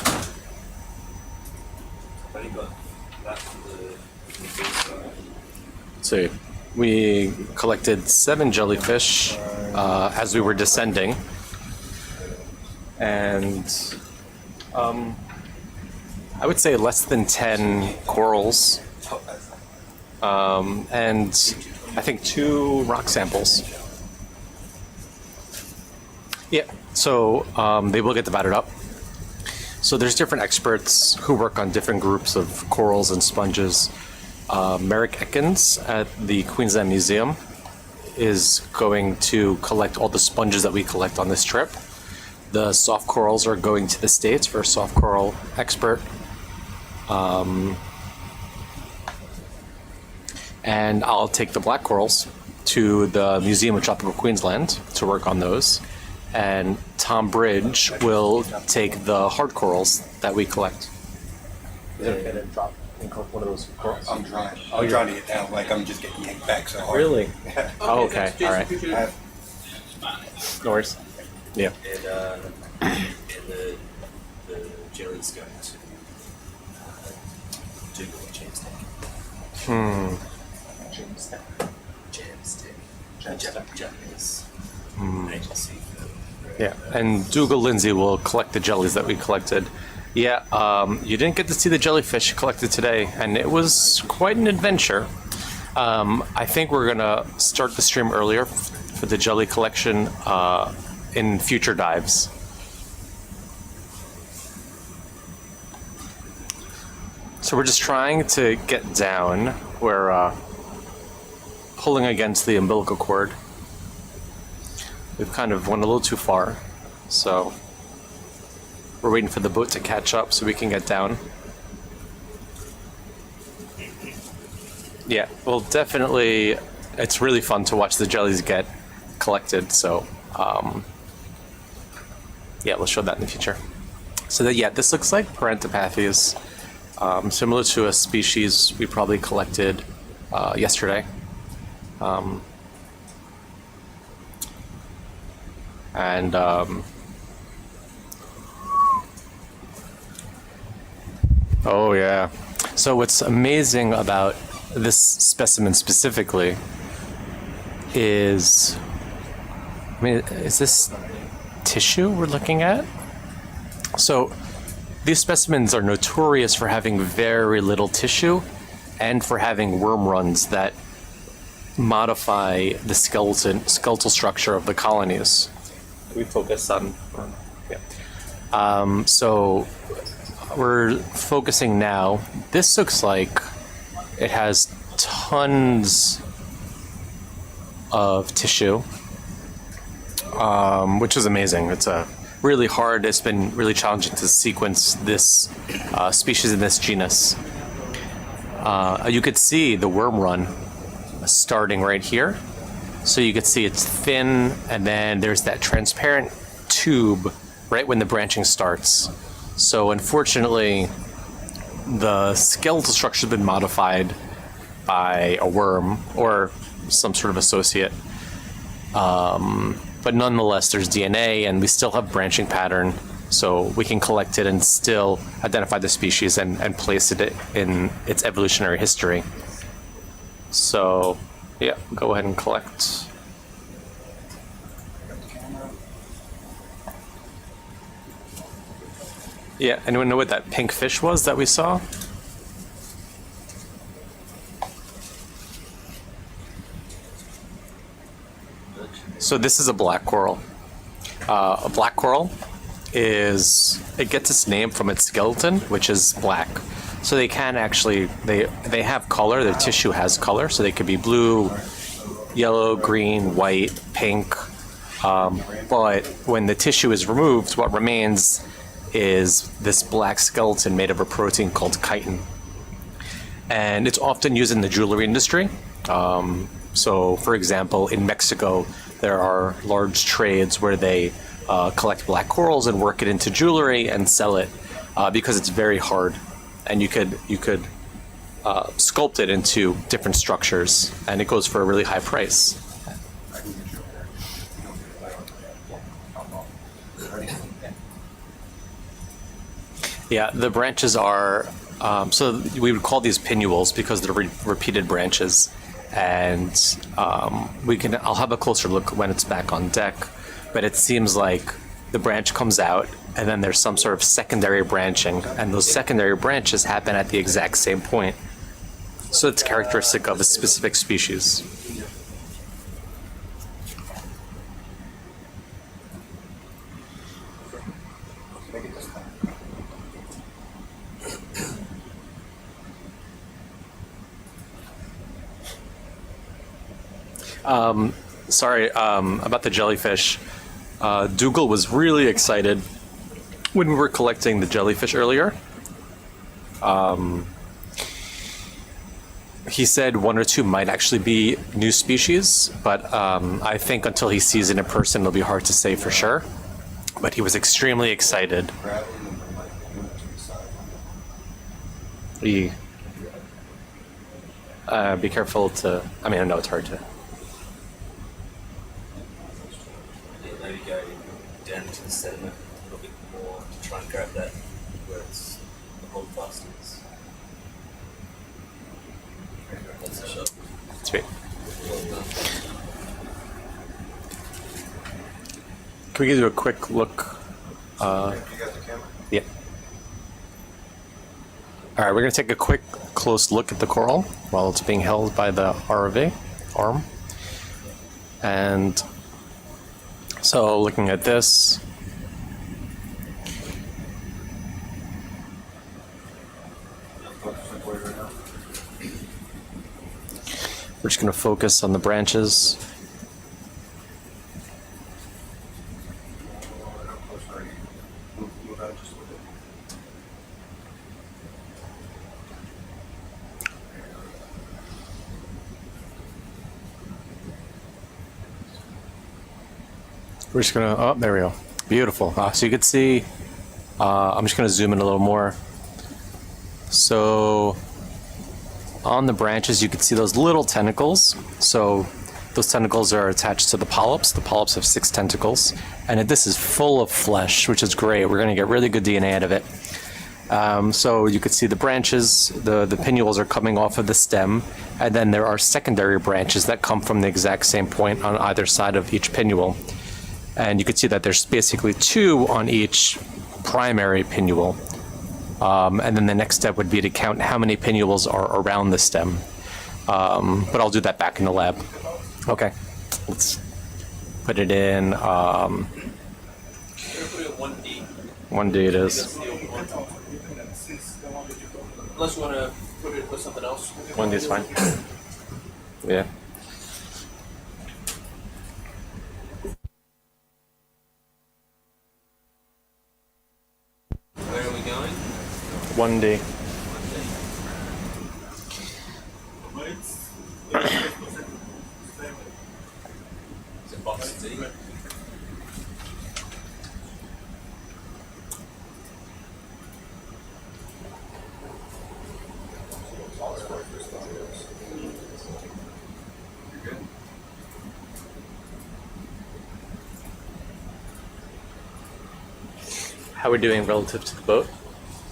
But you got that for the base side. So we collected 7 jellyfish as we were descending, and I would say less than 10 corals, and I think 2 rock samples. Yeah, so they will get divided up. So there's different experts who work on different groups of corals and sponges. Merrick Ekins at the Queensland Museum is going to collect all the sponges that we collect on this trip. The soft corals are going to the States for a soft coral expert. And I'll take the black corals to the Museum of Tropical Queensland to work on those. And Tom Bridge will take the hard corals that we collect. Is it okay to drop and collect one of those corals? I'm trying. I'm trying to get down. Like I'm just getting yanked back so hard. Really? Yeah. Oh, okay. All right. No worries. Yeah. And the jelly's going to Dougal and James Tank. Japanese agency. Yeah, and Dougal Lindsay will collect the jellies that we collected. Yeah, you didn't get to see the jellyfish collected today, and it was quite an adventure. I think we're gonna start the stream earlier for the jelly collection in future dives. So we're just trying to get down. We're pulling against the umbilical cord. We've kind of went a little too far, so we're waiting for the boat to catch up so we can get down. Yeah, well, definitely, it's really fun to watch the jellies get collected, so yeah, we'll show that in the future. So that, yeah, this looks like parentopathes, similar to a species we probably collected yesterday. Oh yeah. So what's amazing about this specimen specifically is, I mean, is this tissue we're looking at? So these specimens are notorious for having very little tissue and for having worm runs that modify the skeletal structure of the colonies. We focus on yeah. So we're focusing now. This looks like it has tons of tissue, which is amazing. It's it's been really challenging to sequence this species in this genus. You could see the worm run starting right here So you can see it's thin, and then there's that transparent tube right when the branching starts. So unfortunately, the skeletal structure has been modified by a worm or some sort of associate. But nonetheless, there's DNA, and we still have branching pattern, so we can collect it and still identify the species and place it in its evolutionary history. So, yeah, go ahead and collect. Yeah, anyone know what that pink fish was that we saw? So this is a black coral. A black coral it gets its name from its skeleton, which is black. So they can actually, they have color, their tissue has color, so they could be blue, yellow, green, white, pink. But when the tissue is removed, what remains is this black skeleton made of a protein called chitin. And it's often used in the jewelry industry. So, for example, in Mexico, there are large trades where they collect black corals and work it into jewelry and sell it because it's very hard, and you could sculpt it into different structures, and it goes for a really high price. Yeah, the branches are so we would call these pinnules because they're repeated branches. And I'll have a closer look when it's back on deck, but it seems like the branch comes out and then there's some sort of secondary branching, and those secondary branches happen at the exact same point. So it's characteristic of a specific species. Sorry about the jellyfish. Dougal was really excited when we were collecting the jellyfish earlier. He said one or two might actually be new species, but I think until he sees it in person, it'll be hard to say for sure. But he was extremely excited. Be careful to, I mean, I know it's hard to. Maybe go down into the sediment a little bit more to try and grab that where it's the hold fastest. That's a shot. Sweet. Well done. Can we do a quick look? You got the camera? Yeah. All right, we're going to take a quick close look at the coral while it's being held by the ROV arm. And so looking at this, we're just going to focus on the branches. We're just gonna, oh, there we go. Beautiful. So you can see, I'm just gonna zoom in a little more. So on the branches, you can see those little tentacles. So those tentacles are attached to the polyps. The polyps have 6 tentacles. And this is full of flesh, which is great. We're gonna get really good DNA out of it. So you can see the branches, the pinnules are coming off of the stem, and then there are secondary branches that come from the exact same point on either side of each pinnule. And you can see that there's basically 2 on each primary pinnule. And then the next step would be to count how many pinnules are around the stem. But I'll do that back in the lab. Okay, let's put it in. 1D. 1D it is. Unless you want to put it with something else. 1D is fine. Yeah. Where are we going? 1D. box D. How are we doing relative to the boat?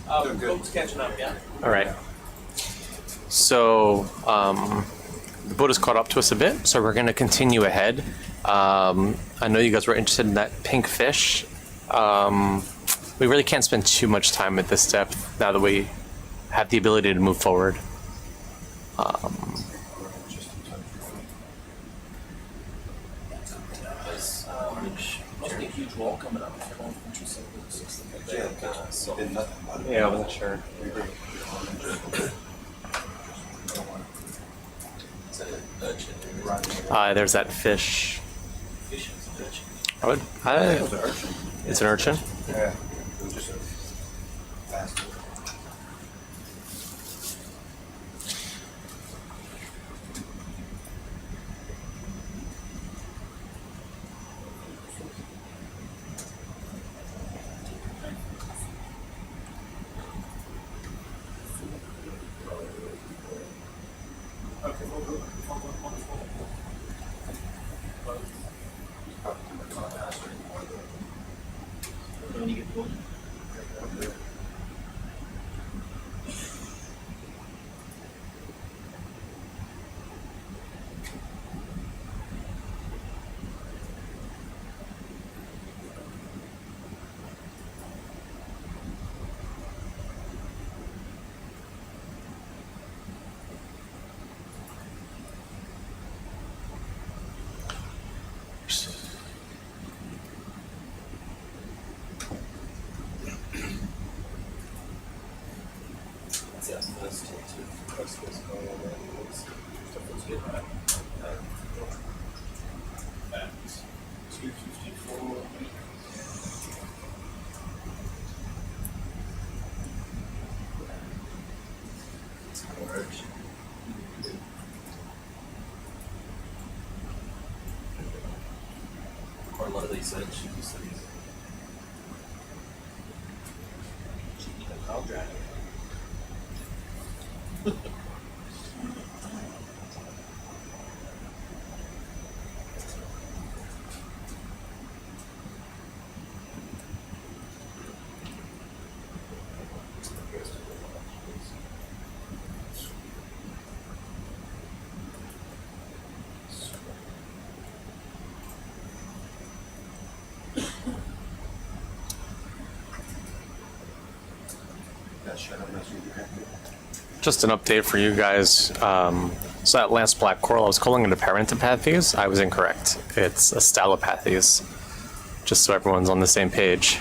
Boat's catching up, yeah. All right. So the boat has caught up to us a bit, so we're going to continue ahead. I know you guys were interested in that pink fish. We really can't spend too much time at this depth now that we have the ability to move forward. There's orange. Must be a huge wall coming up. If everyone's interested in this. Been nothing but it. Yeah, I wasn't sure. It's an urchin. There's that fish. Fish is an urchin. It's an urchin. Yeah, it was just a fast. When you get bored. That's our first tattoo. That's what's going on there. Stuff looks good, right? That's 254. It's an urchin. Quite a lot of these urchins. I'll drag it. Just an update for you guys. So that last black coral, I was calling it a Parentopathes. I was incorrect. It's a Stylopathes. Just so everyone's on the same page.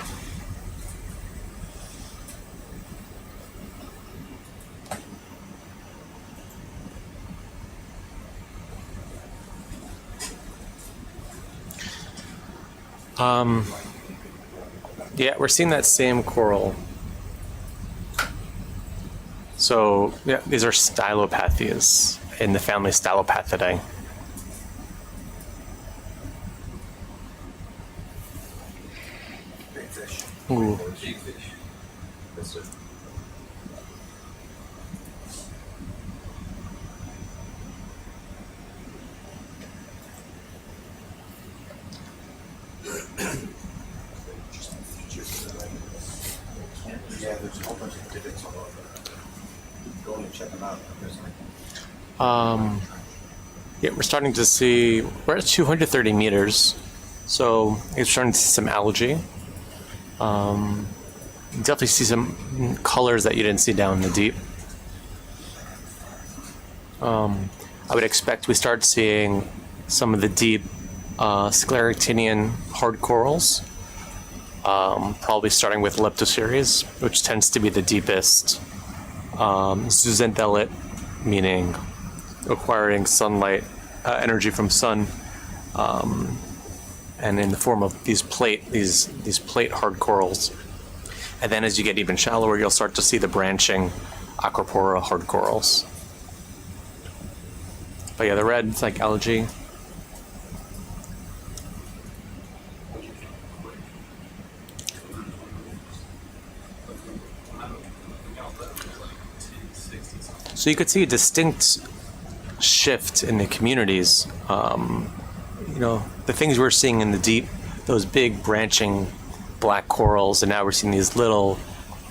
Yeah, we're seeing that same coral. So, yeah, these are Stylopathes in the family Stylopathidae. Big fish. Ooh. Big fish. That's it. Yeah, there's a whole bunch of divots all over. Go and check them out. There's like Yeah, we're starting to see, we're at 230 meters, so you're starting to see some algae. You definitely see some colors that you didn't see down in the deep. I would expect we start seeing some of the deep scleractinian hard corals, probably starting with Leptoceres, which tends to be the deepest. Zooxanthellae, meaning acquiring sunlight, energy from sun, and in the form of these plate hard corals. And then as you get even shallower, you'll start to see the branching Acropora hard corals. But yeah, the red, it's like algae. So you could see a distinct shift in the communities. You know, the things we're seeing in the deep, those big branching black corals, and now we're seeing these little,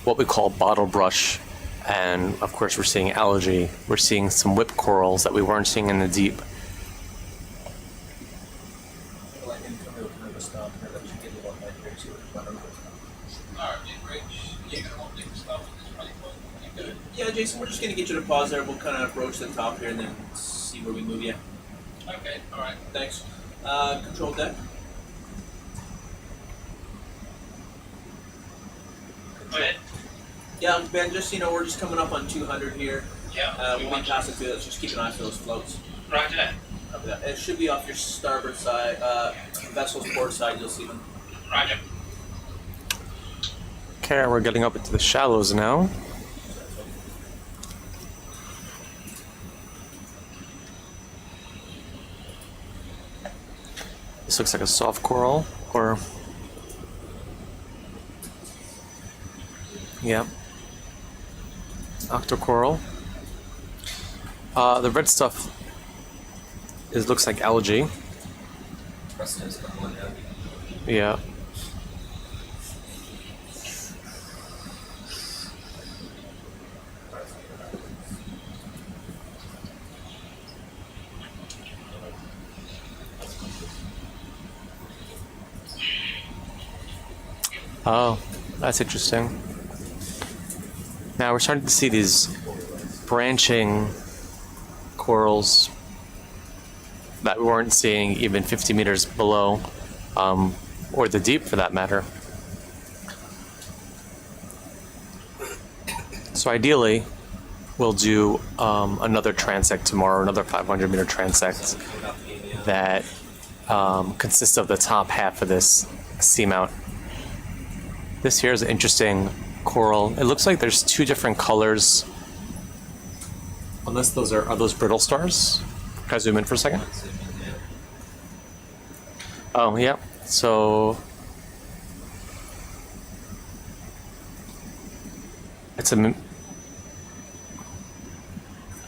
what we call bottle brush, and of course we're seeing algae. We're seeing some whip corals that we weren't seeing in the deep. Yeah, Jason, we're just gonna get you to pause there. We'll kind of approach the top here and then see where we move you. Okay, all right. Thanks. Control deck. Go ahead. Yeah, Ben, just so you know, we're just coming up on 200 here. Yeah. We'll be passing through. Let's just keep an eye for those floats. Roger that. It should be off your starboard side, vessel's port side. You'll see them. Roger. Okay, we're getting up into the shallows now. This looks like a soft coral, or yeah, octocoral. The red stuff looks like algae. Yeah. Oh, that's interesting. Now we're starting to see these branching corals that we weren't seeing even 50 meters below, or the deep for that matter. So ideally, we'll do another transect tomorrow, another 500-meter transect that consists of the top half of this seamount. This here is an interesting coral. It looks like there's two different colors. Unless those are those brittle stars? Can I zoom in for a second? Oh, yeah. So it's a.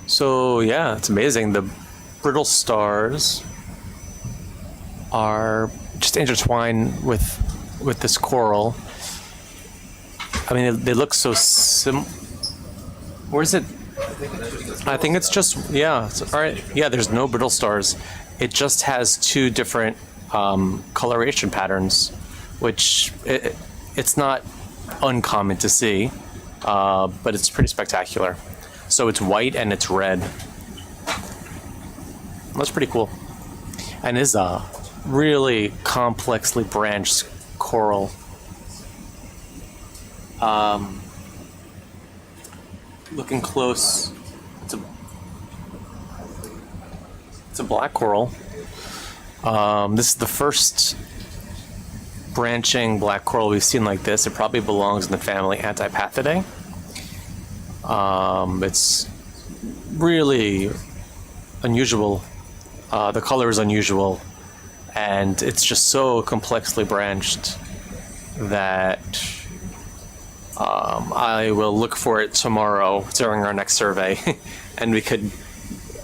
So yeah, it's amazing. The brittle stars are just intertwined with this coral. I mean, they look so Where is it? I think it's just, yeah. All right. Yeah, there's no brittle stars. It just has two different coloration patterns, which it's not uncommon to see, but it's pretty spectacular. So it's white and it's red. That's pretty cool. And is a really complexly branched coral. Looking close, it's a black coral. This is the first branching black coral we've seen like this. It probably belongs in the family Antipathidae. It's really unusual. The color is unusual, and it's just so complexly branched that I will look for it tomorrow during our next survey, and we could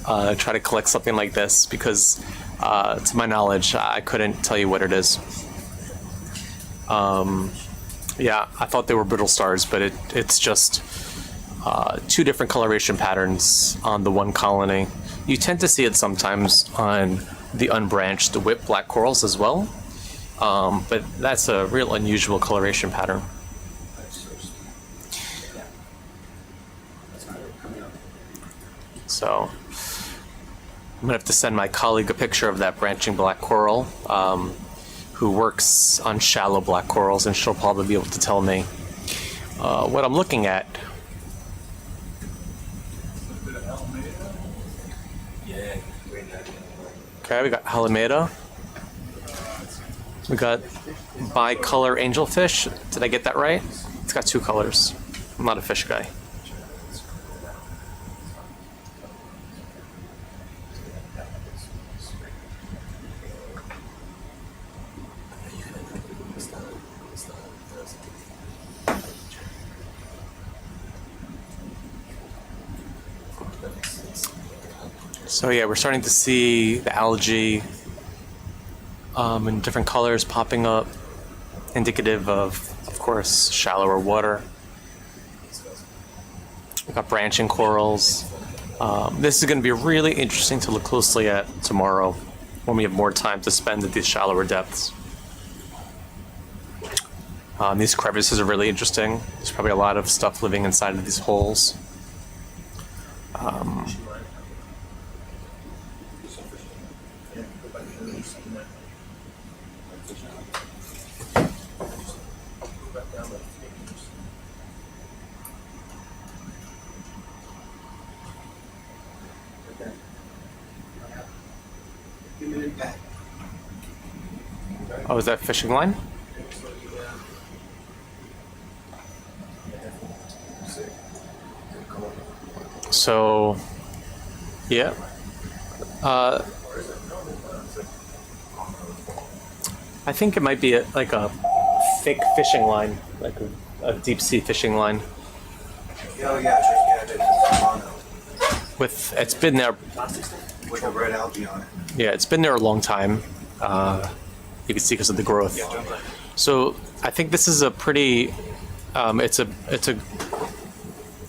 try to collect something like this, because to my knowledge, I couldn't tell you what it is. Yeah, I thought they were brittle stars, but it's just two different coloration patterns on the one colony. You tend to see it sometimes on the unbranched whip black corals as well, but that's a real unusual coloration pattern. So I'm gonna have to send my colleague a picture of that branching black coral, who works on shallow black corals, and she'll probably be able to tell me what I'm looking at. Okay, we got Halimeda. We got bicolor angelfish. Did I get that right? It's got two colors. I'm not a fish guy. So yeah, we're starting to see the algae in different colors popping up, indicative of course, shallower water. We've got branching corals. This is going to be really interesting to look closely at tomorrow when we have more time to spend at these shallower depths. These crevices are really interesting. There's probably a lot of stuff living inside of these holes. Oh, is that fishing line? So, yeah. I think it might be like a fake fishing line, like a deep sea fishing line. Oh yeah, it is. Mono. It's been there. With the red algae on it. Yeah, it's been there a long time. You can see because of the growth. So I think this is a pretty. It's a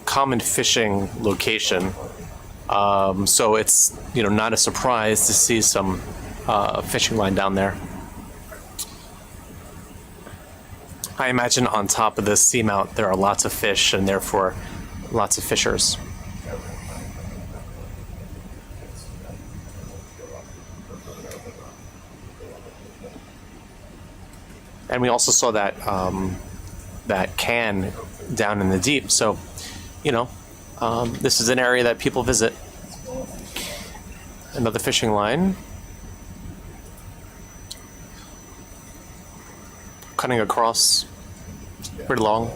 common fishing location. So it's not a surprise to see some fishing line down there. I imagine on top of the seamount there are lots of fish and therefore lots of fishers. And we also saw that that can down in the deep. So, this is an area that people visit. Another fishing line. Cutting across, pretty long.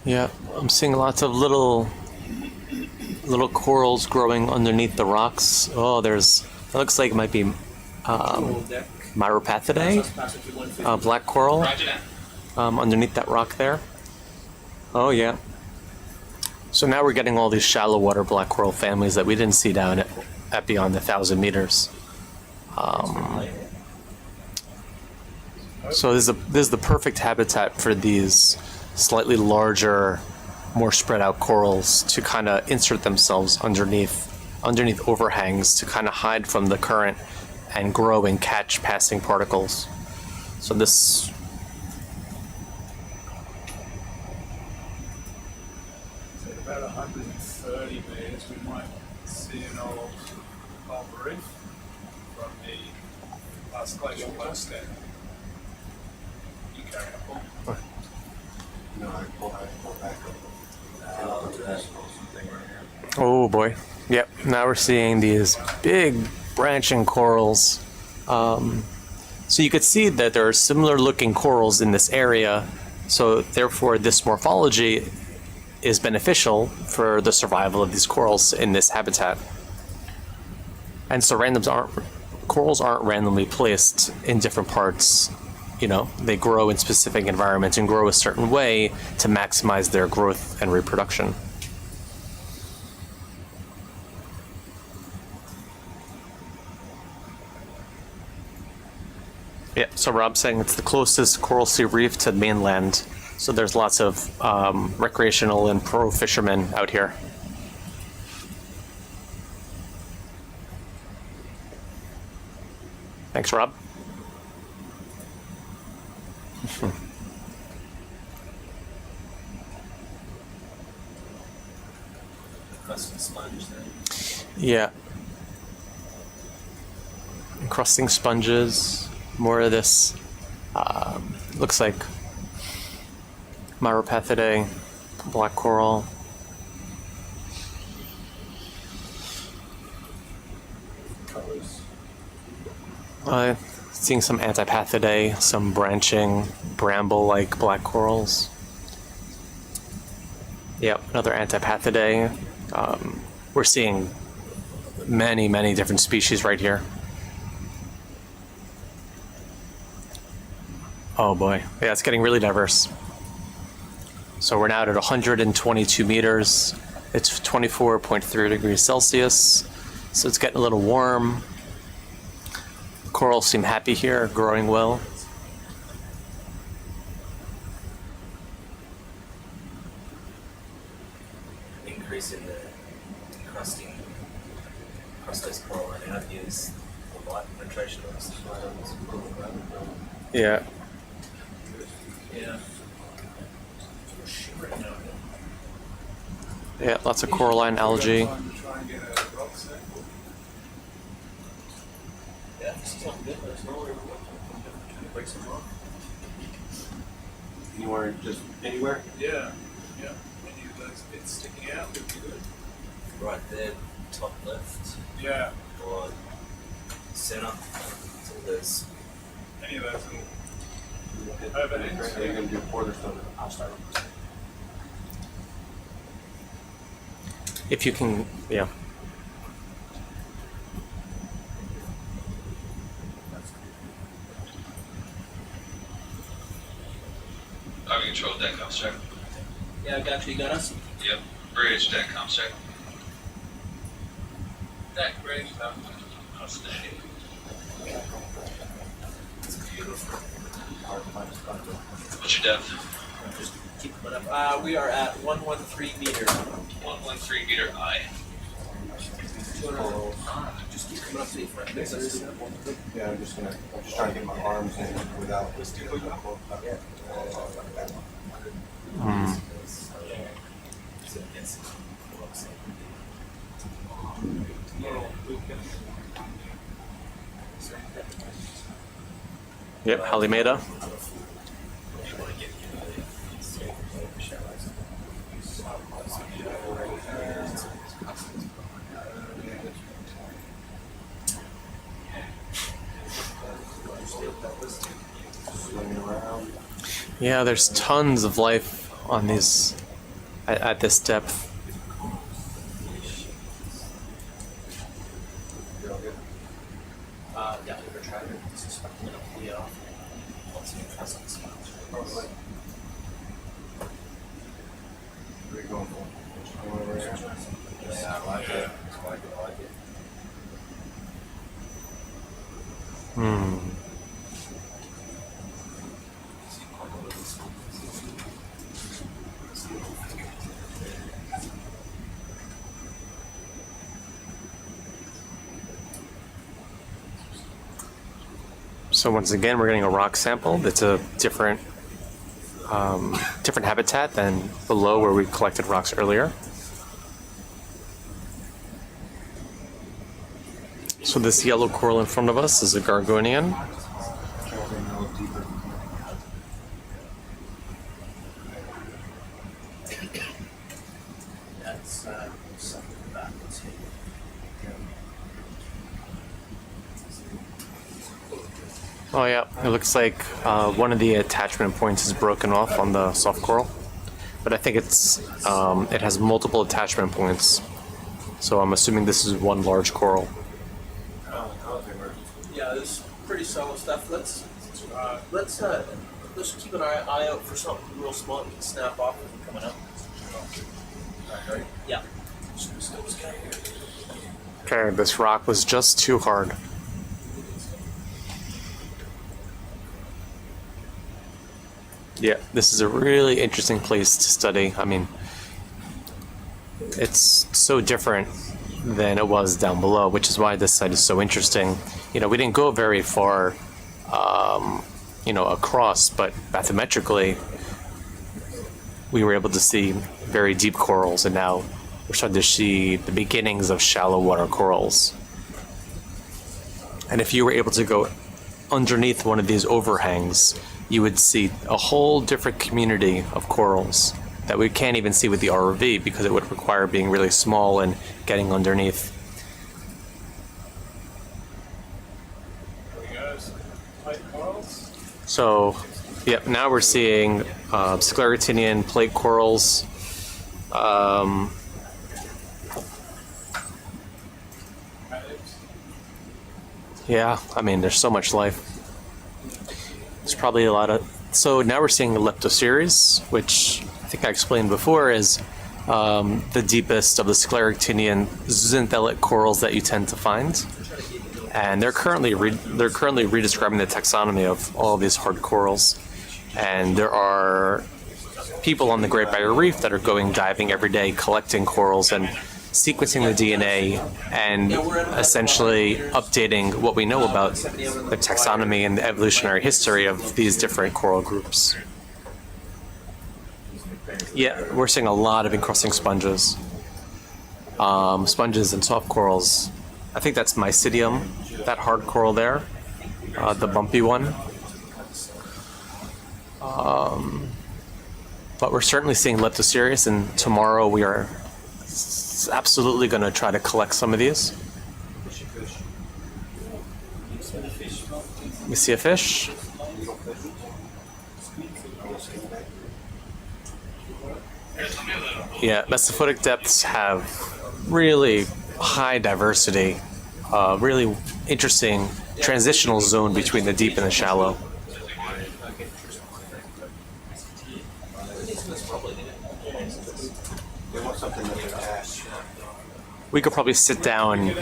Yeah, I'm seeing lots of little corals growing underneath the rocks. Oh, it looks like it might be Myropathidae, black coral, underneath that rock there. Oh yeah. So now we're getting all these shallow water black coral families that we didn't see down at beyond 1,000 meters. So this is the perfect habitat for these slightly larger, more spread out corals to kind of insert themselves underneath overhangs to kind of hide from the current and grow and catch passing particles. So this At about 130 meters, we might see an old reef from the last glacial low stand. You carrying a ball? No, I pull back up. Oh boy. Yep, now we're seeing these big branching corals. So you could see that there are similar looking corals in this area, so therefore this morphology is beneficial for the survival of these corals in this habitat. And so corals aren't randomly placed in different parts. They grow in specific environments and grow a certain way to maximize their growth and reproduction. Yeah, so Rob's saying it's the closest coral sea reef to the mainland. So there's lots of recreational and pro fishermen out here. Thanks, Rob. Crusted sponge there. Yeah. Encrusting sponges, more of this Looks like Myropathidae, black coral. Seeing some Antipathidae, some branching bramble-like black corals. Yep, another Antipathidae. We're seeing many different species right here. Oh boy, yeah, it's getting really diverse. So we're now at 122 meters. It's 24.3 degrees Celsius. So it's getting a little warm. Corals seem happy here, growing well. Increase in the crustose coral running out is the light penetration of the light on this coral. Yeah. Yeah. Yeah, lots of coralline algae. Try and get a rock sample. Yeah, this is something different. It's not where we break some rock. Anywhere, just anywhere? Yeah. Yeah. Any of those bits sticking out would be good. Right there, top left, Yeah. or center. So there's Any of those little Are you going to do Cornerstone? I'll start. If you can, yeah. I've controlled that comms check. Yeah, I got you. You got us? Yep. Bridge deck comms check. that great stuff. Outstanding. What's your depth? Just keep it up. We are at 113 meters. 113 meter I. Just keep coming up to you, friend. Yeah, I'm just trying to get my arms in without. Yep, Halimeda. Yeah, there's tons of life on these at this depth. Yeah, we're trying to suspect a little Leo. What's your presence? Where are you going for? Yeah, I like it. I like it. So once again, we're getting a rock sample that's a different different habitat than below where we collected rocks earlier. So this yellow coral in front of us is a Gorgonian. That's something backwards here. Oh yeah, it looks like one of the attachment points is broken off on the soft coral, but I think it's it has multiple attachment points. So I'm assuming this is one large coral. Yeah, this is pretty solid stuff. Let's keep an eye out for something real small we can snap off as we're coming up. Alright, yeah. Okay, this rock was just too hard. Yeah, this is a really interesting place to study. I mean, it's so different than it was down below, which is why this site is so interesting. You know, we didn't go very far, you know, across, but bathymetrically, we were able to see very deep corals, and now we're starting to see the beginnings of shallow water corals. And if you were able to go underneath one of these overhangs, you would see a whole different community of corals that we can't even see with the ROV because it would require being really small and getting underneath. There we go. Some plate corals. So, yep, now we're seeing scleractinian plate corals. Yeah, I mean, there's so much life. There's probably a lot of... So now we're seeing Leptoceres, which I think I explained before is the deepest of the scleractinian xanthellate corals that you tend to find. And they're currently redescribing the taxonomy of all of these hard corals. And there are people on the Great Barrier Reef that are going diving every day, collecting corals and sequencing the DNA and essentially updating what we know about the taxonomy and the evolutionary history of these different coral groups. Yeah, we're seeing a lot of encrusting sponges. Sponges and soft corals. I think that's Mycedium, that hard coral there, the bumpy one. But we're certainly seeing Leptoceres, and tomorrow we are absolutely going to try to collect some of these. We see a fish. Yeah, mesophotic depths have really high diversity, really interesting transitional zone between the deep and the shallow. We could probably sit down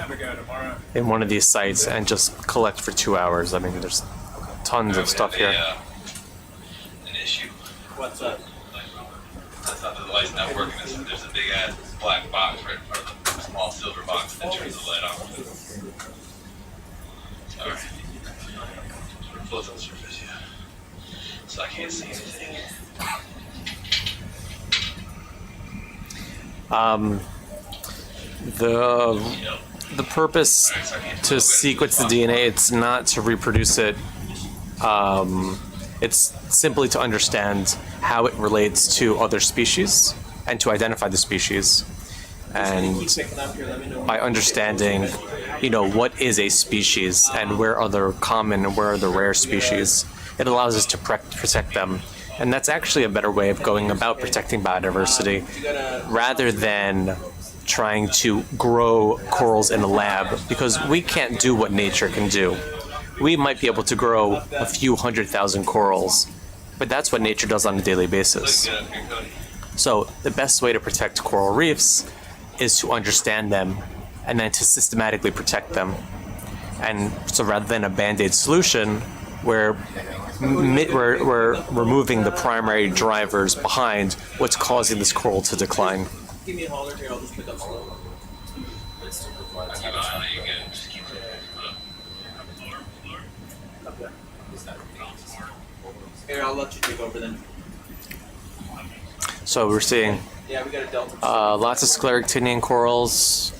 in one of these sites and just collect for 2 hours. I mean, there's tons of stuff here. An issue. What's up? That's not the light's not working. There's a big ass black box right in front of the small silver box that turns the light off. Alright. Close on the surface, yeah. So I can't see anything. The purpose to sequence the DNA, it's not to reproduce it. It's simply to understand how it relates to other species and to identify the species. And by understanding, what is a species and where are the common and where are the rare species, it allows us to protect them. And that's actually a better way of going about protecting biodiversity rather than trying to grow corals in a lab, because we can't do what nature can do. We might be able to grow a few 100,000 corals, but that's what nature does on a daily basis. So the best way to protect coral reefs is to understand them and then to systematically protect them. And so rather than a band-aid solution where we're removing the primary drivers behind what's causing this coral to decline. Give me a holler here, I'll just pick up slow. Here, I'll let you take over then. So we're seeing Yeah, we got a delta. lots of scleractinian corals.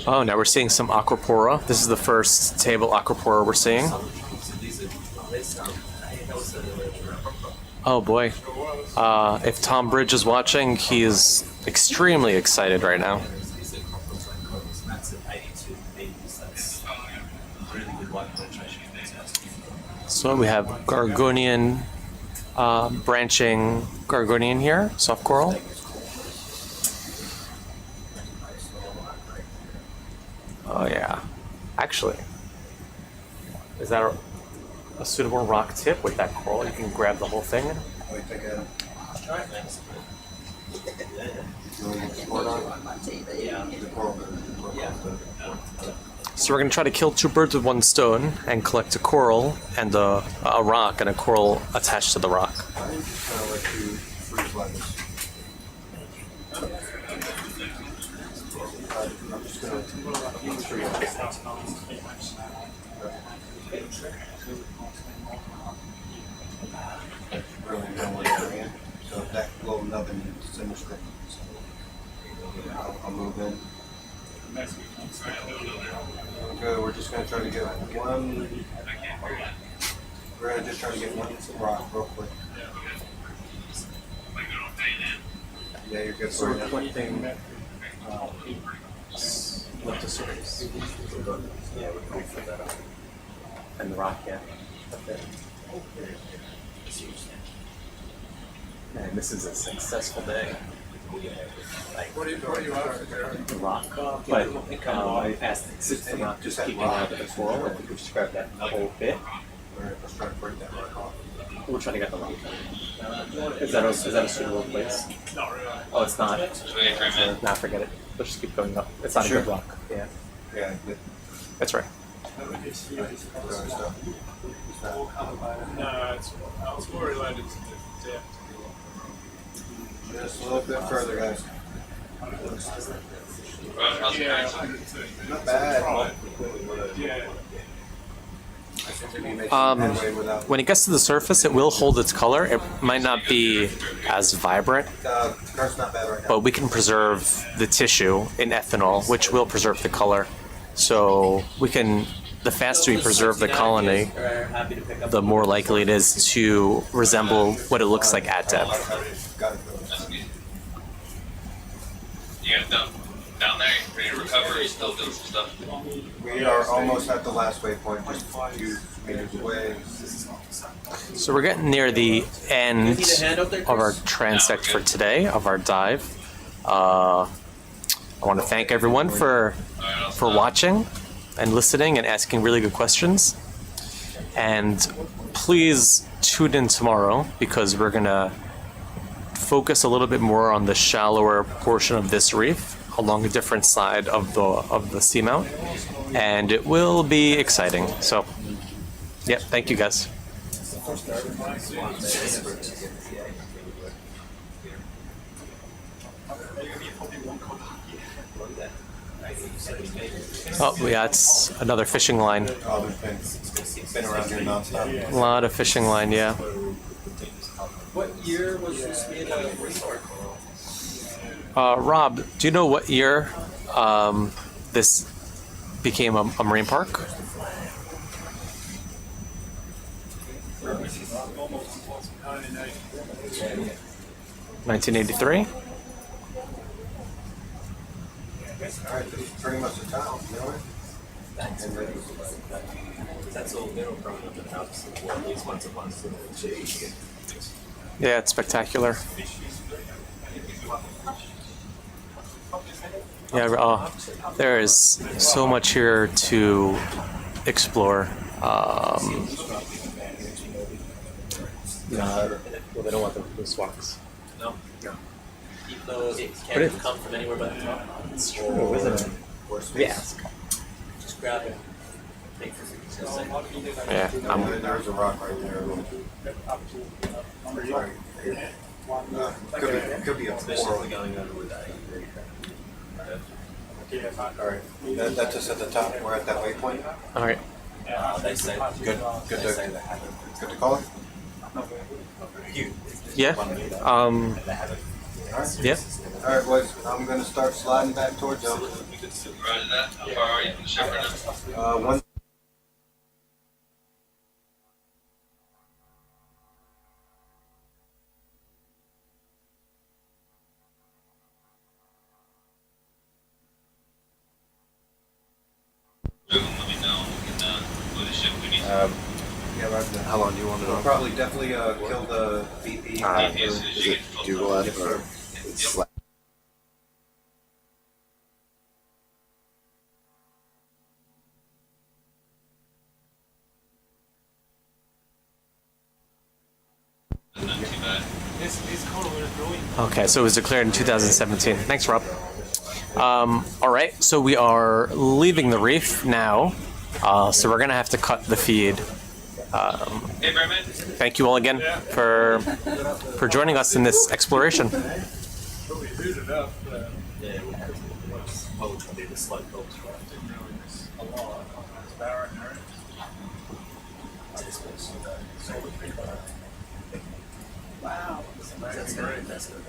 Oh, now we're seeing some aquapora. This is the first table aquapora we're seeing. Oh boy. If Tom Bridge is watching, he is extremely excited right now. So we have Gorgonian, branching Gorgonian here, soft coral. Oh yeah. Actually, is that a suitable rock tip with that coral? You can grab the whole thing. So we're going to try to kill two birds with one stone and collect a coral and a rock and a coral attached to the rock. So that little nubbin is in the script. I'll move in. Okay, we're just gonna try to get one. We're gonna just try to get one rock real quick. Yeah, you're good So for we're it. collecting Leptosaurus. Yeah, we can wait for that. And the rock, yeah. Okay. Man, this is a successful day. What are you after, Jeremy? The rock. But I asked since the rock just keeping out of the coral, if we could just grab that whole bit. Alright, let's try to break that rock off. We'll try to get the rock. Is that a suitable place? Not really. Oh, it's not. Just waiting for a minute. Nah, forget it. Let's just keep going up. It's not Sure. a good rock. Yeah, Yeah, good. that's right. No, it's more related to the depth. Just a little bit further, guys. How's the Yeah, currency? Not bad. yeah. When it gets to the surface, it will hold its color. It might not be as vibrant, Car's not bad right now. but we can preserve the tissue in ethanol, which will preserve the color. So we can, the faster we preserve the colony, the more likely it is to resemble what it looks like at depth. Got it. You guys down there, ready to recover, or you still doing some stuff? We are almost at the last waypoint, just a few meters away. So we're getting near the end of our transect for today, of our dive. I want to thank everyone for watching and listening and asking really good questions. And please tune in tomorrow because we're gonna focus a little bit more on the shallower portion of this reef along a different side of the seamount, and it will be exciting. So, yeah, thank you guys. Oh, yeah, it's another fishing line. Oh, there's been around here nonstop. A lot of fishing line, yeah. What year was this made of resort? Rob, do you know what year this became a marine park? Almost 1980. 1983? Alright, this is pretty much the town, you know it? That's all middle growing up in the house, at least once a month. Yeah, it's spectacular. Yeah, there is so much here to explore. Well, they don't want the swags. No. Even though it can't come from anywhere but the top. It's true, isn't it? Yeah. Just grab it. Take this. Yeah, There's a rock right there. Right here. Could be a coral. Going under with that. Alright, that's us at the top. We're at that waypoint. all right. They say Good to call it? Yeah. Yeah. Alright, boys, I'm gonna start sliding back towards y'all. Roger that. How far are you from the ship right now? One. Let me know. We can move the ship. We need to. Yeah, right there. How long do you want it We'll on? probably definitely kill the VP. As soon as you get full Dougal Yes, F or sir. it's slack? not too bad. This color was brilliant. Okay, so it was declared in 2017. Thanks, Rob. All right, so we are leaving the reef now. So we're gonna have to cut the feed. Hey, Berman. Thank you all again for joining us in this exploration. Probably booted up. yeah, what would be the slope helps, right? Didn't really miss a lot. It's barren, right? Wow. That's good. That's good.